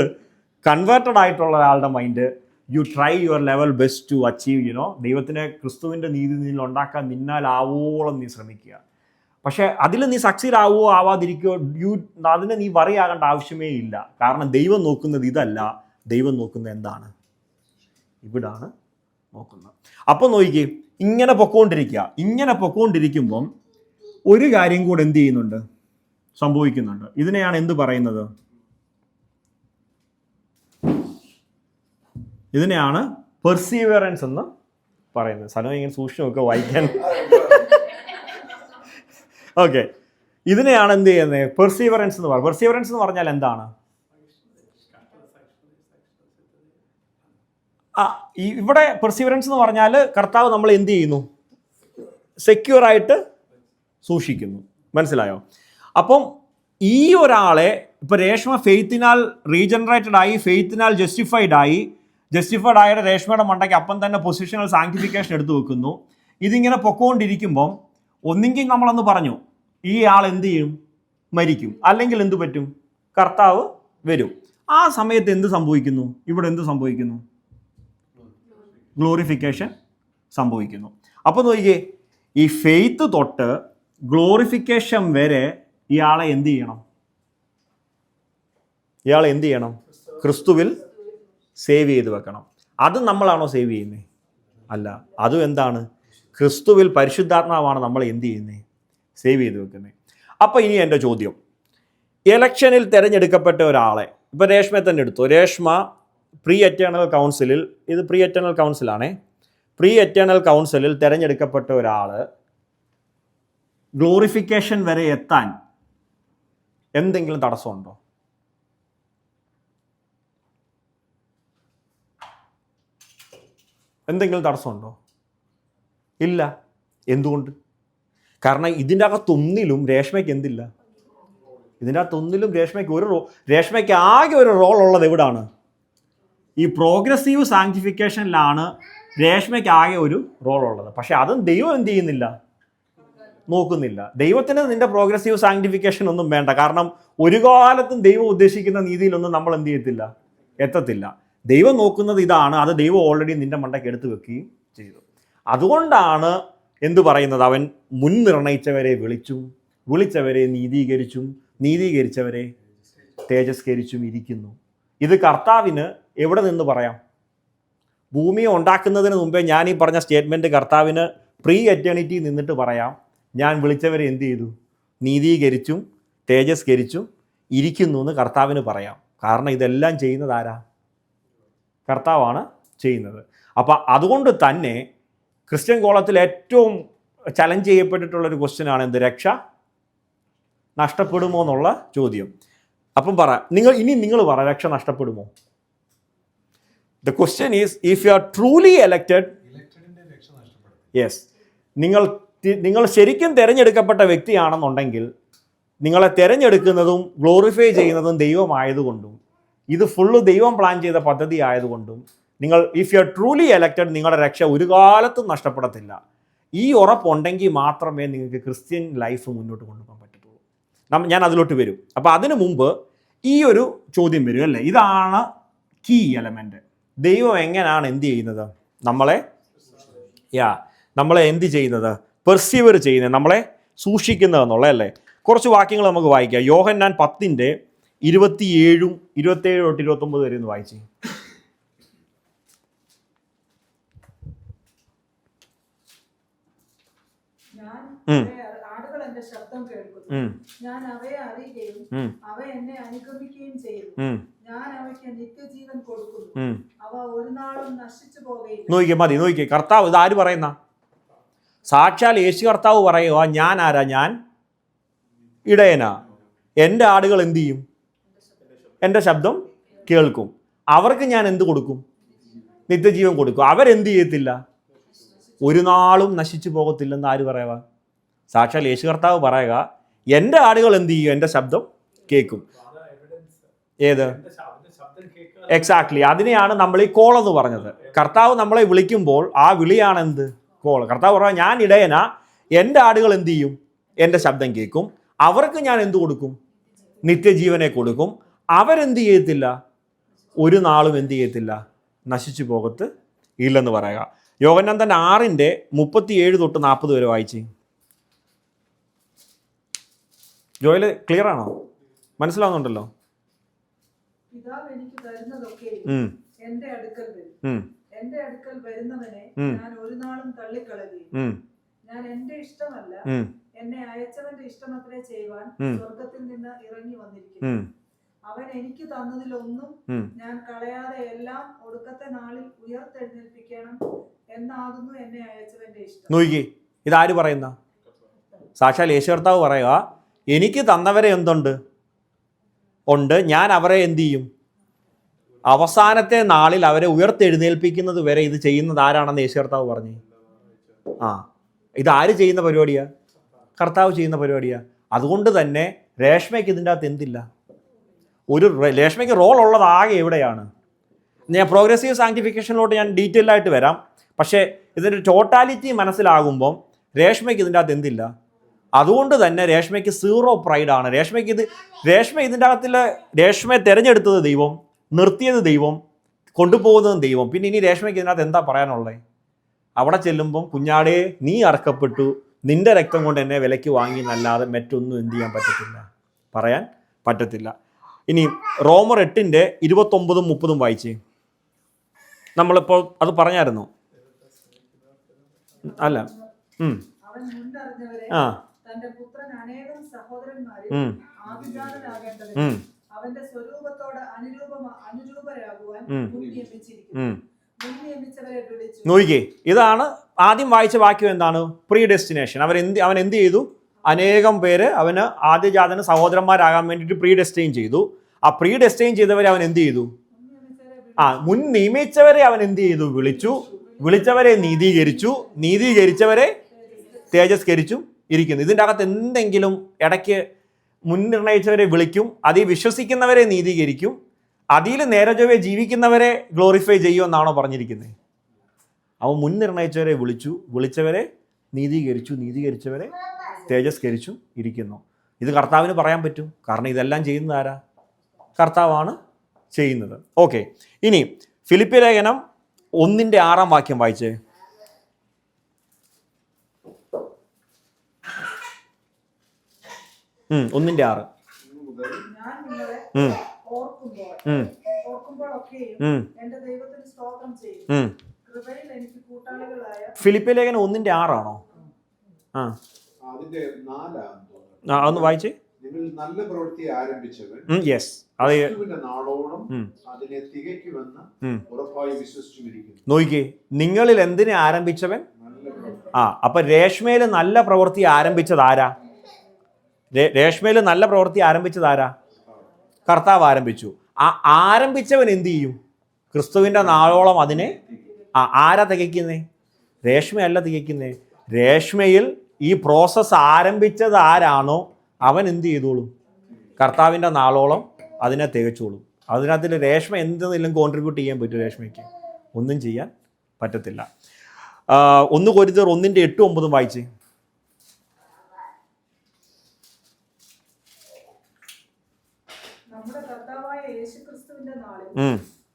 കൺവേർട്ടഡ് ആയിട്ടുള്ള ഒരാളുടെ mind. You try your level best to achieve ദൈവത്തിനെ ക്രിസ്തുവിൻ്റെ നീതി നിന്നിൽ ഉണ്ടാക്കാൻ നിന്നാലാവോളം നീ ശ്രമിക്കുക. പക്ഷേ അതിൽ നീ സക്സീഡ് ആവുമോ ആവാതിരിക്കുകയോ അതിന് നീ വറിയാകേണ്ട ആവശ്യമേ ഇല്ല. കാരണം ദൈവം നോക്കുന്നത് ഇതല്ല. ദൈവം നോക്കുന്നത് എന്താണ്? ഇവിടാണ് നോക്കുന്നത്. അപ്പോൾ നോക്കിക്കേ, ഇങ്ങനെ പൊക്കോണ്ടിരിക്കുമ്പം ഒരു കാര്യം കൂടെ എന്ത് ചെയ്യുന്നുണ്ട്? സംഭവിക്കുന്നുണ്ട്. ഇതിനെയാണ് എന്ത് പറയുന്നത്? ഇതിനെയാണ് പെർസീവറൻസ് എന്ന് പറയുന്നത്. സ്ഥലം ഇങ്ങനെ സൂക്ഷ്മമൊക്കെ വായിക്കാൻ. ഓക്കെ, ഇതിനെയാണ് എന്ത് ചെയ്യുന്നത്? പെർസീവറൻസ് എന്ന് പറയുന്നത്. പെർസീവറൻസ് എന്ന് പറഞ്ഞാൽ എന്താണ്? ഇവിടെ പെർസീവറൻസ് എന്ന് പറഞ്ഞാൽ കർത്താവ് നമ്മൾ എന്ത് ചെയ്യുന്നു? സെക്യൂറായിട്ട് സൂക്ഷിക്കുന്നു. മനസ്സിലായോ? അപ്പം ഈ ഒരാളെ ഇപ്പോൾ രേഷ്മ ഫെയ്ത്തിനാൽ റീജനറേറ്റഡ് ആയി, ഫെയ്ത്തിനാൽ ജസ്റ്റിഫൈഡ് ആയ രേഷ്മയുടെ മണ്ടയ്ക്ക് അപ്പം തന്നെ പൊസിഷണൽ സാങ്ക്ടിഫിക്കേഷൻ എടുത്തു വെക്കുന്നു. ഇതിങ്ങനെ പൊക്കോണ്ടിരിക്കുമ്പം ഒന്നെങ്കിൽ നമ്മളന്ന് പറഞ്ഞു ഈ ആൾ എന്ത് ചെയ്യും? മരിക്കും. അല്ലെങ്കിൽ എന്തു പറ്റും? കർത്താവ് വരും. ആ സമയത്ത് എന്ത് സംഭവിക്കുന്നു? ഇവിടെ എന്ത് സംഭവിക്കുന്നു? ഗ്ലോറിഫിക്കേഷൻ സംഭവിക്കുന്നു. അപ്പോൾ നോക്കിയേ, ഈ ഫെയ്ത്ത് തൊട്ട് ഗ്ലോറിഫിക്കേഷൻ വരെ ഇയാളെ എന്ത് ചെയ്യണം? ക്രിസ്തുവിൽ സേവ് ചെയ്ത് വെക്കണം. അത് നമ്മളാണോ സേവ് ചെയ്യുന്നത്? അല്ല. അതും എന്താണ്? ക്രിസ്തുവിൽ പരിശുദ്ധാത്മാവാണ് നമ്മൾ എന്ത് ചെയ്യുന്നത്? സേവ് ചെയ്ത് വെക്കുന്നത്. അപ്പോൾ ഇനി എൻ്റെ ചോദ്യം, ഇലക്ഷനിൽ തിരഞ്ഞെടുക്കപ്പെട്ട ഒരാളെ, ഇപ്പോൾ രേഷ്മയെ തന്നെ എടുത്തു. രേഷ്മ പ്രീ എറ്റേണൽ കൗൺസിലിൽ, ഇത് പ്രീ എറ്റേണൽ കൗൺസിലാണേ, പ്രീ എറ്റേണൽ കൗൺസിലിൽ തിരഞ്ഞെടുക്കപ്പെട്ട ഒരാൾ ഗ്ലോറിഫിക്കേഷൻ വരെ എത്താൻ എന്തെങ്കിലും തടസ്സമുണ്ടോ? എന്തെങ്കിലും തടസ്സമുണ്ടോ? ഇല്ല. എന്തുകൊണ്ട്? കാരണം ഇതിൻ്റെ അകത്തൊന്നിലും രേഷ്മയ്ക്ക് എന്തില്ല? ഇതിൻ്റെ അകത്തൊന്നിലും രേഷ്മയ്ക്ക് ആകെ ഒരു റോൾ ഉള്ളത് എവിടാണ്? ഈ പ്രോഗ്രസീവ് സാങ്ക്ടിഫിക്കേഷനിലാണ് രേഷ്മയ്ക്ക് ആകെ ഒരു റോൾ ഉള്ളത്. പക്ഷെ അതും ദൈവം എന്ത് ചെയ്യുന്നില്ല? നോക്കുന്നില്ല. ദൈവത്തിന് നിന്റെ പ്രോഗ്രസീവ് സാങ്ക്ടിഫിക്കേഷൻ ഒന്നും വേണ്ട. കാരണം ഒരു കാലത്തും ദൈവം ഉദ്ദേശിക്കുന്ന നീതിയിലൊന്നും നമ്മൾ എന്ത് ചെയ്യത്തില്ല? എത്തത്തില്ല. ദൈവം നോക്കുന്നത് ഇതാണ്. അത് ദൈവം ഓൾറെഡി നിന്റെ മണ്ടയ്ക്ക് എടുത്തു വെക്കുകയും ചെയ്തു. അതുകൊണ്ടാണ് എന്തു പറയുന്നത്? അവൻ മുൻ നിർണയിച്ചവരെ വിളിച്ചവരെ നീതീകരിച്ചവരെ തേജസ്കരിച്ചും ഇരിക്കുന്നു. ഇത് കർത്താവിന് എവിടെ നിന്ന് പറയാം? ഭൂമിയെ ഉണ്ടാക്കുന്നതിന് മുമ്പേ ഞാൻ ഈ പറഞ്ഞ സ്റ്റേറ്റ്മെൻറ്റ് കർത്താവിന് പ്രീ എറ്റേണിറ്റി നിന്നിട്ട് പറയാം. ഞാൻ വിളിച്ചവരെ എന്ത് ചെയ്തു? നീതീകരിച്ചും തേജസ്കരിച്ചും ഇരിക്കുന്നു എന്ന് കർത്താവിന് പറയാം. കാരണം ഇതെല്ലാം ചെയ്യുന്നത് ആരാ? കർത്താവാണ് ചെയ്യുന്നത്. അപ്പം അതുകൊണ്ട് തന്നെ ക്രിസ്ത്യൻ കോളത്തിൽ ഏറ്റവും ചലഞ്ച് ചെയ്യപ്പെട്ടിട്ടുള്ളൊരു ക്വസ്റ്റ്യനാണ് എന്ത്? രക്ഷ നഷ്ടപ്പെടുമോ എന്നുള്ള ചോദ്യം. അപ്പം പറ, നിങ്ങൾ പറ, രക്ഷ നഷ്ടപ്പെടുമോ? The question is, if you are truly elected, yes, നിങ്ങൾ ശരിക്കും തിരഞ്ഞെടുക്കപ്പെട്ട വ്യക്തിയാണെന്നുണ്ടെങ്കിൽ നിങ്ങളെ തിരഞ്ഞെടുക്കുന്നതും ഗ്ലോറിഫൈ ചെയ്യുന്നതും ദൈവമായതുകൊണ്ടും ഇത് ഫുള്ള് ദൈവം പ്ലാൻ ചെയ്ത പദ്ധതി ആയതുകൊണ്ടും നിങ്ങൾ, if you are truly elected, നിങ്ങളുടെ രക്ഷ ഒരു കാലത്തും നഷ്ടപ്പെടത്തില്ല. ഈ ഉറപ്പുണ്ടെങ്കിൽ മാത്രമേ നിങ്ങൾക്ക് ക്രിസ്ത്യൻ ലൈഫ് മുന്നോട്ട് കൊണ്ടുപോകാൻ പറ്റത്തുള്ളൂ. ഞാൻ അതിലോട്ട് വരും. അപ്പോൾ അതിനു മുമ്പ് ഈ ഒരു ചോദ്യം വരും അല്ലേ? ഇതാണ് കീ എലമെൻറ്റ്. ദൈവം എങ്ങനെയാണ് എന്ത് ചെയ്യുന്നത്? നമ്മളെ എന്ത് ചെയ്യുന്നത്? പെർസീവർ ചെയ്യുന്നത്, നമ്മളെ സൂക്ഷിക്കുന്നത് അല്ലേ? കുറച്ച് വാക്യങ്ങൾ നമുക്ക് വായിക്കാം. യോഹന്നാൻ 10:27 തൊട്ട് 29 വരെ ഒന്ന് വായിച്ചേ. ആടുകൾ എന്റെ ശബ്ദം കേൾക്കുന്നു, ഞാൻ അവയെ അറിയുകയും അവ എന്നെ അനുഗമിക്കുകയും ചെയ്യുന്നു. ഞാൻ അവയ്ക്ക് നിത്യജീവൻ കൊടുക്കുന്നു, അവ ഒരു നാളും നശിച്ചു പോവുകയില്ല. നോക്കിയേ കർത്താവ് ഇത് ആര് പറയുന്ന? സാക്ഷാൽ യേശു കർത്താവ് പറയുക, ഞാൻ ആരാ? ഞാൻ ഇടയനാ. എൻ്റെ ആടുകൾ എന്ത് ചെയ്യും? എൻ്റെ ശബ്ദം കേൾക്കും. അവർക്ക് ഞാൻ എന്ത് കൊടുക്കും? നിത്യജീവൻ കൊടുക്കും. അവരെന്ത് ചെയ്യത്തില്ല? ഒരു നാളും നശിച്ചു പോകത്തില്ലെന്ന് ആര് പറയുക? സാക്ഷാൽ യേശു കർത്താവ് പറയുക, എൻ്റെ ആടുകൾ എന്ത് ചെയ്യും? എൻ്റെ ശബ്ദം കേൾക്കും. ഏത്? എക്സാക്ട്ലി, അതിനെയാണ് നമ്മൾ ഈ കോൾ എന്ന് പറഞ്ഞത്. കർത്താവ് നമ്മളെ വിളിക്കുമ്പോൾ ആ വിളിയാണ് എന്ത്? കോൾ. കർത്താവ് പറയുക, ഞാൻ ഇടയനാ, എൻ്റെ ആടുകൾ എന്ത് ചെയ്യും? എൻ്റെ ശബ്ദം കേൾക്കും. അവർക്ക് ഞാൻ എന്ത് കൊടുക്കും? നിത്യജീവനെ കൊടുക്കും. അവരെന്ത് ചെയ്യത്തില്ല? ഒരു നാളും എന്ത് ചെയ്യത്തില്ല? നശിച്ചു പോകത്ത് ഇല്ലെന്ന് പറയുക. യോഹന്നാൻ തന്നെ 6:37 തൊട്ട് 40 വരെ വായിച്ച്. ജോയല് ക്ലിയർ ആണോ? മനസ്സിലാവുന്നുണ്ടല്ലോ? പിതാവ് എനിക്ക് തരുന്നതൊക്കെ എന്റെ അടുക്കൽ വരും. എന്റെ അടുക്കൽ വരുന്നവനെ ഞാൻ ഒരു നാളും തള്ളിക്കളയുകയും ഞാൻ എന്റെ ഇഷ്ടമല്ല എന്നെ അയച്ചവന്റെ ഇഷ്ടമത്രേ ചെയ്യുവാൻ സ്വർഗത്തിൽ നിന്ന് ഇറങ്ങി വന്നിരിക്കുന്നു. അവൻ എനിക്ക് തന്നതിലൊന്നും ഞാൻ കളയാതെ എല്ലാം ഒടുക്കത്തെ നാളിൽ ഉയർത്തെഴുന്നേൽപ്പിക്കണം എന്നാകുന്നു എന്നെ അയച്ചവന്റെ ഇഷ്ടം. നോക്കി, ഇതാര് പറയുന്ന? സാക്ഷാൽ യേശു കർത്താവ് പറയുക, എനിക്ക് തന്നവരെ എന്തുണ്ട്? ഉണ്ട്. ഞാൻ അവരെ എന്ത് ചെയ്യും? അവസാനത്തെ നാളിൽ അവരെ ഉയർത്തെഴുന്നേൽപ്പിക്കുന്നത് വരെ ഇത് ചെയ്യുന്നത് ആരാണെന്ന് യേശു കർത്താവ് പറഞ്ഞു. ഇതാര് ചെയ്യുന്ന പരിപാടിയാ? കർത്താവ് ചെയ്യുന്ന പരിപാടിയാ. അതുകൊണ്ട് തന്നെ രേഷ്മയ്ക്ക് ഇതിൻ്റെ അകത്ത് എന്തില്ല? രേഷ്മയ്ക്ക് റോൾ ഉള്ളത് ആകെ എവിടെയാണ്? ഞാൻ പ്രോഗ്രസീവ് സാങ്ക്ടിഫിക്കേഷനിലോട്ട് ഞാൻ ഡീറ്റെയിൽ ആയിട്ട് വരാം. പക്ഷേ ഇതിൻ്റെ ടോട്ടാലിറ്റി മനസ്സിലാകുമ്പം രേഷ്മയ്ക്ക് ഇതിൻ്റെ അകത്ത് എന്തില്ല? അതുകൊണ്ട് തന്നെ രേഷ്മയ്ക്ക് 0 പ്രൈഡാണ്. രേഷ്മ ഇതിൻ്റെ അകത്തിൽ രേഷ്മയെ തിരഞ്ഞെടുത്തത് ദൈവം, നിർത്തിയത് ദൈവം, കൊണ്ടുപോകുന്നതും ദൈവം. പിന്നെ ഇനി രേഷ്മയ്ക്ക് ഇതിനകത്ത് എന്താ പറയാനുള്ളത്? അവിടെ ചെല്ലുമ്പം, കുഞ്ഞാടേ നീ അറക്കപ്പെട്ടു, നിന്റെ രക്തം കൊണ്ട് എന്നെ വിലയ്ക്ക് വാങ്ങി എന്നല്ലാതെ മറ്റൊന്നും എന്ത് ചെയ്യാൻ പറ്റത്തില്ല, പറയാൻ പറ്റത്തില്ല. ഇനി റോമർ 8:29-30 വായിച്ചേ. നമ്മളിപ്പോൾ അത് പറഞ്ഞായിരുന്നു അല്ല? തന്റെ പുത്രൻ അനേകം സഹോദരന്മാരിൽ ആദിജാതനാകേണ്ടതിന് അവന്റെ സ്വരൂപത്തോട് അനുരൂപരാകുവാൻ മുൻനിയമിച്ചവരെ വിളിച്ചു. നോക്കിക്കേ, ഇതാണ് ആദ്യം വായിച്ച വാക്യം. എന്താണ്? Pre destination. അവൻ എന്ത് ചെയ്തു? അനേകം പേര് അവന് ആദ്യജാതന് സഹോദരന്മാരാകാൻ വേണ്ടിയിട്ട് പ്രീ ഡെസ്റ്റൈൻ ചെയ്തു. ആ പ്രീ ഡെസ്റ്റൈൻ ചെയ്തവരെ അവൻ എന്ത് ചെയ്തു? മുൻ നിയമിച്ചവരെ അവൻ എന്ത് ചെയ്തു? വിളിച്ചു. വിളിച്ചവരെ നീതീകരിച്ചു. നീതീകരിച്ചവരെ തേജസ്കരിച്ചും ഇരിക്കുന്നു. ഇതിൻ്റെ അകത്ത് എന്തെങ്കിലും ഇടയ്ക്ക് മുൻനിർണയിച്ചവരെ വിളിക്കും, അതിൽ വിശ്വസിക്കുന്നവരെ നീതീകരിക്കും, അതിൽ നേരജവേ ജീവിക്കുന്നവരെ ഗ്ലോറിഫൈ ചെയ്യുമെന്നാണോ പറഞ്ഞിരിക്കുന്നത്? അവൻ മുൻനിർണയിച്ചവരെ വിളിച്ചു, വിളിച്ചവരെ നീതീകരിച്ചു, നീതീകരിച്ചവരെ തേജസ്കരിച്ചും ഇരിക്കുന്നു. ഇത് കർത്താവിന് പറയാൻ പറ്റും. കാരണം ഇതെല്ലാം ചെയ്യുന്നത് ആരാ? കർത്താവാണ് ചെയ്യുന്നത്. ഓക്കെ, ഇനി ഫിലിപ്പി ലേഖനം 1:6 വാക്യം വായിച്ചേ. 1:6. ഞാൻ നിങ്ങളെ ഓർക്കുമ്പോഴൊക്കെയും എന്റെ ദൈവത്തിന് സ്തോത്രം ചെയ്യും. കൃപയിൽ എനിക്ക് കൂട്ടാളികളായ. ഫിലിപ്പി ലേഖനം 1:6 ആണോ? അതിന്റെ 4-ആണെന്ന് തോന്നുന്നു. അതൊന്ന് വായിച്ചേ. നിങ്ങൾ നല്ല പ്രവൃത്തി ആരംഭിച്ചവൻ യെസ്, അത് ക്രിസ്തുവിന്റെ നാളോളം അതിനെ തികയ്ക്കുമെന്ന് ഉറപ്പായി വിശ്വസിച്ചിരിക്കുന്നു. നോക്കിക്കേ, നിങ്ങളിൽ എന്തിനെ ആരംഭിച്ചവൻ? നല്ല പ്രവൃത്തി. അപ്പൊ രേഷ്മയിൽ നല്ല പ്രവൃത്തി ആരംഭിച്ചത് ആരാ? രേഷ്മയിൽ നല്ല പ്രവൃത്തി ആരംഭിച്ചത് ആരാ? കർത്താവ് ആരംഭിച്ചു. ആ ആരംഭിച്ചവൻ എന്ത് ചെയ്യും? ക്രിസ്തുവിന്റെ നാളോളം അതിനെ ആരാ തികയ്ക്കുന്നേ? രേഷ്മയല്ല തികയ്ക്കുന്നേ. രേഷ്മയിൽ ഈ പ്രോസസ്സ് ആരംഭിച്ചത് ആരാണോ അവൻ എന്ത് ചെയ്തോളും? കർത്താവിൻ്റെ നാളോളം അതിനെ തികച്ചോളും. അതിനകത്തിൽ രേഷ്മ എന്തെങ്കിലും കോൺട്രിബ്യൂട്ട് ചെയ്യാൻ പറ്റും? രേഷ്മയ്ക്ക് ഒന്നും ചെയ്യാൻ പറ്റത്തില്ല. 1 കൊരിന്ത്യർ 1:8-9 വായിച്ച്. നമ്മുടെ കർത്താവായ യേശുക്രിസ്തുവിന്റെ നാളിൽ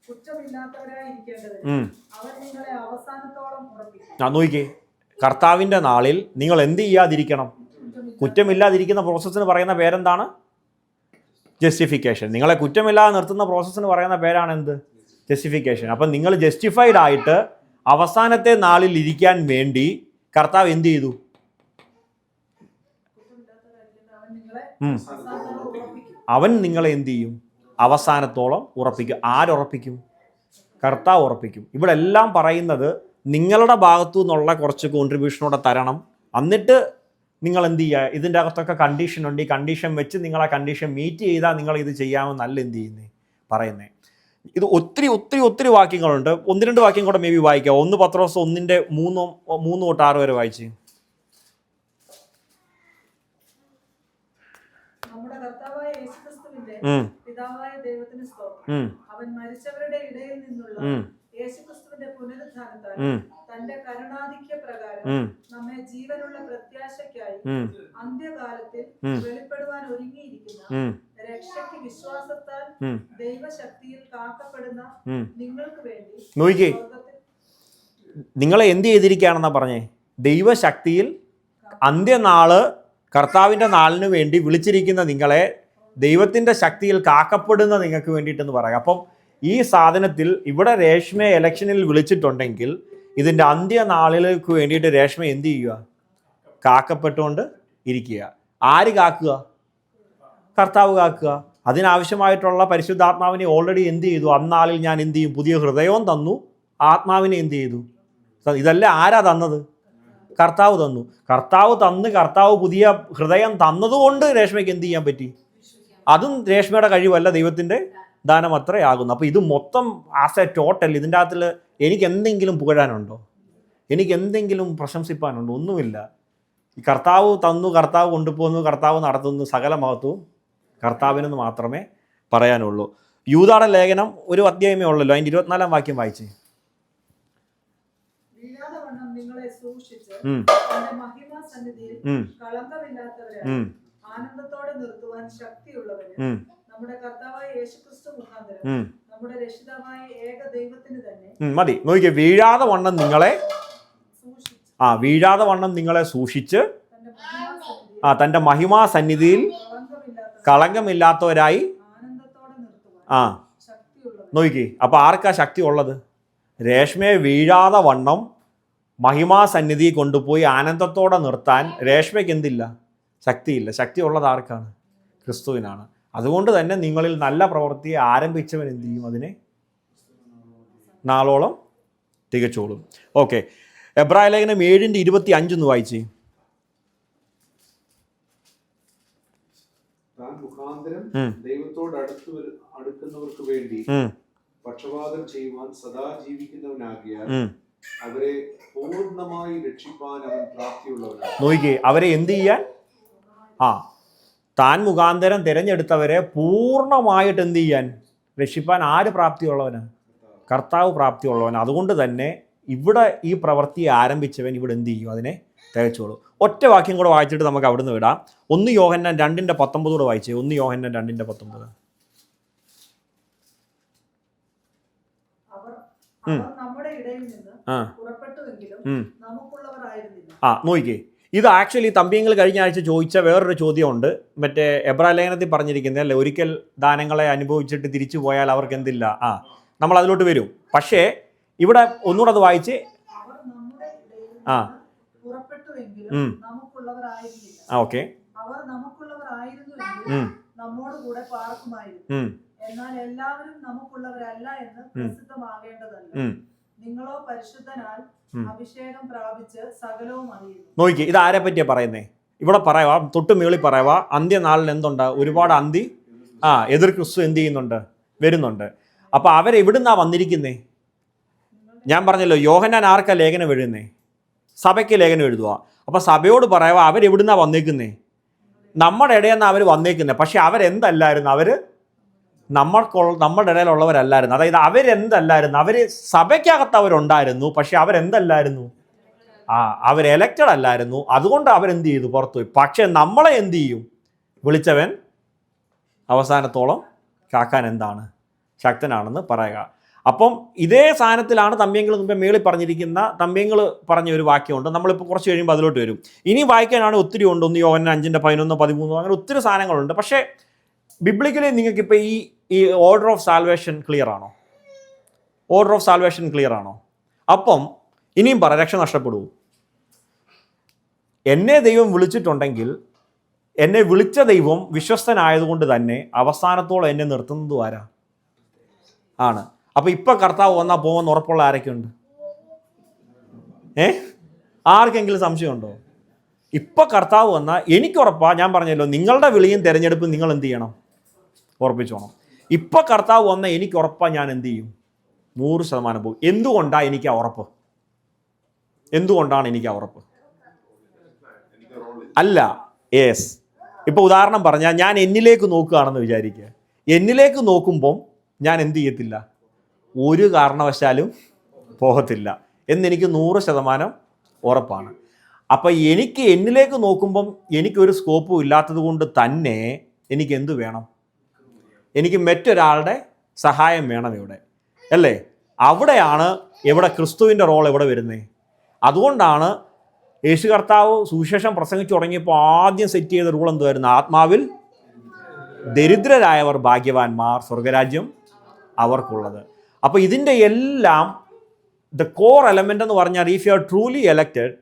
കുറ്റമില്ലാത്തവരായിരിക്കേണ്ടതിന് അവൻ നിങ്ങളെ അവസാനത്തോളം ഉറപ്പിക്കും. നോക്കിക്കേ, കർത്താവിൻ്റെ നാളിൽ നിങ്ങൾ എന്ത് ചെയ്യാതിരിക്കണം? കുറ്റമില്ലാതിരിക്കുന്ന പ്രോസസ്സിന് പറയുന്ന പേരെന്താണ്? ജസ്റ്റിഫിക്കേഷൻ. നിങ്ങളെ കുറ്റമില്ലാതെ നിർത്തുന്ന പ്രോസസ്സിന് പറയുന്ന പേരാണ് എന്ത്? ജസ്റ്റിഫിക്കേഷൻ. അപ്പം നിങ്ങൾ ജസ്റ്റിഫൈഡ് ആയിട്ട് അവസാനത്തെ നാളിൽ ഇരിക്കാൻ വേണ്ടി കർത്താവ് എന്ത് ചെയ്തു? അവൻ നിങ്ങളെ എന്ത് ചെയ്യും? അവസാനത്തോളം ഉറപ്പിക്കും. ആരുറപ്പിക്കും? കർത്താവ് ഉറപ്പിക്കും. ഇവിടെ എല്ലാം പറയുന്നത് നിങ്ങളുടെ ഭാഗത്തു നിന്നുള്ള കുറച്ച് കോൺട്രിബ്യൂഷനോടെ തരണം. എന്നിട്ട് നിങ്ങൾ എന്ത് ചെയ്യുക? ഇതിൻ്റെ അകത്തൊക്കെ കണ്ടീഷൻ ഉണ്ട്. ഈ കണ്ടീഷൻ വെച്ച് നിങ്ങൾ ആ കണ്ടീഷൻ മീറ്റ് ചെയ്താൽ നിങ്ങൾ ഇത് ചെയ്യാമെന്നല്ല എന്ത് ചെയ്യുന്നത് പറയുന്നത്. ഇത് ഒത്തിരി ഒത്തിരി ഒത്തിരി വാക്യങ്ങളുണ്ട്. 1-2 വാക്യം കൂടെ മേ ബി വായിക്കാം. 1 പത്രോസ് 1:3-6 വരെ വായിച്ച്. നമ്മുടെ കർത്താവായ യേശുക്രിസ്തുവിന്റെ പിതാവായ ദൈവത്തിന് സ്തോത്രം. അവൻ മരിച്ചവരുടെ ഇടയിൽ നിന്നുള്ള യേശുക്രിസ്തുവിന്റെ പുനരുത്ഥാനത്താൽ തന്റെ കരുണാധിക്യ പ്രകാരം നമ്മെ ജീവനുള്ള പ്രത്യാശയ്ക്കായി അന്ത്യകാലത്തിൽ വെളിപ്പെടുവാൻ ഒരുങ്ങിയിരിക്കുന്ന രക്ഷയ്ക്ക് വിശ്വാസത്താൽ ദൈവശക്തിയിൽ കാക്കപ്പെടുന്ന നിങ്ങൾക്ക് വേണ്ടി നോക്കിക്കേ, നിങ്ങളെ എന്ത് ചെയ്തിരിക്കുകയാണെന്നാ പറഞ്ഞേ? ദൈവശക്തിയിൽ അന്ത്യനാള് കർത്താവിൻ്റെ നാളിന് വേണ്ടി വിളിച്ചിരിക്കുന്ന നിങ്ങളെ ദൈവത്തിൻ്റെ ശക്തിയിൽ കാക്കപ്പെടുന്ന നിങ്ങൾക്ക് വേണ്ടിയിട്ടെന്ന് പറയാം. അപ്പം ഈ സാധനത്തിൽ ഇവിടെ രേഷ്മയെ ഇലക്ഷനിൽ വിളിച്ചിട്ടുണ്ടെങ്കിൽ ഇതിൻ്റെ അന്ത്യനാളിലേക്ക് വേണ്ടിയിട്ട് രേഷ്മ എന്ത് ചെയ്യുക? കാക്കപ്പെട്ടുകൊണ്ട് ഇരിക്കുക. ആര് കാക്കുക? കർത്താവ് കാക്കുക. അതിനാവശ്യമായിട്ടുള്ള പരിശുദ്ധാത്മാവിനെ ഓൾറെഡി എന്ത് ചെയ്തു? അന്നാളിൽ ഞാൻ എന്ത് ചെയ്യും? പുതിയ ഹൃദയവും തന്നു, ആത്മാവിനെ എന്ത് ചെയ്തു? ഇതെല്ലാം ആരാ തന്നത്? കർത്താവ് തന്നു. കർത്താവ് പുതിയ ഹൃദയം തന്നതുകൊണ്ട് രേഷ്മയ്ക്ക് എന്ത് ചെയ്യാൻ പറ്റി? അതും രേഷ്മയുടെ കഴിവല്ല, ദൈവത്തിൻ്റെ ദാനം അത്രയാകുന്നു. അപ്പോൾ ഇത് മൊത്തം ആസ് എ ടോട്ടൽ ഇതിൻ്റെ അകത്തിൽ എനിക്ക് എന്തെങ്കിലും പുകഴാനുണ്ടോ? എനിക്ക് എന്തെങ്കിലും പ്രശംസിപ്പാനുണ്ടോ? ഒന്നുമില്ല. ഈ കർത്താവ് തന്നു, കർത്താവ് കൊണ്ടുപോകുന്നു, കർത്താവ് നടത്തുന്നു, സകല മഹത്വവും കർത്താവിനെന്ന് മാത്രമേ പറയാനുള്ളൂ. യൂദായുടെ ലേഖനം 1 അധ്യായമേ ഉള്ളല്ലോ. അതിൻ്റെ 24-ാം വാക്യം വായിച്ചേ. നിങ്ങളെ സൂക്ഷിച്ച് മഹിമാ സന്നിധിയിൽ കളങ്കമില്ലാത്തവരായി ആനന്ദത്തോടെ നിർത്തുവാൻ ശക്തിയുള്ളവര് നമ്മുടെ കർത്താവായ യേശുക്രിസ്തു മുഖാന്തരം നമ്മുടെ രക്ഷിതാവായ ഏക ദൈവത്തിന് തന്നെ മതി. നോക്കിക്കേ, വീഴാതെ വണ്ണം നിങ്ങളെ സൂക്ഷിച്ച് തൻ്റെ മഹിമാ സന്നിധിയിൽ കളങ്കമില്ലാത്തവരായി നോക്കിക്കേ. അപ്പൊ ആർക്കാ ശക്തി ഉള്ളത്? രേഷ്മയെ വീഴാതെ വണ്ണം മഹിമാ സന്നിധി കൊണ്ടുപോയി ആനന്ദത്തോടെ നിർത്താൻ രേഷ്മയ്ക്ക് എന്തില്ല? ശക്തിയില്ല. ശക്തി ഉള്ളത് ആർക്കാണ്? ക്രിസ്തുവിനാണ്. അതുകൊണ്ട് തന്നെ നിങ്ങളിൽ നല്ല പ്രവൃത്തിയെ ആരംഭിച്ചവൻ എന്ത് ചെയ്യും? അതിനെ നാളോളം തികച്ചോളും. ഓക്കെ, എബ്രായ ലേഖനം 7:25 വായിച്ചേ. താൻ മുഖാന്തരം ദൈവത്തോട് അടുക്കുന്നവർക്ക് വേണ്ടി പക്ഷപാതം ചെയ്യുവാൻ സദാ ജീവിക്കുന്നവനാകിയാൽ അവരെ പൂർണ്ണമായി രക്ഷിപ്പാൻ അവൻ പ്രാപ്തിയുള്ളവനാണ്. നോക്കിക്കേ, അവരെ എന്ത് ചെയ്യാൻ? താൻ മുഖാന്തരം തിരഞ്ഞെടുത്തവരെ പൂർണ്ണമായിട്ട് എന്ത് ചെയ്യാൻ? രക്ഷിപ്പാൻ ആര് പ്രാപ്തിയുള്ളവന്? കർത്താവ് പ്രാപ്തിയുള്ളവന്. അതുകൊണ്ട് തന്നെ ഇവിടെ ഈ പ്രവൃത്തി ആരംഭിച്ചവൻ ഇവിടെ എന്ത് ചെയ്യും? അതിനെ തികച്ചോളൂ. ഒറ്റ വാക്യം കൂടെ വായിച്ചിട്ട് നമുക്ക് അവിടുന്ന് വിടാം. 1 യോഹന്നാൻ 2:19 കൂടെ വായിച്ചേ. 1 യോഹന്നാൻ 2:19. നമ്മുടെ ഇടയിൽ നിന്ന് പുറപ്പെട്ടുവെങ്കിലും നമുക്കുള്ളവരായിരുന്നില്ല. നോക്കിക്കേ, ഇത് ആക്ച്വലി തമ്പിയങ്ങൾ കഴിഞ്ഞ ആഴ്ച ചോദിച്ച വേറൊരു ചോദ്യമുണ്ട്. മറ്റേ എബ്രായ ലേഖനത്തിൽ പറഞ്ഞിരിക്കുന്നത് അല്ലേ, ഒരിക്കൽ ദാനങ്ങളെ അനുഭവിച്ചിട്ട് തിരിച്ചു പോയാൽ അവർക്ക് എന്തില്ല? നമ്മൾ അതിലോട്ട് വരും. പക്ഷേ ഇവിടെ ഒന്നുകൂടെ അത് വായിച്ച് പുറപ്പെട്ടുവെങ്കിലും നമുക്കുള്ളവരായിരുന്നില്ല. ഓക്കെ. അവർ നമുക്കുള്ളവരായിരുന്നുവെങ്കിൽ നമ്മോട് കൂടെ പാർക്കുമായിരുന്നു. എന്നാൽ എല്ലാവരും നമുക്കുള്ളവരല്ല എന്ന് പ്രസിദ്ധമാകേണ്ടതല്ല. നിങ്ങളോ പരിശുദ്ധനാൽ അഭിഷേകം പ്രാപിച്ച് സകലവും അറിയുന്നു. നോക്കി, ഇത് ആരെ പറ്റിയാ പറയുന്നേ? ഇവിടെ പറയുക, തൊട്ട് മേളിൽ പറയുക, അന്ത്യനാളിൽ എന്തുണ്ട്? ഒരുപാട് എതിർ ക്രിസ്തു എന്ത് ചെയ്യുന്നുണ്ട്? വരുന്നുണ്ട്. അപ്പൊ അവരെവിടുന്നാ വന്നിരിക്കുന്നേ? ഞാൻ പറഞ്ഞല്ലോ, യോഹന്നാൻ ആർക്കാ ലേഖനം എഴുതുന്നേ? സഭയ്ക്ക് ലേഖനം എഴുതുക. അപ്പൊ സഭയോട് പറയുക, അവരെവിടുന്നാ വന്നേക്കുന്നേ? നമ്മുടെ ഇടയെന്നാ അവർ വന്നേക്കുന്നത്. പക്ഷെ അവരെന്തല്ലായിരുന്നു? അവര് നമ്മുടെ ഇടയിലുള്ളവരല്ലായിരുന്നു. അതായത് അവരെന്തല്ലായിരുന്നു? അവര് സഭയ്ക്കകത്ത് അവരുണ്ടായിരുന്നു, പക്ഷെ അവരെന്തല്ലായിരുന്നു? അവർ എലക്റ്റഡ് അല്ലായിരുന്നു. അതുകൊണ്ട് അവരെന്ത് ചെയ്തു? പുറത്തുപോയി. പക്ഷെ നമ്മളെ എന്ത് ചെയ്യും? വിളിച്ചവൻ അവസാനത്തോളം കാക്കാൻ എന്താണ്? ശക്തനാണെന്ന് പറയുക. അപ്പം ഇതേ സാധനത്തിലാണ് തമ്പ്യങ്ങൾ മുമ്പേ മേളിൽ പറഞ്ഞിരിക്കുന്ന തമ്പ്യങ്ങൾ പറഞ്ഞ ഒരു വാക്യമുണ്ട്. നമ്മളിപ്പോൾ കുറച്ച് കഴിയുമ്പോൾ അതിലോട്ട് വരും. ഇനി വായിക്കാനാണ് ഒത്തിരി ഉണ്ട്. 1 യോഹന്നാൻ 5:11, 13 അങ്ങനെ ഒത്തിരി സാധനങ്ങളുണ്ട്. പക്ഷേ ബിബ്ലിക്കലി നിങ്ങൾക്കിപ്പോൾ ഈ ഓർഡർ ഓഫ് സാൽവേഷൻ ക്ലിയർ ആണോ? ഓർഡർ ഓഫ് സാൽവേഷൻ ക്ലിയർ ആണോ? അപ്പം ഇനിയും പറ, രക്ഷ നഷ്ടപ്പെടുവോ? എന്നെ ദൈവം വിളിച്ചിട്ടുണ്ടെങ്കിൽ എന്നെ വിളിച്ച ദൈവം വിശ്വസ്തനായതുകൊണ്ട് തന്നെ അവസാനത്തോളം എന്നെ നിർത്തുന്നത് ആരാ? ആണ്. അപ്പോൾ ഇപ്പം കർത്താവ് വന്നാൽ പോകുമെന്ന് ഉറപ്പുള്ള ആരൊക്കെയുണ്ട്? ആർക്കെങ്കിലും സംശയമുണ്ടോ? ഇപ്പം കർത്താവ് വന്നാൽ എനിക്ക് ഉറപ്പാണ്. ഞാൻ പറഞ്ഞല്ലോ, നിങ്ങളുടെ വിളിയും തിരഞ്ഞെടുപ്പും നിങ്ങൾ എന്ത് ചെയ്യണം? ഉറപ്പിച്ചോണം. ഇപ്പം കർത്താവ് വന്നാൽ എനിക്ക് ഉറപ്പാണ്. ഞാൻ എന്ത് ചെയ്യും? 100% പോകും. എന്തുകൊണ്ടാണ് എനിക്ക് ആ ഉറപ്പ്? എന്തുകൊണ്ടാണ് എനിക്ക് ആ ഉറപ്പ്? അല്ല, യെസ്. ഇപ്പോൾ ഉദാഹരണം പറഞ്ഞാൽ, ഞാൻ എന്നിലേക്ക് നോക്കുകയാണെന്ന് വിചാരിക്കുക. എന്നിലേക്ക് നോക്കുമ്പം ഞാൻ എന്ത് ചെയ്യത്തില്ല? ഒരു കാരണവശാലും പോകത്തില്ല എന്നെനിക്ക് 100% ഉറപ്പാണ്. അപ്പം എനിക്ക് എന്നിലേക്ക് നോക്കുമ്പം എനിക്കൊരു സ്കോപ്പും ഇല്ലാത്തത് കൊണ്ട് തന്നെ എനിക്ക് എന്ത് വേണം? എനിക്ക് മറ്റൊരാളുടെ സഹായം വേണം ഇവിടെ, അല്ലേ? അവിടെയാണ് ക്രിസ്തുവിൻ്റെ റോൾ എവിടെ വരുന്നത്. അതുകൊണ്ടാണ് യേശു കർത്താവ് സുവിശേഷം പ്രസംഗിച്ചു തുടങ്ങിയപ്പോൾ ആദ്യം സെറ്റ് ചെയ്ത റൂൾ എന്തുവായിരുന്നു? ആത്മാവിൽ ദരിദ്രരായവർ ഭാഗ്യവാന്മാർ, സ്വർഗരാജ്യം അവർക്കുള്ളത്. അപ്പോൾ ഇതിൻ്റെ എല്ലാം ദ കോർ എലമെൻ്റ് എന്ന് പറഞ്ഞാൽ, if you are truly elected,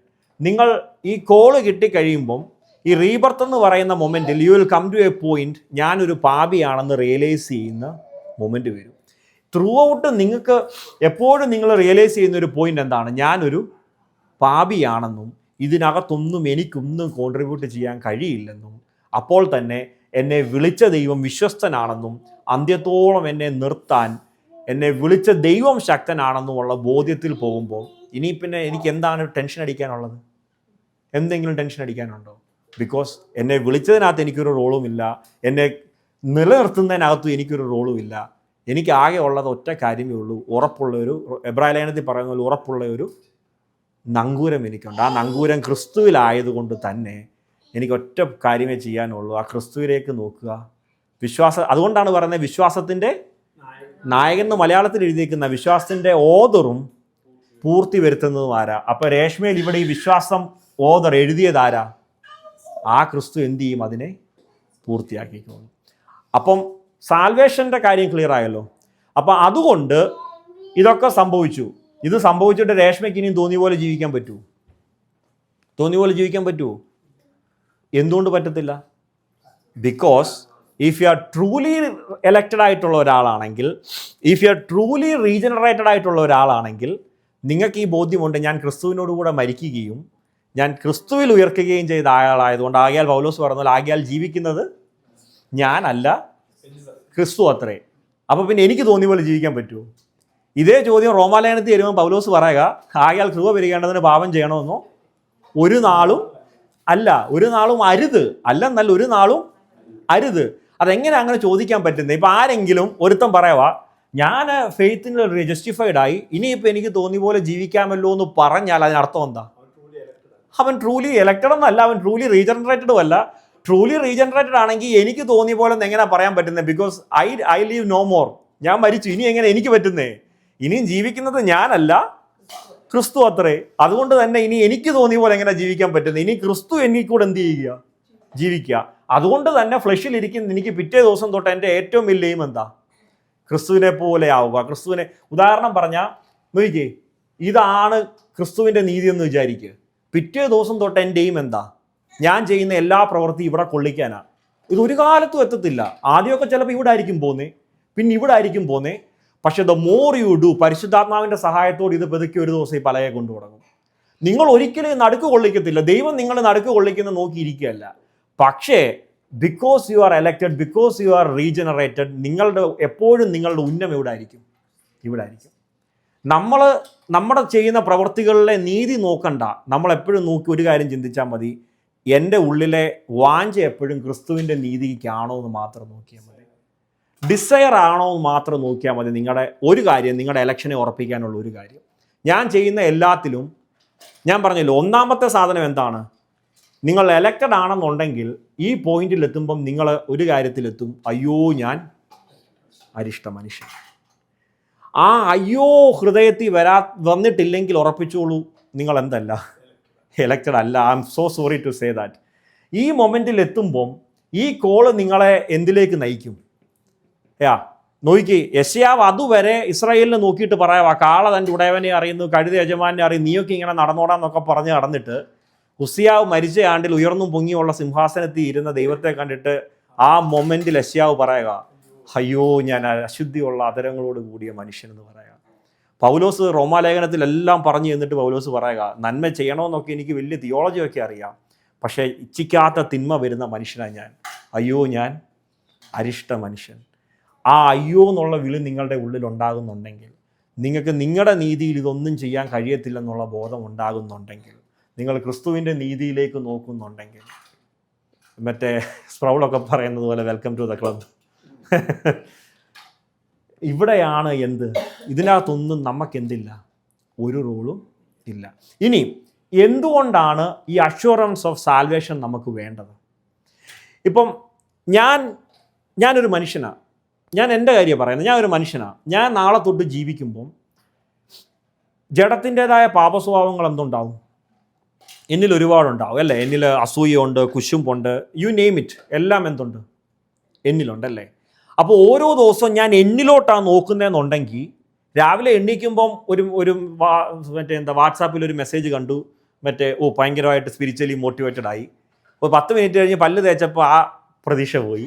നിങ്ങൾ ഈ കോള് കിട്ടിക്കഴിയുമ്പം ഈ റീബർത്ത് എന്ന് പറയുന്ന മൊമെൻറ്റിൽ you will come to a point, ഞാനൊരു പാപിയാണെന്ന് റിയലൈസ് ചെയ്യുന്ന മൊമെൻറ്റ് വരും. ത്രൂ ഔട്ട് നിങ്ങൾക്ക് എപ്പോഴും നിങ്ങൾ റിയലൈസ് ചെയ്യുന്ന ഒരു പോയിന്റ് എന്താണ്? ഞാനൊരു പാപിയാണെന്നും ഇതിനകത്തൊന്നും എനിക്കൊന്നും കോൺട്രിബ്യൂട്ട് ചെയ്യാൻ കഴിയില്ലെന്നും, അപ്പോൾ തന്നെ എന്നെ വിളിച്ച ദൈവം വിശ്വസ്തനാണെന്നും അന്ത്യത്തോളം എന്നെ നിർത്താൻ എന്നെ വിളിച്ച ദൈവം ശക്തനാണെന്നുമുള്ള ബോധ്യത്തിൽ പോകുമ്പോൾ ഇനി പിന്നെ എനിക്ക് എന്താണ് ടെൻഷൻ അടിക്കാനുള്ളത്? എന്തെങ്കിലും ടെൻഷൻ അടിക്കാനുണ്ടോ? ബിക്കോസ് എന്നെ വിളിച്ചതിനകത്ത് എനിക്കൊരു റോളുമില്ല, എന്നെ നിലനിർത്തുന്നതിനകത്തും എനിക്കൊരു റോളുമില്ല. എനിക്ക് ആകെ ഉള്ളത് ഒറ്റ കാര്യമേ ഉള്ളൂ, ഉറപ്പുള്ളൊരു, എബ്രായ ലേഖനത്തിൽ പറയുന്ന പോലെ ഉറപ്പുള്ള ഒരു നങ്കൂരം എനിക്കുണ്ട്. ആ നങ്കൂരം ക്രിസ്തുവിലായതുകൊണ്ട് തന്നെ എനിക്ക് ഒറ്റ കാര്യമേ ചെയ്യാനുള്ളൂ, ആ ക്രിസ്തുവിലേക്ക് നോക്കുക. അതുകൊണ്ടാണ് പറയുന്നത് വിശ്വാസത്തിൻ്റെ നായകൻ എന്ന് മലയാളത്തിൽ എഴുതിയിരിക്കുന്ന വിശ്വാസത്തിൻ്റെ ഓതറും പൂർത്തി വരുത്തുന്നതും ആരാ? അപ്പോൾ രേഷ്മയിൽ ഇവിടെ ഈ വിശ്വാസം ഓതർ എഴുതിയതാരാ? ആ ക്രിസ്തു എന്ത് ചെയ്യും? അതിനെ പൂർത്തിയാക്കിക്കോളും. അപ്പം സാൽവേഷൻ്റെ കാര്യം ക്ലിയർ ആയല്ലോ. അപ്പം അതുകൊണ്ട് ഇതൊക്കെ സംഭവിച്ചു. ഇത് സംഭവിച്ചിട്ട് രേഷ്മയ്ക്ക് ഇനിയും തോന്നിയ പോലെ ജീവിക്കാൻ പറ്റുമോ? തോന്നിയ പോലെ ജീവിക്കാൻ പറ്റുമോ? എന്തുകൊണ്ട് പറ്റത്തില്ല? Because if you are truly elected ആയിട്ടുള്ള ഒരാളാണെങ്കിൽ, if you are truly regenerated ആയിട്ടുള്ള ഒരാളാണെങ്കിൽ, നിങ്ങൾക്ക് ഈ ബോധ്യമുണ്ട്, ഞാൻ ക്രിസ്തുവിനോട് കൂടെ മരിക്കുകയും ഞാൻ ക്രിസ്തുവിൽ ഉയർക്കുകയും ചെയ്ത ആളായതുകൊണ്ട്, ആകയാൽ പൗലോസ് പറഞ്ഞാൽ ആകയാൽ ജീവിക്കുന്നത് ഞാനല്ല ക്രിസ്തു അത്രേ. അപ്പോൾ പിന്നെ എനിക്ക് തോന്നിയ പോലെ ജീവിക്കാൻ പറ്റുമോ? ഇതേ ചോദ്യം റോമാലേഖനത്തിൽ വരുമ്പോൾ പൗലോസ് പറയുക, ആകയാൽ കൃപ പെരുകേണ്ടതിന് പാപം ചെയ്യണമെന്നോ? ഒരു നാളും അല്ല, ഒരു നാളും അരുത്. അല്ലെന്നല്ല, ഒരു നാളും അരുത്. അതെങ്ങനെ അങ്ങനെ ചോദിക്കാൻ പറ്റുന്നത്? ഇപ്പം ആരെങ്കിലും ഒരുത്തം പറയുക, ഞാൻ ഫെയ്ത്തിന് ജസ്റ്റിഫൈഡ് ആയി, ഇനിയിപ്പോൾ എനിക്ക് തോന്നിയ പോലെ ജീവിക്കാമല്ലോ എന്ന് പറഞ്ഞാൽ അതിനർത്ഥം എന്താ? അവൻ ട്രൂലി എലക്റ്റഡ് എന്നല്ല, അവൻ ട്രൂലി റീജനറേറ്റഡും അല്ല. ട്രൂലി റീജനറേറ്റഡ് ആണെങ്കിൽ എനിക്ക് തോന്നിയ പോലെ എങ്ങനെയാണ് പറയാൻ പറ്റുന്നത്? Because I live no more. ഞാൻ മരിച്ചു, ഇനി എങ്ങനെ എനിക്ക് പറ്റുന്നേ? ഇനിയും ജീവിക്കുന്നത് ഞാനല്ല, ക്രിസ്തു അത്രേ. അതുകൊണ്ട് തന്നെ ഇനി എനിക്ക് തോന്നിയ പോലെ എങ്ങനെ ജീവിക്കാൻ പറ്റുന്നത്? ഇനി ക്രിസ്തു എനിക്കൂടെ എന്ത് ചെയ്യുക? ജീവിക്കുക. അതുകൊണ്ട് തന്നെ ഫ്ലഷിൽ ഇരിക്കുന്ന എനിക്ക് പിറ്റേ ദിവസം തൊട്ട് എൻ്റെ ഏറ്റവും വലിയ എയിം എന്താ? ക്രിസ്തുവിനെ പോലെ ആവുക. ക്രിസ്തുവിനെ ഉദാഹരണം പറഞ്ഞാൽ നോക്കിക്കേ, ഇതാണ് ക്രിസ്തുവിൻ്റെ നീതി എന്ന് വിചാരിക്കുക. പിറ്റേ ദിവസം തൊട്ട് എൻ്റെ എയിം എന്താ? ഞാൻ ചെയ്യുന്ന എല്ലാ പ്രവൃത്തിയും ഇവിടെ കൊള്ളിക്കാനാണ്. ഇത് ഒരു കാലത്തും എത്തത്തില്ല. ആദ്യമൊക്കെ ചിലപ്പോൾ ഇവിടെ ആയിരിക്കും പോന്നേ, പിന്നെ ഇവിടെ ആയിരിക്കും പോന്നേ. പക്ഷെ ദ മോർ യു ഡു, പരിശുദ്ധാത്മാവിൻ്റെ സഹായത്തോട് ഇത് പതുക്കെ ഒരു ദിവസം ഈ പലയെ കൊണ്ടു തുടങ്ങും. നിങ്ങൾ ഒരിക്കലും നടുക്ക് കൊള്ളിക്കത്തില്ല. ദൈവം നിങ്ങൾ നടുക്ക് കൊള്ളിക്കുന്ന നോക്കിയിരിക്കുകയല്ല. പക്ഷേ because you are elected, because you are regenerated, എപ്പോഴും നിങ്ങളുടെ ഉന്നം ഇവിടെ ആയിരിക്കും, ഇവിടെ ആയിരിക്കും. നമ്മുടെ ചെയ്യുന്ന പ്രവൃത്തികളിലെ നീതി നോക്കണ്ട. നമ്മളെപ്പോഴും നോക്കി ഒരു കാര്യം ചിന്തിച്ചാൽ മതി, എൻ്റെ ഉള്ളിലെ വാഞ്ച എപ്പോഴും ക്രിസ്തുവിൻ്റെ നീതിക്കാണോ എന്ന് മാത്രം നോക്കിയാൽ മതി. ഡിസയർ ആണോ എന്ന് മാത്രം നോക്കിയാൽ മതി. നിങ്ങളുടെ ഒരു കാര്യം, നിങ്ങളുടെ ഇലക്ഷനെ ഉറപ്പിക്കാനുള്ള ഒരു കാര്യം. ഞാൻ ചെയ്യുന്ന എല്ലാത്തിലും ഞാൻ പറഞ്ഞല്ലോ, ഒന്നാമത്തെ സാധനം എന്താണ്? നിങ്ങൾ എലക്റ്റഡ് ആണെന്നുണ്ടെങ്കിൽ ഈ പോയിന്റിൽ എത്തുമ്പം നിങ്ങൾ ഒരു കാര്യത്തിലെത്തും, അയ്യോ ഞാൻ അരിഷ്ട മനുഷ്യൻ. ആ അയ്യോ ഹൃദയത്തിൽ വന്നിട്ടില്ലെങ്കിൽ ഉറപ്പിച്ചോളൂ, നിങ്ങൾ എന്തല്ല, എലക്റ്റഡ് അല്ല. I'm so sorry to say that. ഈ മൊമെൻറ്റിൽ എത്തുമ്പം ഈ കോള് നിങ്ങളെ എന്തിലേക്ക് നയിക്കും? നോക്കി, യെശയ്യാവ് അതുവരെ ഇസ്രായേലിനെ നോക്കിയിട്ട് പറയാം, കാള തൻ്റെ ഉടയവനെ അറിയുന്നു, കഴുത യജമാനെ അറിയും, നീയൊക്കെ ഇങ്ങനെ നടന്നോടാന്നൊക്കെ പറഞ്ഞ് നടന്നിട്ട് ഉസിയാവ് മരിച്ച ആണ്ടിൽ ഉയർന്നും പൊങ്ങിയുള്ള സിംഹാസനത്തിൽ ഇരുന്ന ദൈവത്തെ കണ്ടിട്ട് ആ മൊമെൻറ്റിൽ യെശയ്യാവ് പറയുക, അയ്യോ ഞാൻ അശുദ്ധിയുള്ള അധരങ്ങളോട് കൂടിയ മനുഷ്യൻ എന്ന് പറയുക. പൗലോസ് റോമാലേഖനത്തിലെല്ലാം പറഞ്ഞു എന്നിട്ട് പൗലോസ് പറയുക, നന്മ ചെയ്യണമെന്നൊക്കെ എനിക്ക് വലിയ തിയോളജിയൊക്കെ അറിയാം, പക്ഷേ ഇച്ഛിക്കാത്ത തിന്മ വരുന്ന മനുഷ്യനാണ് ഞാൻ. അയ്യോ ഞാൻ അരിഷ്ട മനുഷ്യൻ. ആ അയ്യോ എന്നുള്ള വിളി നിങ്ങളുടെ ഉള്ളിൽ ഉണ്ടാകുന്നുണ്ടെങ്കിൽ, നിങ്ങൾക്ക് നിങ്ങളുടെ നീതിയിൽ ഇതൊന്നും ചെയ്യാൻ കഴിയത്തില്ലെന്നുള്ള ബോധം ഉണ്ടാകുന്നുണ്ടെങ്കിൽ, നിങ്ങൾ ക്രിസ്തുവിൻ്റെ നീതിയിലേക്ക് നോക്കുന്നുണ്ടെങ്കിൽ, മറ്റേ സ്പ്രൗളൊക്കെ പറയുന്നത് പോലെ വെൽക്കം ടു ദ ക്ലബ്. ഇവിടെയാണ് എന്ത്, ഇതിനകത്തൊന്നും നമുക്കെന്തില്ല, ഒരു റോളും ഇല്ല. ഇനി എന്തുകൊണ്ടാണ് ഈ അഷ്വറൻസ് ഓഫ് സാൽവേഷൻ നമുക്ക് വേണ്ടത്? ഇപ്പം ഞാനൊരു മനുഷ്യനാണ്, ഞാൻ എൻ്റെ കാര്യം പറയുന്നത്, ഞാൻ ഒരു മനുഷ്യനാണ്. ഞാൻ നാളെ തൊട്ട് ജീവിക്കുമ്പം ജഡത്തിൻ്റെതായ പാപസ്വഭാവങ്ങൾ എന്തുണ്ടാവും? എന്നിൽ ഒരുപാടുണ്ടാവും അല്ലേ? എന്നിൽ അസൂയുണ്ട്, കുശുമ്പുണ്ട്, യു നെയിം ഇറ്റ്, എല്ലാം എന്തുണ്ട്? എന്നിലുണ്ടല്ലേ? അപ്പോൾ ഓരോ ദിവസവും ഞാൻ എന്നിലോട്ടാണ് നോക്കുന്നതെന്നുണ്ടെങ്കിൽ, രാവിലെ എണ്ണീക്കുമ്പം ഒരു വാട്സാപ്പിൽ ഒരു മെസ്സേജ് കണ്ടു, ഭയങ്കരമായിട്ട് സ്പിരിച്വലി മോട്ടിവേറ്റഡ് ആയി. 10 മിനിറ്റ് കഴിഞ്ഞ് പല്ല് തേച്ചപ്പോൾ ആ പ്രതീക്ഷ പോയി.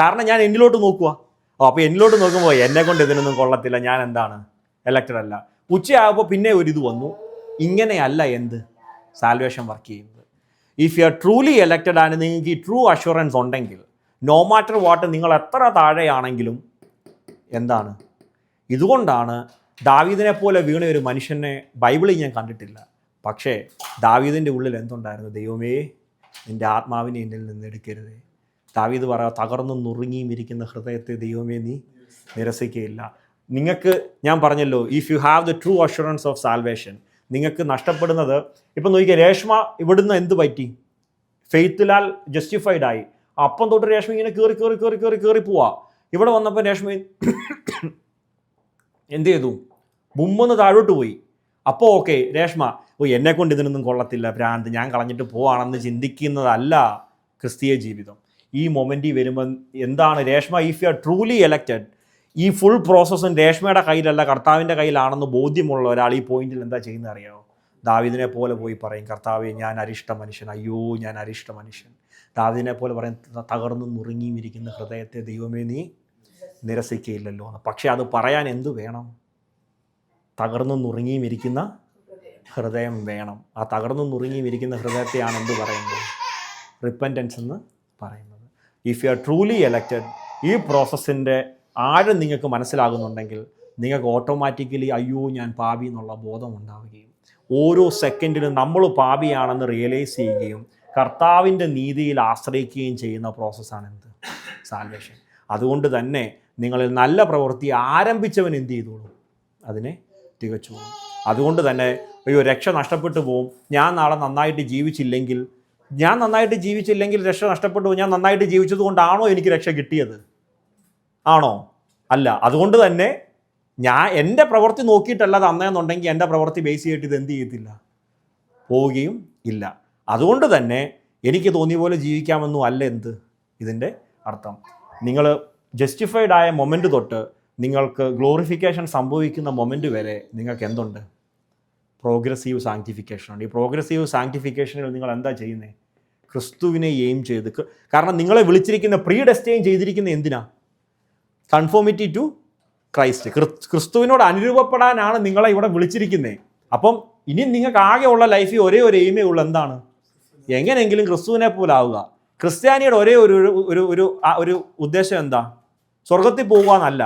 കാരണം ഞാൻ എന്നിലോട്ട് നോക്കുക. അപ്പോൾ എന്നിലോട്ട് നോക്കുമ്പോൾ എന്നെ കൊണ്ട് ഇതിനൊന്നും കൊള്ളത്തില്ല, ഞാൻ എന്താണ്, എലക്റ്റഡ് അല്ല. ഉച്ചയാകുമ്പോൾ പിന്നെ ഒരിത് വന്നു. ഇങ്ങനെയല്ല എന്ത് സാൽവേഷൻ വർക്ക് ചെയ്യുന്നത്. If you are truly elected ആണ്, നിങ്ങൾക്ക് ഈ ട്രൂ അഷ്വറൻസ് ഉണ്ടെങ്കിൽ, നോ മാറ്റർ വാട്ട്, നിങ്ങൾ എത്ര താഴെയാണെങ്കിലും എന്താണ്. ഇതുകൊണ്ടാണ് ദാവീദിനെ പോലെ വീണ ഒരു മനുഷ്യനെ ബൈബിളിൽ ഞാൻ കണ്ടിട്ടില്ല. പക്ഷേ ദാവീദിൻ്റെ ഉള്ളിൽ എന്തുണ്ടായിരുന്നു? ദൈവമേ, നിൻ്റെ ആത്മാവിനെ എന്നിൽ നിന്ന് എടുക്കരുതേ. ദാവീദ് പറയാം, തകർന്നും നുറുങ്ങിയും ഇരിക്കുന്ന ഹൃദയത്തെ ദൈവമേ നീ നിരസിക്കുകയില്ല. നിങ്ങൾക്ക് ഞാൻ പറഞ്ഞല്ലോ, if you have the true assurance of salvation, നിങ്ങൾക്ക് നഷ്ടപ്പെടുന്നത്, ഇപ്പം നോക്കിയാൽ രേഷ്മ ഇവിടുന്ന് എന്ത് പറ്റി? ഫെയ്ത്തിലാൽ ജസ്റ്റിഫൈഡ് ആയി. അപ്പം തൊട്ട് രേഷ്മ ഇങ്ങനെ കയറി പോവാ. ഇവിടെ വന്നപ്പോൾ രേഷ്മ എന്ത് ചെയ്തു? മുമ്പൊന്ന് താഴോട്ട് പോയി. അപ്പോൾ ഓക്കെ, രേഷ്മ എന്നെ കൊണ്ട് ഇതിനൊന്നും കൊള്ളത്തില്ല, ഭ്രാന്ത്, ഞാൻ കളഞ്ഞിട്ട് പോവാണെന്ന് ചിന്തിക്കുന്നതല്ല ക്രിസ്തീയ ജീവിതം. ഈ മൊമെൻറ്റിൽ വരുമ്പോൾ എന്താണ് Reshma, if you are truly elected, ഈ ഫുൾ പ്രോസസ്സും രേഷ്മയുടെ കയ്യിലല്ല കർത്താവിൻ്റെ കയ്യിലാണെന്ന് ബോധ്യമുള്ള ഒരാൾ ഈ പോയിന്റിൽ എന്താ ചെയ്യുന്നത് അറിയാമോ? ദാവീദിനെ പോലെ പോയി പറയും, കർത്താവേ ഞാൻ അരിഷ്ട മനുഷ്യൻ, അയ്യോ ഞാൻ അരിഷ്ട മനുഷ്യൻ. ദാവീദിനെ പോലെ പറയും, തകർന്നും നുറുങ്ങിയും ഇരിക്കുന്ന ഹൃദയത്തെ ദൈവമേ നീ നിരസിക്കുകയില്ലല്ലോ എന്ന്. പക്ഷെ അത് പറയാൻ എന്തു വേണം? തകർന്നും നുറുങ്ങിയും ഇരിക്കുന്ന ഹൃദയം വേണം. ആ തകർന്നും നുറുങ്ങിയും ഇരിക്കുന്ന ഹൃദയത്തെയാണ് എന്ത് പറയുന്നത്? റിപ്പൻറ്റൻസ് എന്ന് പറയുന്നത്. If you are truly elected, ഈ പ്രോസസ്സിൻ്റെ ആഴം നിങ്ങൾക്ക് മനസ്സിലാകുന്നുണ്ടെങ്കിൽ, നിങ്ങൾക്ക് ഓട്ടോമാറ്റിക്കലി അയ്യോ ഞാൻ പാപി എന്നുള്ള ബോധം ഉണ്ടാവുകയും, ഓരോ സെക്കൻഡിലും നമ്മൾ പാപിയാണെന്ന് റിയലൈസ് ചെയ്യുകയും കർത്താവിൻ്റെ നീതിയിൽ ആശ്രയിക്കുകയും ചെയ്യുന്ന പ്രോസസ്സാണ് എന്ത്? സാൽവേഷൻ. അതുകൊണ്ട് തന്നെ നിങ്ങളിൽ നല്ല പ്രവൃത്തി ആരംഭിച്ചവൻ എന്ത് ചെയ്തോളൂ? അതിനെ തികച്ചോളൂ. അതുകൊണ്ട് തന്നെ അയ്യോ രക്ഷ നഷ്ടപ്പെട്ടു പോവും, ഞാൻ നാളെ നന്നായിട്ട് ജീവിച്ചില്ലെങ്കിൽ രക്ഷ നഷ്ടപ്പെട്ടു പോകും. ഞാൻ നന്നായിട്ട് ജീവിച്ചത് കൊണ്ടാണോ എനിക്ക് രക്ഷ കിട്ടിയത്? ആണോ? അല്ല. അതുകൊണ്ട് തന്നെ എൻ്റെ പ്രവൃത്തി നോക്കിയിട്ടല്ല തന്നതെന്നുണ്ടെങ്കിൽ എൻ്റെ പ്രവൃത്തി ബേസ് ചെയ്തിട്ട് ഇത് എന്ത് ചെയ്യത്തില്ല, പോവുകയും ഇല്ല. അതുകൊണ്ട് തന്നെ എനിക്ക് തോന്നിയ പോലെ ജീവിക്കാമെന്നും അല്ല എന്ത് ഇതിൻ്റെ അർത്ഥം. നിങ്ങൾ ജസ്റ്റിഫൈഡ് ആയ മൊമെൻ്റ് തൊട്ട് നിങ്ങൾക്ക് ഗ്ലോറിഫിക്കേഷൻ സംഭവിക്കുന്ന മൊമെൻ്റ് വരെ നിങ്ങൾക്ക് എന്തുണ്ട്? പ്രോഗ്രസീവ് സാങ്ക്ടിഫിക്കേഷനുണ്ട്. ഈ പ്രോഗ്രസീവ് സാങ്ക്ടിഫിക്കേഷനിൽ നിങ്ങൾ എന്താ ചെയ്യുന്നത്? ക്രിസ്തുവിനെ എയിം ചെയ്ത്, കാരണം നിങ്ങളെ വിളിച്ചിരിക്കുന്ന പ്രീ ഡെസ്റ്റൈൻ ചെയ്തിരിക്കുന്ന എന്തിനാ? കൺഫോമിറ്റി ടു ക്രൈസ്റ്റ്, ക്രിസ്തുവിനോട് അനുരൂപപ്പെടാനാണ് നിങ്ങളെ ഇവിടെ വിളിച്ചിരിക്കുന്നത്. അപ്പം ഇനി നിങ്ങൾക്ക് ആകെയുള്ള ലൈഫിൽ ഒരേ ഒരു എയിമേ ഉള്ളൂ, എന്താണ്? എങ്ങനെയെങ്കിലും ക്രിസ്തുവിനെ പോലെ ആവുക. ക്രിസ്ത്യാനിയുടെ ഒരേ ഒരു ഉദ്ദേശം എന്താ? സ്വർഗത്തിൽ പോകുക എന്നല്ല.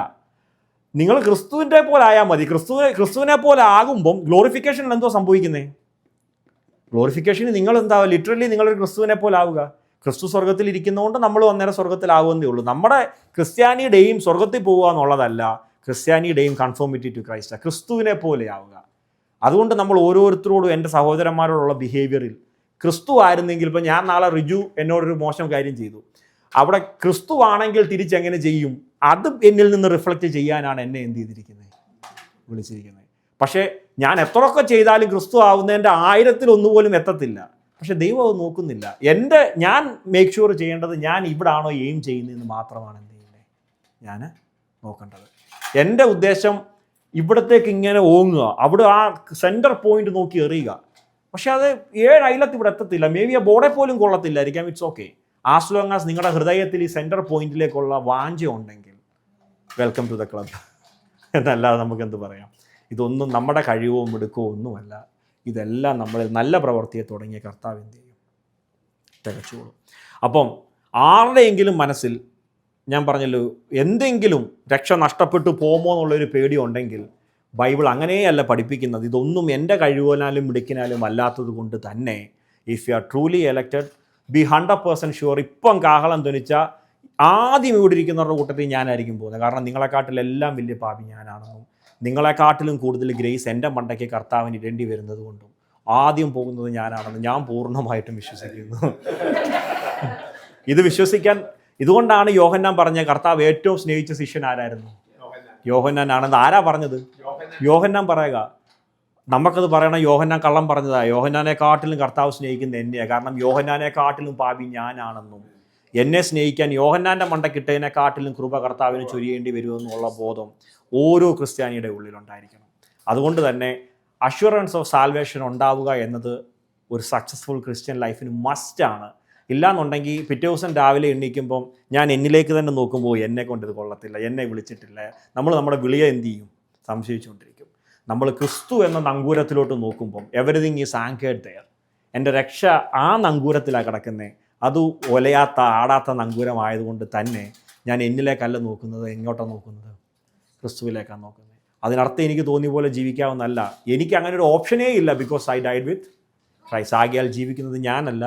നിങ്ങൾ ക്രിസ്തുവിൻ്റെ പോലെ ആയാൽ മതി. ക്രിസ്തുവിനെ പോലെ ആകുമ്പം ഗ്ലോറിഫിക്കേഷനിൽ എന്തോ സംഭവിക്കുന്നത്? ഗ്ലോറിഫിക്കേഷന് നിങ്ങൾ എന്താ, ലിറ്ററലി നിങ്ങളൊരു ക്രിസ്തുവിനെ പോലെ ആവുക. ക്രിസ്തു സ്വർഗത്തിൽ ഇരിക്കുന്നതുകൊണ്ട് നമ്മൾ അന്നേരം സ്വർഗത്തിലാവുന്നതേ ഉള്ളൂ. നമ്മുടെ ക്രിസ്ത്യാനിയുടെയും സ്വർഗത്തിൽ പോകുക എന്നുള്ളതല്ല, ക്രിസ്ത്യാനിയുടെയും കൺഫോമിറ്റി ടു ക്രൈസ്റ്റ്, ക്രിസ്തുവിനെ പോലെ ആവുക. അതുകൊണ്ട് നമ്മൾ ഓരോരുത്തരോടും, എൻ്റെ സഹോദരന്മാരോടുള്ള ബിഹേവിയറിൽ ക്രിസ്തു ആയിരുന്നെങ്കിൽ, ഇപ്പം ഞാൻ നാളെ റിജു എന്നോടൊരു മോശം കാര്യം ചെയ്തു, അവിടെ ക്രിസ്തു ആണെങ്കിൽ തിരിച്ചെങ്ങനെ ചെയ്യും? അത് എന്നിൽ നിന്ന് റിഫ്ലക്റ്റ് ചെയ്യാനാണ് എന്നെ എന്ത് ചെയ്തിരിക്കുന്നത്, വിളിച്ചിരിക്കുന്നത്. പക്ഷേ ഞാൻ എത്രയൊക്കെ ചെയ്താലും ക്രിസ്തു ആവുന്നതിൻ്റെ 1000-1 പോലും എത്തത്തില്ല. പക്ഷെ ദൈവം അത് നോക്കുന്നില്ല. ഞാൻ മേക്ക് ഷുവർ ചെയ്യേണ്ടത് ഞാൻ ഇവിടെ ആണോ എയിം ചെയ്യുന്നതെന്ന് മാത്രമാണ് എന്ത് ചെയ്യുന്നത്, ഞാൻ നോക്കേണ്ടത്. എൻ്റെ ഉദ്ദേശം ഇവിടത്തേക്ക് ഇങ്ങനെ ഓങ്ങുക, അവിടെ ആ സെൻറ്റർ പോയിന്റ് നോക്കി എറിയുക. പക്ഷെ അത് 7 അയലത്ത് ഇവിടെ എത്തത്തില്ല, മേ ബി ആ ബോർഡെ പോലും കൊള്ളത്തില്ലായിരിക്കാം. It's okay, as long as നിങ്ങളുടെ ഹൃദയത്തിൽ ഈ സെൻറ്റർ പോയിന്റിലേക്കുള്ള വാഞ്ച ഉണ്ടെങ്കിൽ വെൽക്കം ടു ദ ക്ലബ് എന്നല്ലാതെ നമുക്ക് എന്ത് പറയാം. ഇതൊന്നും നമ്മുടെ കഴിവോ മിടുക്കോ ഒന്നുമല്ല. ഇതെല്ലാം നമ്മൾ നല്ല പ്രവൃത്തിയെ തുടങ്ങിയ കർത്താവ് എന്ത് ചെയ്യും, തികച്ചോളും. അപ്പം ആരുടെയെങ്കിലും മനസ്സിൽ ഞാൻ പറഞ്ഞല്ലോ, എന്തെങ്കിലും രക്ഷ നഷ്ടപ്പെട്ടു പോകുമോ എന്നുള്ളൊരു പേടി ഉണ്ടെങ്കിൽ ബൈബിൾ അങ്ങനെയല്ല പഠിപ്പിക്കുന്നത്. ഇതൊന്നും എൻ്റെ കഴിവിനാലും മിടുക്കിനാലും അല്ലാത്തത് കൊണ്ട് തന്നെ if you are truly elected, B 100% sure. ഇപ്പം കാഹളം ധ്വനിച്ചാൽ ആദ്യം ഇവിടെ ഇരിക്കുന്നവരുടെ കൂട്ടത്തിൽ ഞാനായിരിക്കും പോകുന്നത്. കാരണം നിങ്ങളെക്കാട്ടിലെല്ലാം വലിയ പാപി ഞാനാണെന്നും നിങ്ങളെക്കാട്ടിലും കൂടുതൽ ഗ്രേസ് എൻ്റെ മണ്ടയ്ക്ക് കർത്താവിന് ഇടേണ്ടി വരുന്നത് കൊണ്ടും ആദ്യം പോകുന്നത് ഞാനാണെന്ന് ഞാൻ പൂർണ്ണമായിട്ടും വിശ്വസിക്കുന്നു. ഇത് വിശ്വസിക്കാൻ, ഇതുകൊണ്ടാണ് യോഹന്നാൻ പറഞ്ഞ കർത്താവ് ഏറ്റവും സ്നേഹിച്ച ശിഷ്യൻ ആരായിരുന്നു? യോഹന്നാൻ ആണെന്ന് ആരാ പറഞ്ഞത്? യോഹന്നാൻ പറയുക. നമുക്കത് പറയണം, യോഹന്നാൻ കള്ളം പറഞ്ഞതാ. യോഹന്നാനെക്കാട്ടിലും കർത്താവ് സ്നേഹിക്കുന്ന എന്നെയാണ്. കാരണം യോഹന്നാനെക്കാട്ടിലും പാപി ഞാനാണെന്നും എന്നെ സ്നേഹിക്കാൻ യോഹന്നാൻ്റെ മണ്ടക്കിട്ടതിനെക്കാട്ടിലും കൃപ കർത്താവിന് ചൊരിയേണ്ടി വരുമെന്നുള്ള ബോധം ഓരോ ക്രിസ്ത്യാനിയുടെ ഉള്ളിലുണ്ടായിരിക്കണം. അതുകൊണ്ട് തന്നെ അഷ്വറൻസ് ഓഫ് സാൽവേഷൻ ഉണ്ടാവുക എന്നത് ഒരു സക്സസ്ഫുൾ ക്രിസ്ത്യൻ ലൈഫിന് മസ്റ്റാണ്. ഇല്ലാന്നുണ്ടെങ്കിൽ പിറ്റേ ദിവസം രാവിലെ എണീക്കുമ്പം ഞാൻ എന്നിലേക്ക് തന്നെ നോക്കുമ്പോൾ എന്നെ കൊണ്ട് ഇത് കൊള്ളത്തില്ല, എന്നെ വിളിച്ചിട്ടില്ല, നമ്മൾ നമ്മുടെ വിളിയെ എന്ത് ചെയ്യും, സംശയിച്ചുകൊണ്ടിരിക്കും. നമ്മൾ ക്രിസ്തു എന്ന നങ്കൂരത്തിലോട്ട് നോക്കുമ്പം എവരിതിങ് ഈസ് ആങ്കേർഡ് ദെയർ. എൻ്റെ രക്ഷ ആ നങ്കൂരത്തിലാണ് കിടക്കുന്നത്. അത് ഒലയാത്ത ആടാത്ത നങ്കൂരമായതുകൊണ്ട് തന്നെ ഞാൻ എന്നിലേക്കല്ല നോക്കുന്നത്, എങ്ങോട്ടാണ് നോക്കുന്നത്? ക്രിസ്തുവിലേക്കാണ് നോക്കുന്നത്. അതിനർത്ഥം എനിക്ക് തോന്നിയ പോലെ ജീവിക്കാവുന്നല്ല. എനിക്ക് അങ്ങനെ ഒരു ഓപ്ഷനേ ഇല്ല, because I died with Christ. ആകിയാൽ ജീവിക്കുന്നത് ഞാനല്ല,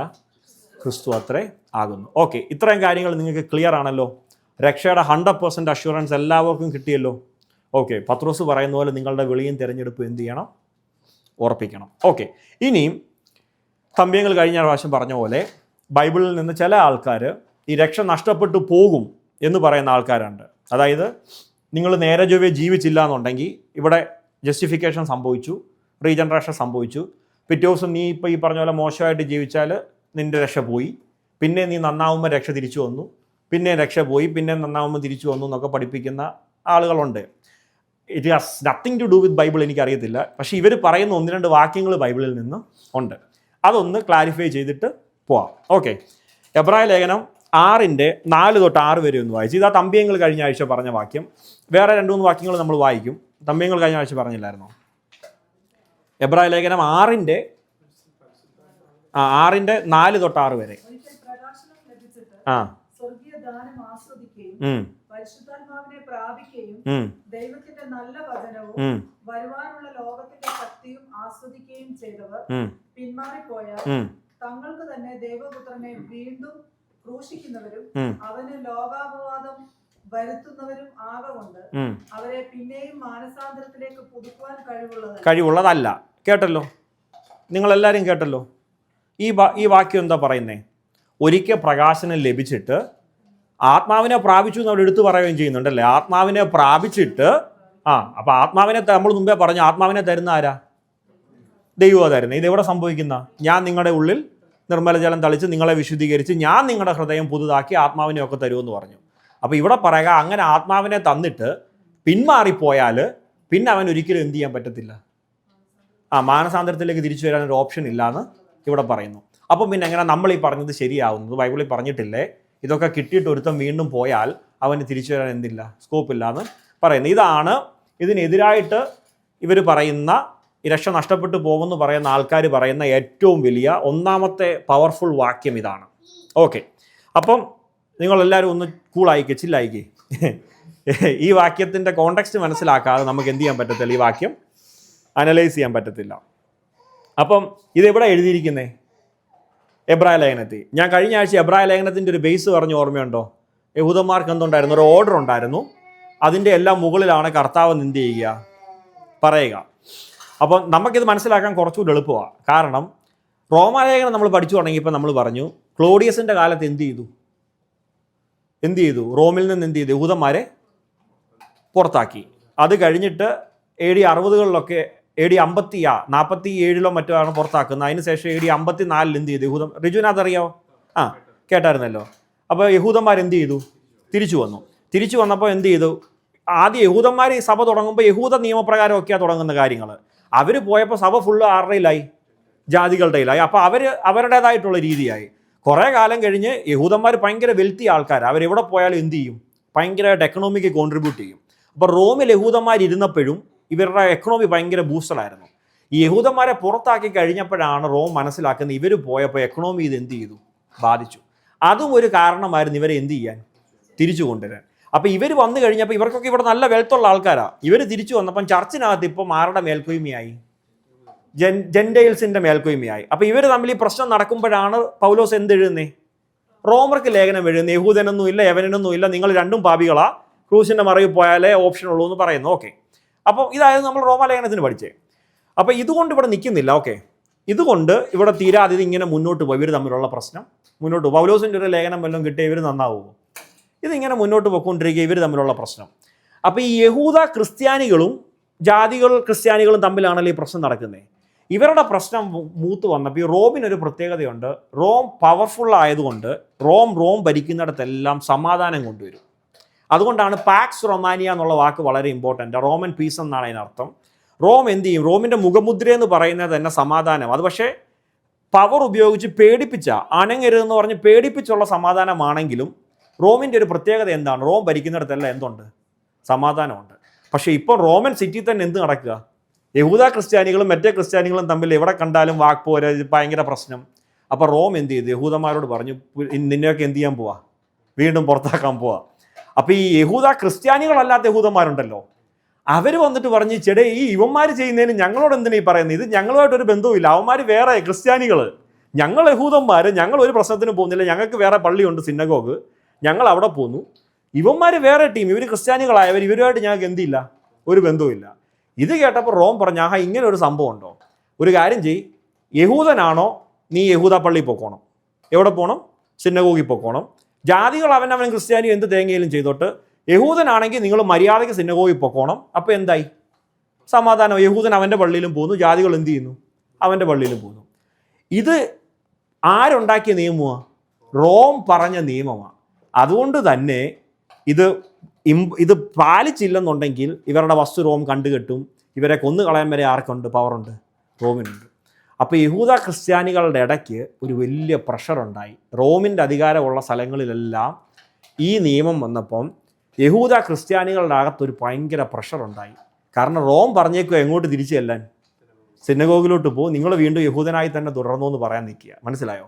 ക്രിസ്തു അത്രേ ആകുന്നു. ഓക്കെ, ഇത്രയും കാര്യങ്ങൾ നിങ്ങൾക്ക് ക്ലിയർ ആണല്ലോ. രക്ഷയുടെ 100% അഷ്വറൻസ് എല്ലാവർക്കും കിട്ടിയല്ലോ. ഓക്കെ, പത്രോസ് പറയുന്ന പോലെ നിങ്ങളുടെ വിളിയും തിരഞ്ഞെടുപ്പും എന്ത് ചെയ്യണം, ഉറപ്പിക്കണം. ഓക്കെ, ഇനിയും തമ്പ്യങ്ങൾ കഴിഞ്ഞ പ്രാവശ്യം പറഞ്ഞ പോലെ ബൈബിളിൽ നിന്ന് ചില ആൾക്കാർ ഈ രക്ഷ നഷ്ടപ്പെട്ടു പോകും എന്ന് പറയുന്ന ആൾക്കാരുണ്ട്. അതായത് നിങ്ങൾ നേരെ ചൊവ്വേ ജീവിച്ചില്ല എന്നുണ്ടെങ്കിൽ ഇവിടെ ജസ്റ്റിഫിക്കേഷൻ സംഭവിച്ചു, റീജനറേഷൻ സംഭവിച്ചു, പിറ്റേ ദിവസം നീ ഇപ്പോൾ ഈ പറഞ്ഞ പോലെ മോശമായിട്ട് ജീവിച്ചാൽ നിൻ്റെ രക്ഷ പോയി, പിന്നെ നീ നന്നാവുമ്പോൾ രക്ഷ തിരിച്ചു വന്നു, പിന്നെ രക്ഷ പോയി, പിന്നെ നന്നാവുമ്പോൾ തിരിച്ചു വന്നു എന്നൊക്കെ പഠിപ്പിക്കുന്ന ആളുകളുണ്ട്. It has nothing to do with Bible, എനിക്കറിയത്തില്ല. പക്ഷേ ഇവർ പറയുന്ന 1-2 വാക്യങ്ങൾ ബൈബിളിൽ നിന്ന് ഉണ്ട്. അതൊന്ന് ക്ലാരിഫൈ ചെയ്തിട്ട് പോവാം. ഓക്കെ, എബ്രായ ലേഖനം 6:4-6 വരെ ഒന്ന് വായിച്ചു. ഇതാ തമ്പ്യങ്ങൾ കഴിഞ്ഞ ആഴ്ച പറഞ്ഞ വാക്യം. വേറെ 2-3 വാക്യങ്ങൾ നമ്മൾ വായിക്കും. തമ്പ്യങ്ങൾ കഴിഞ്ഞ ആഴ്ച പറഞ്ഞില്ലായിരുന്നോ? എബ്രായ ലേഖനം 6:4-6 വരെ. സ്വർഗീയ ദാനം ആസ്വദിക്കുകയും പരിശുദ്ധാത്മാവിനെ പ്രാപിക്കുകയും ദൈവത്തിന്റെ നല്ല വചനവും വരുവാനുള്ള ലോകത്തിന്റെ ശക്തിയും ആസ്വദിക്കുകയും ചെയ്തവർ പിന്മാറിപ്പോയാൽ തങ്ങൾക്ക് തന്നെ ദൈവപുത്രനെ വീണ്ടും ക്രൂശിക്കുന്നവരും അവന് ലോകാപവാദം വരുത്തുന്നവരും ആകൊണ്ട് അവരെ പിന്നെയും മാനസാന്തരത്തിലേക്ക് പുതുക്കുവാൻ കഴിവുള്ളതല്ല. കേട്ടല്ലോ, നിങ്ങളെല്ലാവരും കേട്ടല്ലോ. ഈ വാക്യം എന്താ പറയുന്നേ? ഒരിക്കൽ പ്രകാശനം ലഭിച്ചിട്ട് ആത്മാവിനെ പ്രാപിച്ചു എന്ന് അവിടെ എടുത്തു പറയുകയും ചെയ്യുന്നുണ്ടല്ലേ. ആത്മാവിനെ പ്രാപിച്ചിട്ട് അപ്പോൾ ആത്മാവിനെ നമ്മൾ മുമ്പേ പറഞ്ഞു, ആത്മാവിനെ തരുന്ന ആരാ? ദൈവം തരുന്നത്. ഇതെവിടെ സംഭവിക്കുന്ന? ഞാൻ നിങ്ങളുടെ ഉള്ളിൽ നിർമ്മലജലം തളിച്ച് നിങ്ങളെ വിശുദ്ധീകരിച്ച് ഞാൻ നിങ്ങളുടെ ഹൃദയം പുതുതാക്കി ആത്മാവിനെ ഒക്കെ തരുമെന്ന് പറഞ്ഞു. അപ്പോൾ ഇവിടെ പറയുക, അങ്ങനെ ആത്മാവിനെ തന്നിട്ട് പിന്മാറിപ്പോയാൽ പിന്നെ അവൻ ഒരിക്കലും എന്ത് ചെയ്യാൻ പറ്റത്തില്ല, മാനസാന്തരത്തിലേക്ക് തിരിച്ചു വരാനൊരു ഓപ്ഷൻ ഇല്ലാന്ന് ഇവിടെ പറയുന്നു. അപ്പം പിന്നെ എങ്ങനെ നമ്മൾ ഈ പറഞ്ഞത് ശരിയാവുന്നത്? ബൈബിളിൽ പറഞ്ഞിട്ടില്ലേ ഇതൊക്കെ കിട്ടിയിട്ട് ഒരുത്തം വീണ്ടും പോയാൽ അവന് തിരിച്ചു വരാൻ എന്തില്ല, സ്കോപ്പ് ഇല്ല എന്ന് പറയുന്നത്. ഇതാണ് ഇതിനെതിരായിട്ട് ഇവർ പറയുന്ന ഈ രക്ഷ നഷ്ടപ്പെട്ടു പോകുമെന്ന് പറയുന്ന ആൾക്കാർ പറയുന്ന ഏറ്റവും വലിയ ഒന്നാമത്തെ പവർഫുൾ വാക്യം ഇതാണ്. ഓക്കെ, അപ്പം നിങ്ങളെല്ലാവരും ഒന്ന് കൂളായിക്കേ, ചില്ലായിക്കേ. ഈ വാക്യത്തിൻ്റെ കോണ്ടെക്സ്റ്റ് മനസ്സിലാക്കാതെ നമുക്ക് എന്ത് ചെയ്യാൻ പറ്റത്തില്ല, ഈ വാക്യം അനലൈസ് ചെയ്യാൻ പറ്റത്തില്ല. അപ്പം ഇതെവിടെ എഴുതിയിരിക്കുന്നേ? എബ്രായ ലേഖനത്തിൽ. ഞാൻ കഴിഞ്ഞ ആഴ്ച എബ്രായ ലേഖനത്തിൻ്റെ ഒരു ബേസ് പറഞ്ഞ് ഓർമ്മയുണ്ടോ? യഹൂദന്മാർക്ക് എന്തുണ്ടായിരുന്നു? ഒരു ഓർഡർ ഉണ്ടായിരുന്നു. അതിൻ്റെ എല്ലാം മുകളിലാണ് കർത്താവ് എന്ത് ചെയ്യുക, പറയുക. അപ്പം നമുക്കിത് മനസ്സിലാക്കാൻ കുറച്ചുകൂടി എളുപ്പമാണ്. കാരണം റോമാലേഖനം നമ്മൾ പഠിച്ചു തുടങ്ങിയപ്പോൾ നമ്മൾ പറഞ്ഞു ക്ലോഡിയസിൻ്റെ കാലത്ത് എന്ത് ചെയ്തു? റോമിൽ നിന്ന് എന്ത് ചെയ്തു? യഹൂദന്മാരെ പുറത്താക്കി. അത് കഴിഞ്ഞിട്ട് AD 60-കളിലൊക്കെ AD 47 മറ്റോ പുറത്താക്കുന്നത്. അതിനുശേഷം AD 54 എന്ത് ചെയ്തു? റിജുവിനകത്ത് അറിയാമോ? കേട്ടായിരുന്നല്ലോ. അപ്പോൾ യഹൂദന്മാർ എന്ത് ചെയ്തു? തിരിച്ചു വന്നപ്പോൾ എന്ത് ചെയ്തു? ആദ്യം യഹൂദന്മാർ ഈ സഭ തുടങ്ങുമ്പോൾ യഹൂദ നിയമപ്രകാരമൊക്കെയാണ് തുടങ്ങുന്ന കാര്യങ്ങൾ. അവർ പോയപ്പോൾ സഭ ഫുള്ള് ആരുടെയിലായി? ജാതികളുടെയിലായി. അപ്പോൾ അവരുടേതായിട്ടുള്ള രീതിയായി. കുറേ കാലം കഴിഞ്ഞ് യഹൂദന്മാർ ഭയങ്കര വെൽത്തി ആൾക്കാർ, അവരെവിടെ പോയാലും എന്ത് ചെയ്യും? ഭയങ്കരമായിട്ട് എക്കണോമിക്ക് കോൺട്രിബ്യൂട്ട് ചെയ്യും. അപ്പോൾ റോമിൽ യഹൂദന്മാരിരുന്നപ്പോഴും ഇവരുടെ എക്കണോമി ഭയങ്കര ബൂസ്റ്റഡായിരുന്നു. ഈ യഹൂദന്മാരെ പുറത്താക്കി കഴിഞ്ഞപ്പോഴാണ് റോം മനസ്സിലാക്കുന്നത് ഇവർ പോയപ്പോൾ എക്കണോമി ഇത് എന്ത് ചെയ്തു? ബാധിച്ചു. അതും ഒരു കാരണമായിരുന്നു ഇവരെ എന്ത് ചെയ്യാൻ? തിരിച്ചു കൊണ്ടുവരാൻ. അപ്പോൾ ഇവർ വന്നു കഴിഞ്ഞപ്പോൾ ഇവർക്കൊക്കെ ഇവിടെ നല്ല വെൽത്തുള്ള ആൾക്കാരാണ്. ഇവർ തിരിച്ചു വന്നപ്പം ചർച്ചിനകത്ത് ഇപ്പം ആരുടെ മേൽക്കോയ്മയായി? ജെൻഡെയിൽസിൻ്റെ മേൽക്കോയ്മയായി. അപ്പോൾ ഇവർ തമ്മിൽ ഈ പ്രശ്നം നടക്കുമ്പോഴാണ് പൗലോസ് എന്തെഴുതുന്നേ? റോമർക്ക് ലേഖനം എഴുതുന്നത്. യഹൂദനൊന്നും ഇല്ല, യവനൊന്നും ഇല്ല, നിങ്ങൾ രണ്ടും പാപികളാ, ക്രൂശിൻ്റെ മറവിൽ പോയാലേ ഓപ്ഷൻ ഉള്ളൂ എന്ന് പറയുന്നു. ഓക്കെ, അപ്പോൾ ഇതായത് നമ്മൾ റോമാലേഖനത്തിന് പഠിച്ചേ. അപ്പോൾ ഇതുകൊണ്ട് ഇവിടെ നിൽക്കുന്നില്ല. ഓക്കെ, ഇതുകൊണ്ട് ഇവിടെ തീരാതെ ഇങ്ങനെ മുന്നോട്ട് പോയി ഇവർ തമ്മിലുള്ള പ്രശ്നം മുന്നോട്ട് പോകും. പൗലോസിൻ്റെ ഒരു ലേഖനം വല്ലതും കിട്ടിയ ഇവർ നന്നാവുമോ? ഇതിങ്ങനെ മുന്നോട്ട് പോയിക്കൊണ്ടിരിക്കുക ഇവർ തമ്മിലുള്ള പ്രശ്നം. അപ്പോൾ ഈ യഹൂദ ക്രിസ്ത്യാനികളും ക്രിസ്ത്യാനികളും തമ്മിലാണല്ലോ ഈ പ്രശ്നം നടക്കുന്നത്. ഇവരുടെ പ്രശ്നം മൂത്ത് വന്നപ്പോൾ ഈ റോമിനൊരു പ്രത്യേകതയുണ്ട്. റോം പവർഫുൾ ആയതുകൊണ്ട് റോം ഭരിക്കുന്നിടത്തെല്ലാം സമാധാനം കൊണ്ടുവരും. അതുകൊണ്ടാണ് പാക്സ് റൊമാനിയ എന്നുള്ള വാക്ക് വളരെ ഇമ്പോർട്ടൻ്റ്. റോമൻ പീസ് എന്നാണ് അതിനർത്ഥം. റോം എന്ത് ചെയ്യും? റോമിൻ്റെ മുഖമുദ്ര എന്ന് പറയുന്നത് തന്നെ സമാധാനം. അത് പക്ഷേ പവർ ഉപയോഗിച്ച് അനങ്ങരുതെന്ന് പറഞ്ഞ് പേടിപ്പിച്ചുള്ള സമാധാനമാണെങ്കിലും റോമിൻ്റെ ഒരു പ്രത്യേകത എന്താണ്? റോം ഭരിക്കുന്നിടത്തെല്ലാം എന്തുണ്ട്? സമാധാനമുണ്ട്. പക്ഷേ ഇപ്പം റോമൻ സിറ്റി തന്നെ എന്ത് നടക്കുക? യഹൂദ ക്രിസ്ത്യാനികളും മറ്റേ ക്രിസ്ത്യാനികളും തമ്മിൽ എവിടെ കണ്ടാലും വാക്ക് പോരാ, ഭയങ്കര പ്രശ്നം. അപ്പോൾ റോം എന്ത് ചെയ്തു? യഹൂദന്മാരോട് പറഞ്ഞു നിന്നെയൊക്കെ എന്ത് ചെയ്യാൻ പോവാ? വീണ്ടും പുറത്താക്കാൻ പോവാ. അപ്പോൾ ഈ യഹൂദ ക്രിസ്ത്യാനികളല്ലാത്ത യഹൂദന്മാരുണ്ടല്ലോ, അവർ വന്നിട്ട് പറഞ്ഞ് ചേടേ ഈ ഇവന്മാർ ചെയ്യുന്നതിന് ഞങ്ങളോട് എന്തിനാ ഈ പറയുന്നത്? ഇത് ഞങ്ങളുമായിട്ടൊരു ബന്ധവുമില്ല, അവന്മാർ വേറെ ക്രിസ്ത്യാനികൾ, ഞങ്ങൾ യഹൂദന്മാർ, ഞങ്ങൾ ഒരു പ്രശ്നത്തിന് പോകുന്നില്ല, ഞങ്ങൾക്ക് വേറെ പള്ളിയുണ്ട്, സിനഗോഗ്, ഞങ്ങൾ അവിടെ പോന്നു. ഇവന്മാർ വേറെ ടീം, ഇവർ ക്രിസ്ത്യാനികളായവർ, ഇവരുമായിട്ട് ഞങ്ങൾക്ക് എന്തില്ല, ഒരു ബന്ധവുമില്ല. ഇത് കേട്ടപ്പോൾ റോം പറഞ്ഞു ഇങ്ങനെ ഒരു സംഭവം ഉണ്ടോ? ഒരു കാര്യം ചെയ്യ്, യഹൂദനാണോ നീ യഹൂദ പള്ളിയിൽ പോക്കോണം, എവിടെ പോകണം? സിനഗോഗിൽ പോക്കോണം. ജാതികൾ അവനവൻ ക്രിസ്ത്യാനി എന്ത് തേങ്ങയിലും ചെയ്തോട്ട്, യഹൂദനാണെങ്കിൽ നിങ്ങൾ മര്യാദയ്ക്ക് സിനഗോഗിൽ പോക്കോണം. അപ്പോൾ എന്തായി? സമാധാനം. യഹൂദൻ അവൻ്റെ പള്ളിയിലും പോകുന്നു, ജാതികൾ എന്ത് ചെയ്യുന്നു? അവൻ്റെ പള്ളിയിലും പോകുന്നു. ഇത് ആരുണ്ടാക്കിയ നിയമമാണ്? റോം പറഞ്ഞ നിയമമാണ്. അതുകൊണ്ട് തന്നെ ഇത് പാലിച്ചില്ലെന്നുണ്ടെങ്കിൽ ഇവരുടെ വസ്തു റോം കണ്ടുകെട്ടും, ഇവരെ കൊന്നുകളയാൻ വരെ ആർക്കുണ്ട്? പവറുണ്ട്, റോമിനുണ്ട്. അപ്പോൾ യഹൂദ ക്രിസ്ത്യാനികളുടെ ഇടയ്ക്ക് ഒരു വലിയ പ്രഷറുണ്ടായി. റോമിൻ്റെ അധികാരമുള്ള സ്ഥലങ്ങളിലെല്ലാം ഈ നിയമം വന്നപ്പം യഹൂദ ക്രിസ്ത്യാനികളുടെ അകത്തൊരു ഭയങ്കര പ്രഷറുണ്ടായി. കാരണം റോം പറഞ്ഞേക്കുക എങ്ങോട്ട് തിരിച്ചു ചെല്ലാൻ? സിനഗോഗിലോട്ട് പോകും, നിങ്ങൾ വീണ്ടും യഹൂദനായി തന്നെ തുടർന്നു എന്ന് പറയാൻ നിൽക്കുക. മനസ്സിലായോ?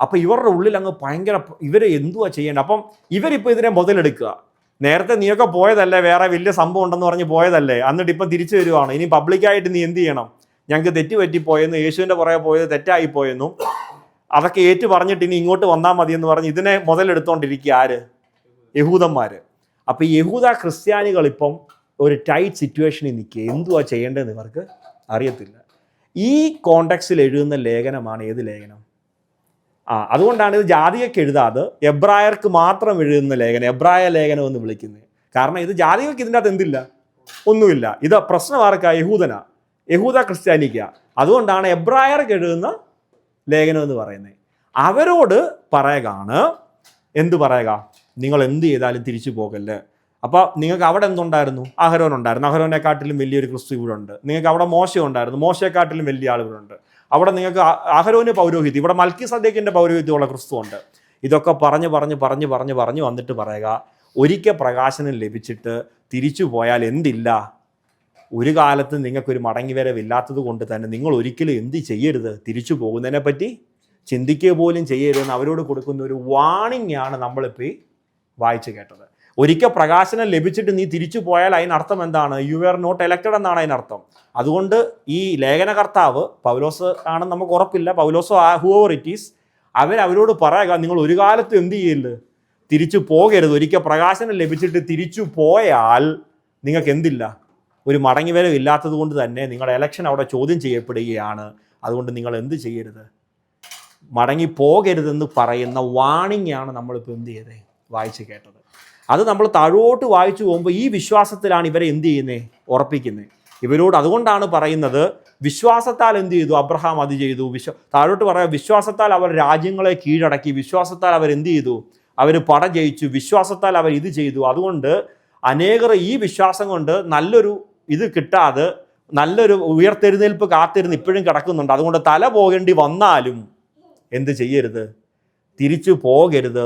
അപ്പോൾ ഇവരുടെ ഉള്ളിൽ അങ്ങ് ഭയങ്കര ഇവരെ എന്തുവാ ചെയ്യേണ്ടത്? അപ്പം ഇവരിപ്പോൾ ഇതിനെ മുതലെടുക്കുക. നേരത്തെ നീയൊക്കെ പോയതല്ലേ, വേറെ വലിയ സംഭവം ഉണ്ടെന്ന് പറഞ്ഞ് പോയതല്ലേ, എന്നിട്ട് ഇപ്പം തിരിച്ചു വരുവാണ്. ഇനി പബ്ലിക്കായിട്ട് നീ എന്ത് ചെയ്യണം? ഞങ്ങൾക്ക് തെറ്റുപറ്റിപ്പോയെന്ന്, യേശുവിൻ്റെ പുറകെ പോയത് തെറ്റായിപ്പോയെന്നും അതൊക്കെ ഏറ്റു പറഞ്ഞിട്ട് ഇനി ഇങ്ങോട്ട് വന്നാൽ മതിയെന്ന് പറഞ്ഞ് ഇതിനെ മുതലെടുത്തോണ്ടിരിക്കുക ആര്? യഹൂദന്മാർ. അപ്പോൾ ഈ യഹൂദ ക്രിസ്ത്യാനികളിപ്പം ഒരു ടൈറ്റ് സിറ്റുവേഷനിൽ നിൽക്കുക. എന്തുവാ ചെയ്യേണ്ടതെന്ന് ഇവർക്ക് അറിയത്തില്ല. ഈ കോണ്ടെക്സ്റ്റിൽ എഴുതുന്ന ലേഖനമാണ് ഏത് ലേഖനം? അതുകൊണ്ടാണ് ഇത് ജാതികൾക്ക് എഴുതാതെ എബ്രായർക്ക് മാത്രം എഴുതുന്ന ലേഖനം എബ്രായ ലേഖനം എന്ന് വിളിക്കുന്നത്. കാരണം ഇത് ജാതികൾക്ക് ഇതിൻ്റെ അകത്ത് എന്തില്ല, ഒന്നുമില്ല. ഇത് പ്രശ്നം ആർക്കാ? യഹൂദനാ, യഹൂദ ക്രിസ്ത്യാനിക്ക. അതുകൊണ്ടാണ് എബ്രായർക്ക് എഴുതുന്ന ലേഖനം എന്ന് പറയുന്നത്. അവരോട് പറയുകയാണ്, എന്ത് പറയുക? നിങ്ങൾ എന്ത് ചെയ്താലും തിരിച്ചു പോകല്ലേ, അപ്പോൾ നിങ്ങൾക്ക് അവിടെ എന്തുണ്ടായിരുന്നു? അഹരോൻ ഉണ്ടായിരുന്നു. അഹരോനെക്കാട്ടിലും വലിയൊരു ക്രിസ്തു ഇവിടെ ഉണ്ട്. നിങ്ങൾക്ക് അവിടെ മോശ ഉണ്ടായിരുന്നു. മോശയെക്കാട്ടിലും വലിയ ആൾ ഇവിടെ ഉണ്ട്. അവിടെ നിങ്ങൾക്ക് അഹരോന് പൗരോഹിത്യം, ഇവിടെ മൽക്കിസദേക്കിൻ്റെ പൗരോഹിത്യമുള്ള ക്രിസ്തു ഉണ്ട്. ഇതൊക്കെ പറഞ്ഞ് വന്നിട്ട് പറയുക, ഒരിക്കൽ പ്രകാശനം ലഭിച്ചിട്ട് തിരിച്ചു പോയാൽ എന്തില്ല? ഒരു കാലത്ത് നിങ്ങൾക്കൊരു മടങ്ങി വരവില്ലാത്തത് കൊണ്ട് തന്നെ നിങ്ങൾ ഒരിക്കലും എന്ത് ചെയ്യരുത്? തിരിച്ചു പോകുന്നതിനെ പറ്റി ചിന്തിക്കുക പോലും ചെയ്യരുതെന്ന് അവരോട് കൊടുക്കുന്ന ഒരു വാണിംഗ് ആണ് നമ്മളിപ്പോൾ ഈ വായിച്ച് കേട്ടത്. ഒരിക്കൽ പ്രകാശനം ലഭിച്ചിട്ട് നീ തിരിച്ചു പോയാൽ അതിനർത്ഥം എന്താണ്? യു ആർ നോട്ട് എലക്റ്റഡ് എന്നാണ് അതിനർത്ഥം. അതുകൊണ്ട് ഈ ലേഖനകർത്താവ് പൗലോസ് ആണെന്ന് നമുക്ക് ഉറപ്പില്ല, പൗലോസോ ഹൂവർ ഇറ്റ് ഈസ്, അവരോട് പറയുക, നിങ്ങൾ ഒരു കാലത്തും എന്ത് ചെയ്യരുത്? തിരിച്ചു പോകരുത്. ഒരിക്കൽ പ്രകാശനം ലഭിച്ചിട്ട് തിരിച്ചു പോയാൽ നിങ്ങൾക്ക് എന്തില്ല? ഒരു മടങ്ങി വരവ് ഇല്ലാത്തത് കൊണ്ട് തന്നെ നിങ്ങളുടെ എലക്ഷൻ അവിടെ ചോദ്യം ചെയ്യപ്പെടുകയാണ്. അതുകൊണ്ട് നിങ്ങൾ എന്ത് ചെയ്യരുത്? മടങ്ങി പോകരുതെന്ന് പറയുന്ന വാണിംഗ് ആണ് നമ്മളിപ്പോൾ എന്ത് ചെയ്തത്? വായിച്ച് കേട്ടത്. അത് നമ്മൾ താഴോട്ട് വായിച്ചു പോകുമ്പോൾ ഈ വിശ്വാസത്തിലാണ് ഇവരെ എന്ത് ചെയ്യുന്നത്? ഉറപ്പിക്കുന്നത്. ഇവരോട് അതുകൊണ്ടാണ് പറയുന്നത്, വിശ്വാസത്താൽ എന്ത് ചെയ്തു? അബ്രഹാം അത് ചെയ്തു. താഴോട്ട് പറയാം, വിശ്വാസത്താൽ അവർ രാജ്യങ്ങളെ കീഴടക്കി, വിശ്വാസത്താൽ അവർ എന്ത് ചെയ്തു? അവർ പട ജയിച്ചു, വിശ്വാസത്താൽ അവർ ഇത് ചെയ്തു. അതുകൊണ്ട് അനേകർ ഈ വിശ്വാസം കൊണ്ട് നല്ലൊരു ഇത് കിട്ടാതെ നല്ലൊരു ഉയർത്തെഴുന്നേൽപ്പ് കാത്തിരുന്ന് ഇപ്പോഴും കിടക്കുന്നുണ്ട്. അതുകൊണ്ട് തല പോകേണ്ടി വന്നാലും എന്ത് ചെയ്യരുത്? തിരിച്ചു പോകരുത്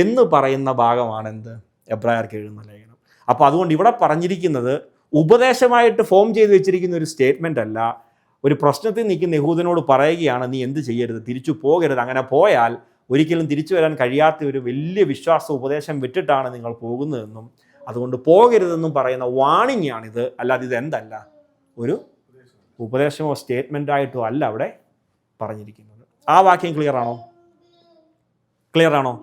എന്ന് പറയുന്ന ഭാഗമാണ് എന്ത്? എബ്രായർക്ക് എഴുതുന്ന ലേഖനം. അപ്പോൾ അതുകൊണ്ട് ഇവിടെ പറഞ്ഞിരിക്കുന്നത് ഉപദേശമായിട്ട് ഫോം ചെയ്ത് വെച്ചിരിക്കുന്ന ഒരു സ്റ്റേറ്റ്മെൻ്റ് അല്ല. ഒരു പ്രശ്നത്തിൽ നിൽക്കുന്ന യഹൂദനോട് പറയുകയാണ്, നീ എന്ത് ചെയ്യരുത്? തിരിച്ചു പോകരുത്. അങ്ങനെ പോയാൽ ഒരിക്കലും തിരിച്ചു വരാൻ കഴിയാത്ത ഒരു വലിയ വിശ്വാസ ഉപദേശം വിട്ടിട്ടാണ് നിങ്ങൾ പോകുന്നതെന്നും അതുകൊണ്ട് പോകരുതെന്നും പറയുന്ന വാണിംഗ് ആണിത്. അല്ലാതെ ഇത് എന്തല്ല, ഒരു ഉപദേശമോ സ്റ്റേറ്റ്മെൻ്റായിട്ടോ അല്ല അവിടെ പറഞ്ഞിരിക്കുന്നത്. ആ വാക്യം ക്ലിയർ ആണോ?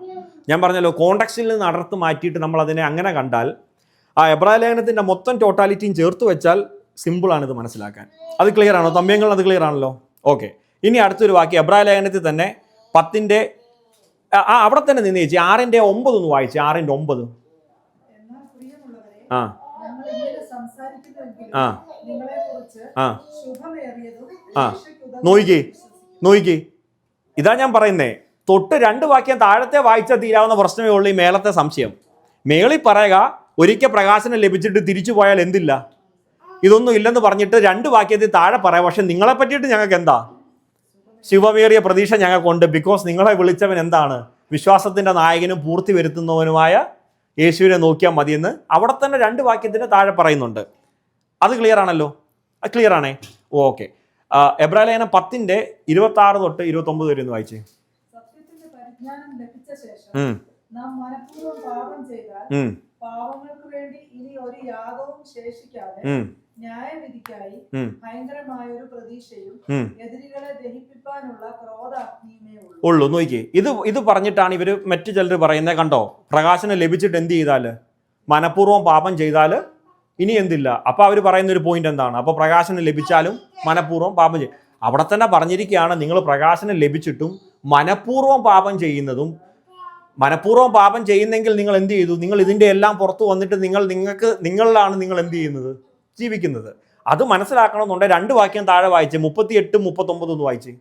ഞാൻ പറഞ്ഞല്ലോ, കോണ്ടക്സ്റ്റിൽ നിന്ന് അടർത്ത് മാറ്റിയിട്ട് നമ്മൾ അതിനെ അങ്ങനെ കണ്ടാൽ, ആ എബ്രായ ലേഖനത്തിൻ്റെ മൊത്തം ടോട്ടാലിറ്റിയും ചേർത്ത് വെച്ചാൽ സിമ്പിളാണിത് മനസ്സിലാക്കാൻ. അത് ക്ലിയർ ആണോ? തമ്യങ്ങൾ അത് ക്ലിയർ ആണല്ലോ. ഓക്കെ, ഇനി അടുത്തൊരു വാക്യം എബ്രായ ലേഖനത്തിൽ തന്നെ 10 അവിടെ തന്നെ നിന്ന് ചേച്ചി 6:9 ഒന്ന് വായിച്ചു. 6:9. ആ ആ ആ നോയിക്കേ, ഇതാ ഞാൻ പറയുന്നേ. തൊട്ട് 2 വാക്യം താഴത്തെ വായിച്ചാൽ തീരാവുന്ന പ്രശ്നമേ ഉള്ളൂ ഈ മേളത്തെ സംശയം. മേളിൽ പറയുക, ഒരിക്കൽ പ്രകാശനം ലഭിച്ചിട്ട് തിരിച്ചു പോയാൽ എന്തില്ല? ഇതൊന്നും ഇല്ലെന്ന് പറഞ്ഞിട്ട് 2 വാക്യത്തിൽ താഴെ പറയാം. പക്ഷെ നിങ്ങളെ പറ്റിയിട്ട് ഞങ്ങൾക്ക് എന്താ? ശുഭമേറിയ പ്രതീക്ഷ ഞങ്ങൾക്കുണ്ട്. ബിക്കോസ് നിങ്ങളെ വിളിച്ചവൻ എന്താണ്? വിശ്വാസത്തിൻ്റെ നായകനും പൂർത്തി വരുത്തുന്നവനുമായ യേശുവിനെ നോക്കിയാൽ മതിയെന്ന് അവിടെ തന്നെ 2 വാക്യത്തിന് താഴെ പറയുന്നുണ്ട്. അത് ക്ലിയർ ആണല്ലോ? അത് ക്ലിയർ ആണേ? ഓക്കെ. എബ്രായ ലേഖനം 10:26 തൊട്ട് 29 വരെ ഒന്ന് വായിച്ചേ. സത്യത്തിന്റെ പരിജ്ഞാനം ലഭിച്ച ശേഷം നാം മനഃപൂർവ്വം പാപം ചെയ്താൽ പാപങ്ങൾക്ക് വേണ്ടി ഇനി ഒരു യാഗവും ശേഷിക്കാതെ ന്യായവിധിക്കായി ഭയങ്കരമായ ഒരു പ്രതീക്ഷയും എതിരികളെ ദഹിപ്പിക്കാനുള്ള ക്രോധാഗ്നിയുമേ ഉള്ളൂ. നോക്കിയേ, ഇത് പറഞ്ഞിട്ടാണ് ഇവര് മറ്റു ചിലർ പറയുന്നത്. കണ്ടോ, പ്രകാശനം ലഭിച്ചിട്ട് എന്ത് ചെയ്താല്? മനഃപൂർവ്വം പാപം ചെയ്താൽ ഇനി എന്തില്ല? അപ്പൊ അവർ പറയുന്ന ഒരു പോയിന്റ് എന്താണ്? അപ്പൊ പ്രകാശനം ലഭിച്ചാലും മനഃപൂർവ്വം പാപം ചെയ്യും. അവിടെ തന്നെ പറഞ്ഞിരിക്കുകയാണ്, നിങ്ങൾ പ്രകാശനം ലഭിച്ചിട്ടും മനഃപൂർവ്വം പാപം ചെയ്യുന്നതും, മനഃപൂർവ്വം പാപം ചെയ്യുന്നെങ്കിൽ നിങ്ങൾ എന്ത് ചെയ്തു? നിങ്ങൾ ഇതിൻ്റെ എല്ലാം പുറത്തു വന്നിട്ട് നിങ്ങളിലാണ് നിങ്ങൾ എന്ത് ചെയ്യുന്നത്? ജീവിക്കുന്നത്. അത് മനസ്സിലാക്കണമെന്നുണ്ടെങ്കിൽ 2 വാക്യം താഴെ വായിച്ചേ. 38, 39 ഒന്ന് വായിച്ചേ.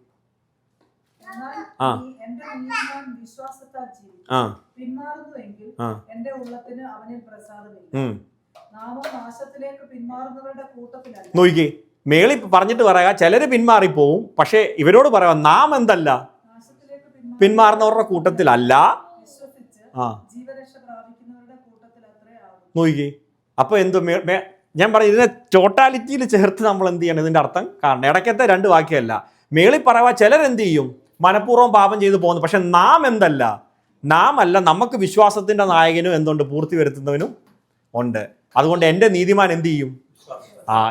നോക്കിക്കേ, മേളി പറഞ്ഞിട്ട് പറയാ, ചിലര് പിന്മാറിപ്പോവും. പക്ഷെ ഇവരോട് പറയാം, നാം എന്തല്ല? പിന്മാറുന്നവരുടെ കൂട്ടത്തിലല്ല. നോക്കിക്കേ, അപ്പൊ എന്ത്? ഞാൻ പറയും, ഇതിനെ ടോട്ടാലിറ്റിയിൽ ചേർത്ത് നമ്മൾ എന്ത് ചെയ്യണം? ഇതിന്റെ അർത്ഥം കാണണം. ഇടയ്ക്കത്തെ 2 വാക്യമല്ല. മേളി പറയാ, ചിലരെന്ത് ചെയ്യും? മനഃപൂർവ്വം പാപം ചെയ്തു പോകുന്നു. പക്ഷെ നാം എന്തല്ല? നാം അല്ല, നമുക്ക് വിശ്വാസത്തിന്റെ നായകനും എന്തുണ്ട്? പൂർത്തി വരുത്തുന്നവനും ഉണ്ട്. അതുകൊണ്ട് എൻ്റെ നീതിമാൻ എന്ത് ചെയ്യും?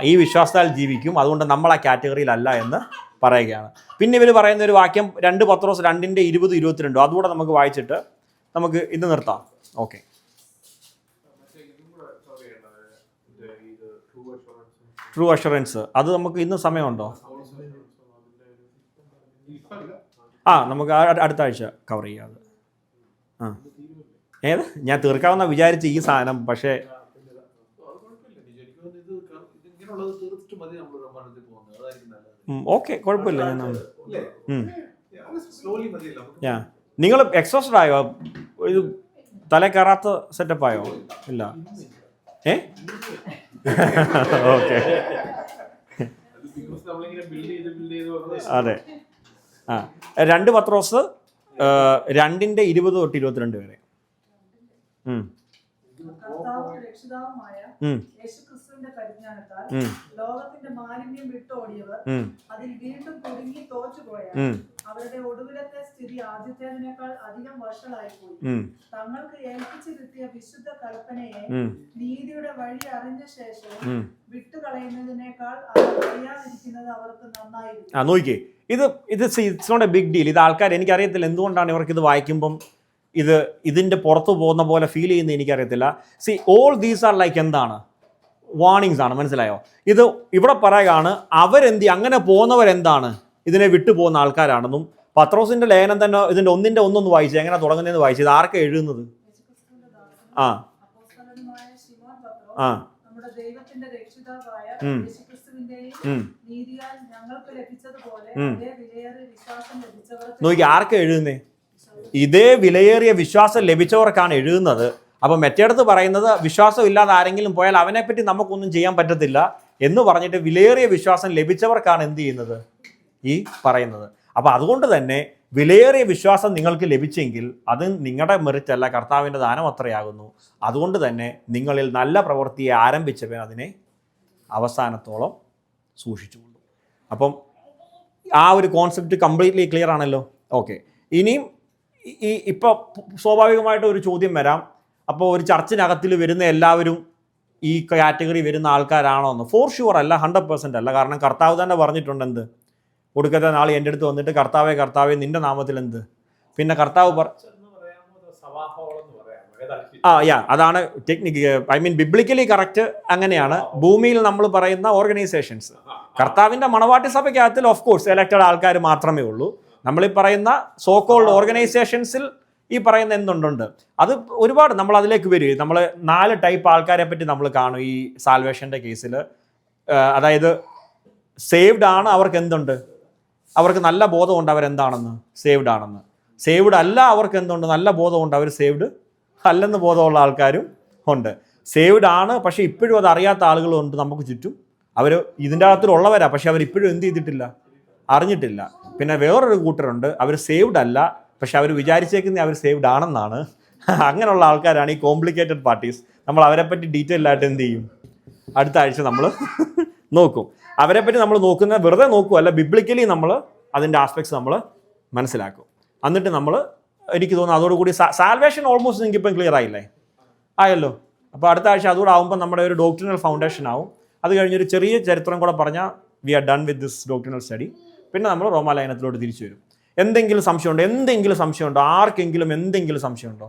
ഈ വിശ്വാസത്താൽ ജീവിക്കും. അതുകൊണ്ട് നമ്മൾ ആ കാറ്റഗറിയിലല്ല എന്ന് പറയുകയാണ്. പിന്നെ ഇവർ പറയുന്ന ഒരു വാക്യം 2 പത്രോസ് 2:20-22 അതുകൂടെ നമുക്ക് വായിച്ചിട്ട് നമുക്ക് ഇത് നിർത്താം. ഓക്കെ. ട്രൂ അഷുറൻസ് അത് നമുക്ക് ഇന്ന് സമയമുണ്ടോ? നമുക്ക് അടുത്ത ആഴ്ച കവർ ചെയ്യാം. ഏത് ഞാൻ തീർക്കാമെന്ന വിചാരിച്ച ഈ സാധനം. പക്ഷേ ഓക്കെ, കുഴപ്പമില്ല. നിങ്ങൾ എക്സോസ്റ്റഡ് ആയോ? ഇത് തല കയറാത്ത സെറ്റപ്പ് ആയോ? ഇല്ല. ഓക്കെ, അതെ. 2 പത്രോസ് 2:20 തൊട്ട് 22 വരെ. കർത്താവും രക്ഷിതാവുമായ യേശുക്രിസ്തുവിന്റെ പരിജ്ഞാനത്താൽ ലോകത്തിന്റെ മാലിന്യം വിട്ടോടിയവർ അതിൽ വീണ്ടും കുടുങ്ങി തോറ്റുപോയ അവരുടെ ഒടുവിലത്തെ സ്ഥിതി ആദ്യത്തേതിനേക്കാൾ അധികം വഷളായിപ്പോയി. തങ്ങൾക്ക് ഏൽപ്പിച്ചു കിട്ടിയ വിശുദ്ധ കൽപ്പനയെ നീതിയുടെ വഴി അറിഞ്ഞ ശേഷം വിട്ടുകളയുന്നതിനേക്കാൾ അവർ അറിയാതിരിക്കുന്നത് അവർക്ക് നന്നായിരിക്കും. നോക്കിയേ, ഇത് it's not a big deal. ഇത് ആൾക്കാർ, എനിക്കറിയത്തില്ല എന്തുകൊണ്ടാണ് ഇവർക്ക് ഇത് വായിക്കുമ്പം ഇതിൻ്റെ പുറത്തു പോകുന്ന പോലെ ഫീൽ ചെയ്യുന്നത് എനിക്കറിയത്തില്ല. C, all these are like എന്താണ്, വാർണിങ്സ് ആണ്, മനസ്സിലായോ? ഇത് ഇവിടെ പറയുകയാണ് അങ്ങനെ പോകുന്നവരെന്താണ്, ഇതിനെ വിട്ടു പോകുന്ന ആൾക്കാരാണെന്നും. പത്രോസിന്റെ ലേഖനം തന്നെ ഇതിന്റെ 1:1 വായിച്ചു, എങ്ങനെ തുടങ്ങുന്നതെന്ന് വായിച്ചു. ഇത് ആർക്കാ എഴുതുന്നത്? ആ ആ നമ്മുടെ ദൈവത്തിന്റെ രക്ഷിതാവായ യേശുക്രിസ്തുവിന്റെയും നീതിയാൽ ഞങ്ങൾക്ക് ലഭിച്ചതുപോലെ അതേ വിലയേറിയ വിശ്വാസം ലഭിച്ചവർക്ക്. നോക്കി, ആർക്കാ എഴുതുന്നേ? ഇതേ വിലയേറിയ വിശ്വാസം ലഭിച്ചവർക്കാണ് എഴുതുന്നത്. അപ്പം മറ്റേടത്ത് പറയുന്നത് വിശ്വാസം ഇല്ലാതെ ആരെങ്കിലും പോയാൽ അവനെപ്പറ്റി നമുക്കൊന്നും ചെയ്യാൻ പറ്റത്തില്ല എന്ന് പറഞ്ഞിട്ട് വിലയേറിയ വിശ്വാസം ലഭിച്ചവർക്കാണ് എന്ത് ചെയ്യുന്നത്, ഈ പറയുന്നത്. അപ്പം അതുകൊണ്ട് തന്നെ വിലയേറിയ വിശ്വാസം നിങ്ങൾക്ക് ലഭിച്ചെങ്കിൽ അത് നിങ്ങളുടെ മെറിറ്റ് അല്ല, കർത്താവിൻ്റെ ദാനം അത്രയാകുന്നു. അതുകൊണ്ട് തന്നെ നിങ്ങളിൽ നല്ല പ്രവൃത്തിയെ ആരംഭിച്ചവൻ അതിനെ അവസാനത്തോളം സൂക്ഷിച്ചുകൊള്ളു. അപ്പം ആ ഒരു കോൺസെപ്റ്റ് കംപ്ലീറ്റ്ലി ക്ലിയർ ആണല്ലോ. ഓക്കെ, ഇനിയും ഇപ്പോൾ സ്വാഭാവികമായിട്ട് ഒരു ചോദ്യം വരാം. അപ്പോൾ ഒരു ചർച്ചിനകത്തിൽ വരുന്ന എല്ലാവരും ഈ കാറ്റഗറി വരുന്ന ആൾക്കാരാണോ എന്ന്? ഫോർ ഷുവർ അല്ല, 100% അല്ല. കാരണം കർത്താവ് തന്നെ പറഞ്ഞിട്ടുണ്ട്, എന്ത്, ഒടുക്കത്തെ നാൾ എൻ്റെ അടുത്ത് വന്നിട്ട് കർത്താവേ കർത്താവേ നിന്റെ നാമത്തിൽ എന്ത്. പിന്നെ കർത്താവ് അതാണ് ടെക്നിക്ക്. ബിബ്ലിക്കലി കറക്റ്റ് അങ്ങനെയാണ്. ഭൂമിയിൽ നമ്മൾ പറയുന്ന ഓർഗനൈസേഷൻസ്, കർത്താവിൻ്റെ മണവാട്ടി സഭയ്ക്കകത്തിൽ ഓഫ് കോഴ്സ് എലക്റ്റഡ് ആൾക്കാർ മാത്രമേ ഉള്ളൂ. നമ്മളീ പറയുന്ന സോ കോൾഡ് ഓർഗനൈസേഷൻസിൽ ഈ പറയുന്ന എന്തുണ്ട്, അത് ഒരുപാട് നമ്മൾ അതിലേക്ക് വരും. നമ്മൾ 4 ടൈപ്പ് ആൾക്കാരെ പറ്റി നമ്മൾ കാണും ഈ സാൽവേഷൻ്റെ കേസിൽ. അതായത് സേവ്ഡ് ആണ്, അവർക്ക് എന്തുണ്ട്, അവർക്ക് നല്ല ബോധമുണ്ട് അവരെന്താണെന്ന്, സേവ്ഡ് ആണെന്ന്. സേവ്ഡ് അല്ല, അവർക്ക് എന്തുണ്ട്, നല്ല ബോധമുണ്ട് അവർ സേവ്ഡ് അല്ലെന്ന് ബോധമുള്ള ആൾക്കാരും ഉണ്ട്. സേവ്ഡ് ആണ് പക്ഷേ ഇപ്പോഴും അത് അറിയാത്ത ആളുകളുണ്ട് നമുക്ക് ചുറ്റും. അവർ ഇതിൻ്റെ അകത്തിലുള്ളവരാ, പക്ഷെ അവരിപ്പോഴും എന്ത് ചെയ്തിട്ടില്ല, അറിഞ്ഞിട്ടില്ല. പിന്നെ വേറൊരു കൂട്ടരുണ്ട്, അവർ സേവ്ഡ് അല്ല പക്ഷെ അവർ വിചാരിച്ചേക്കുന്നത് അവർ സേവ്ഡ് ആണെന്നാണ്. അങ്ങനെയുള്ള ആൾക്കാരാണ് ഈ കോംപ്ലിക്കേറ്റഡ് പാർട്ടീസ്. നമ്മൾ അവരെപ്പറ്റി ഡീറ്റെയിൽ ആയിട്ട് എന്ത് ചെയ്യും, അടുത്ത ആഴ്ച നമ്മൾ നോക്കും. അവരെപ്പറ്റി നമ്മൾ നോക്കുന്നത് വെറുതെ നോക്കുമല്ല, ബിബ്ലിക്കലി നമ്മൾ അതിൻ്റെ ആസ്പെക്ട്സ് നമ്മൾ മനസ്സിലാക്കും. എന്നിട്ട് നമ്മൾ, എനിക്ക് തോന്നുന്നു അതോടുകൂടി സാൽവേഷൻ ഓൾമോസ്റ്റ് നിങ്ങൾക്ക് ഇപ്പം ക്ലിയർ ആയില്ലേ, ആയല്ലോ. അപ്പോൾ അടുത്ത ആഴ്ച അതുകൂടെ ആകുമ്പോൾ നമ്മുടെ ഒരു ഡോക്ട്രിനൽ ഫൗണ്ടേഷൻ ആവും. അത് കഴിഞ്ഞൊരു ചെറിയ ചരിത്രം കൂടെ പറഞ്ഞാൽ we are done with this doctrinal study. പിന്നെ നമ്മൾ റോമാലേഖനത്തിലോട്ട് തിരിച്ചു വരും. എന്തെങ്കിലും സംശയമുണ്ടോ? ആർക്കെങ്കിലും എന്തെങ്കിലും സംശയമുണ്ടോ?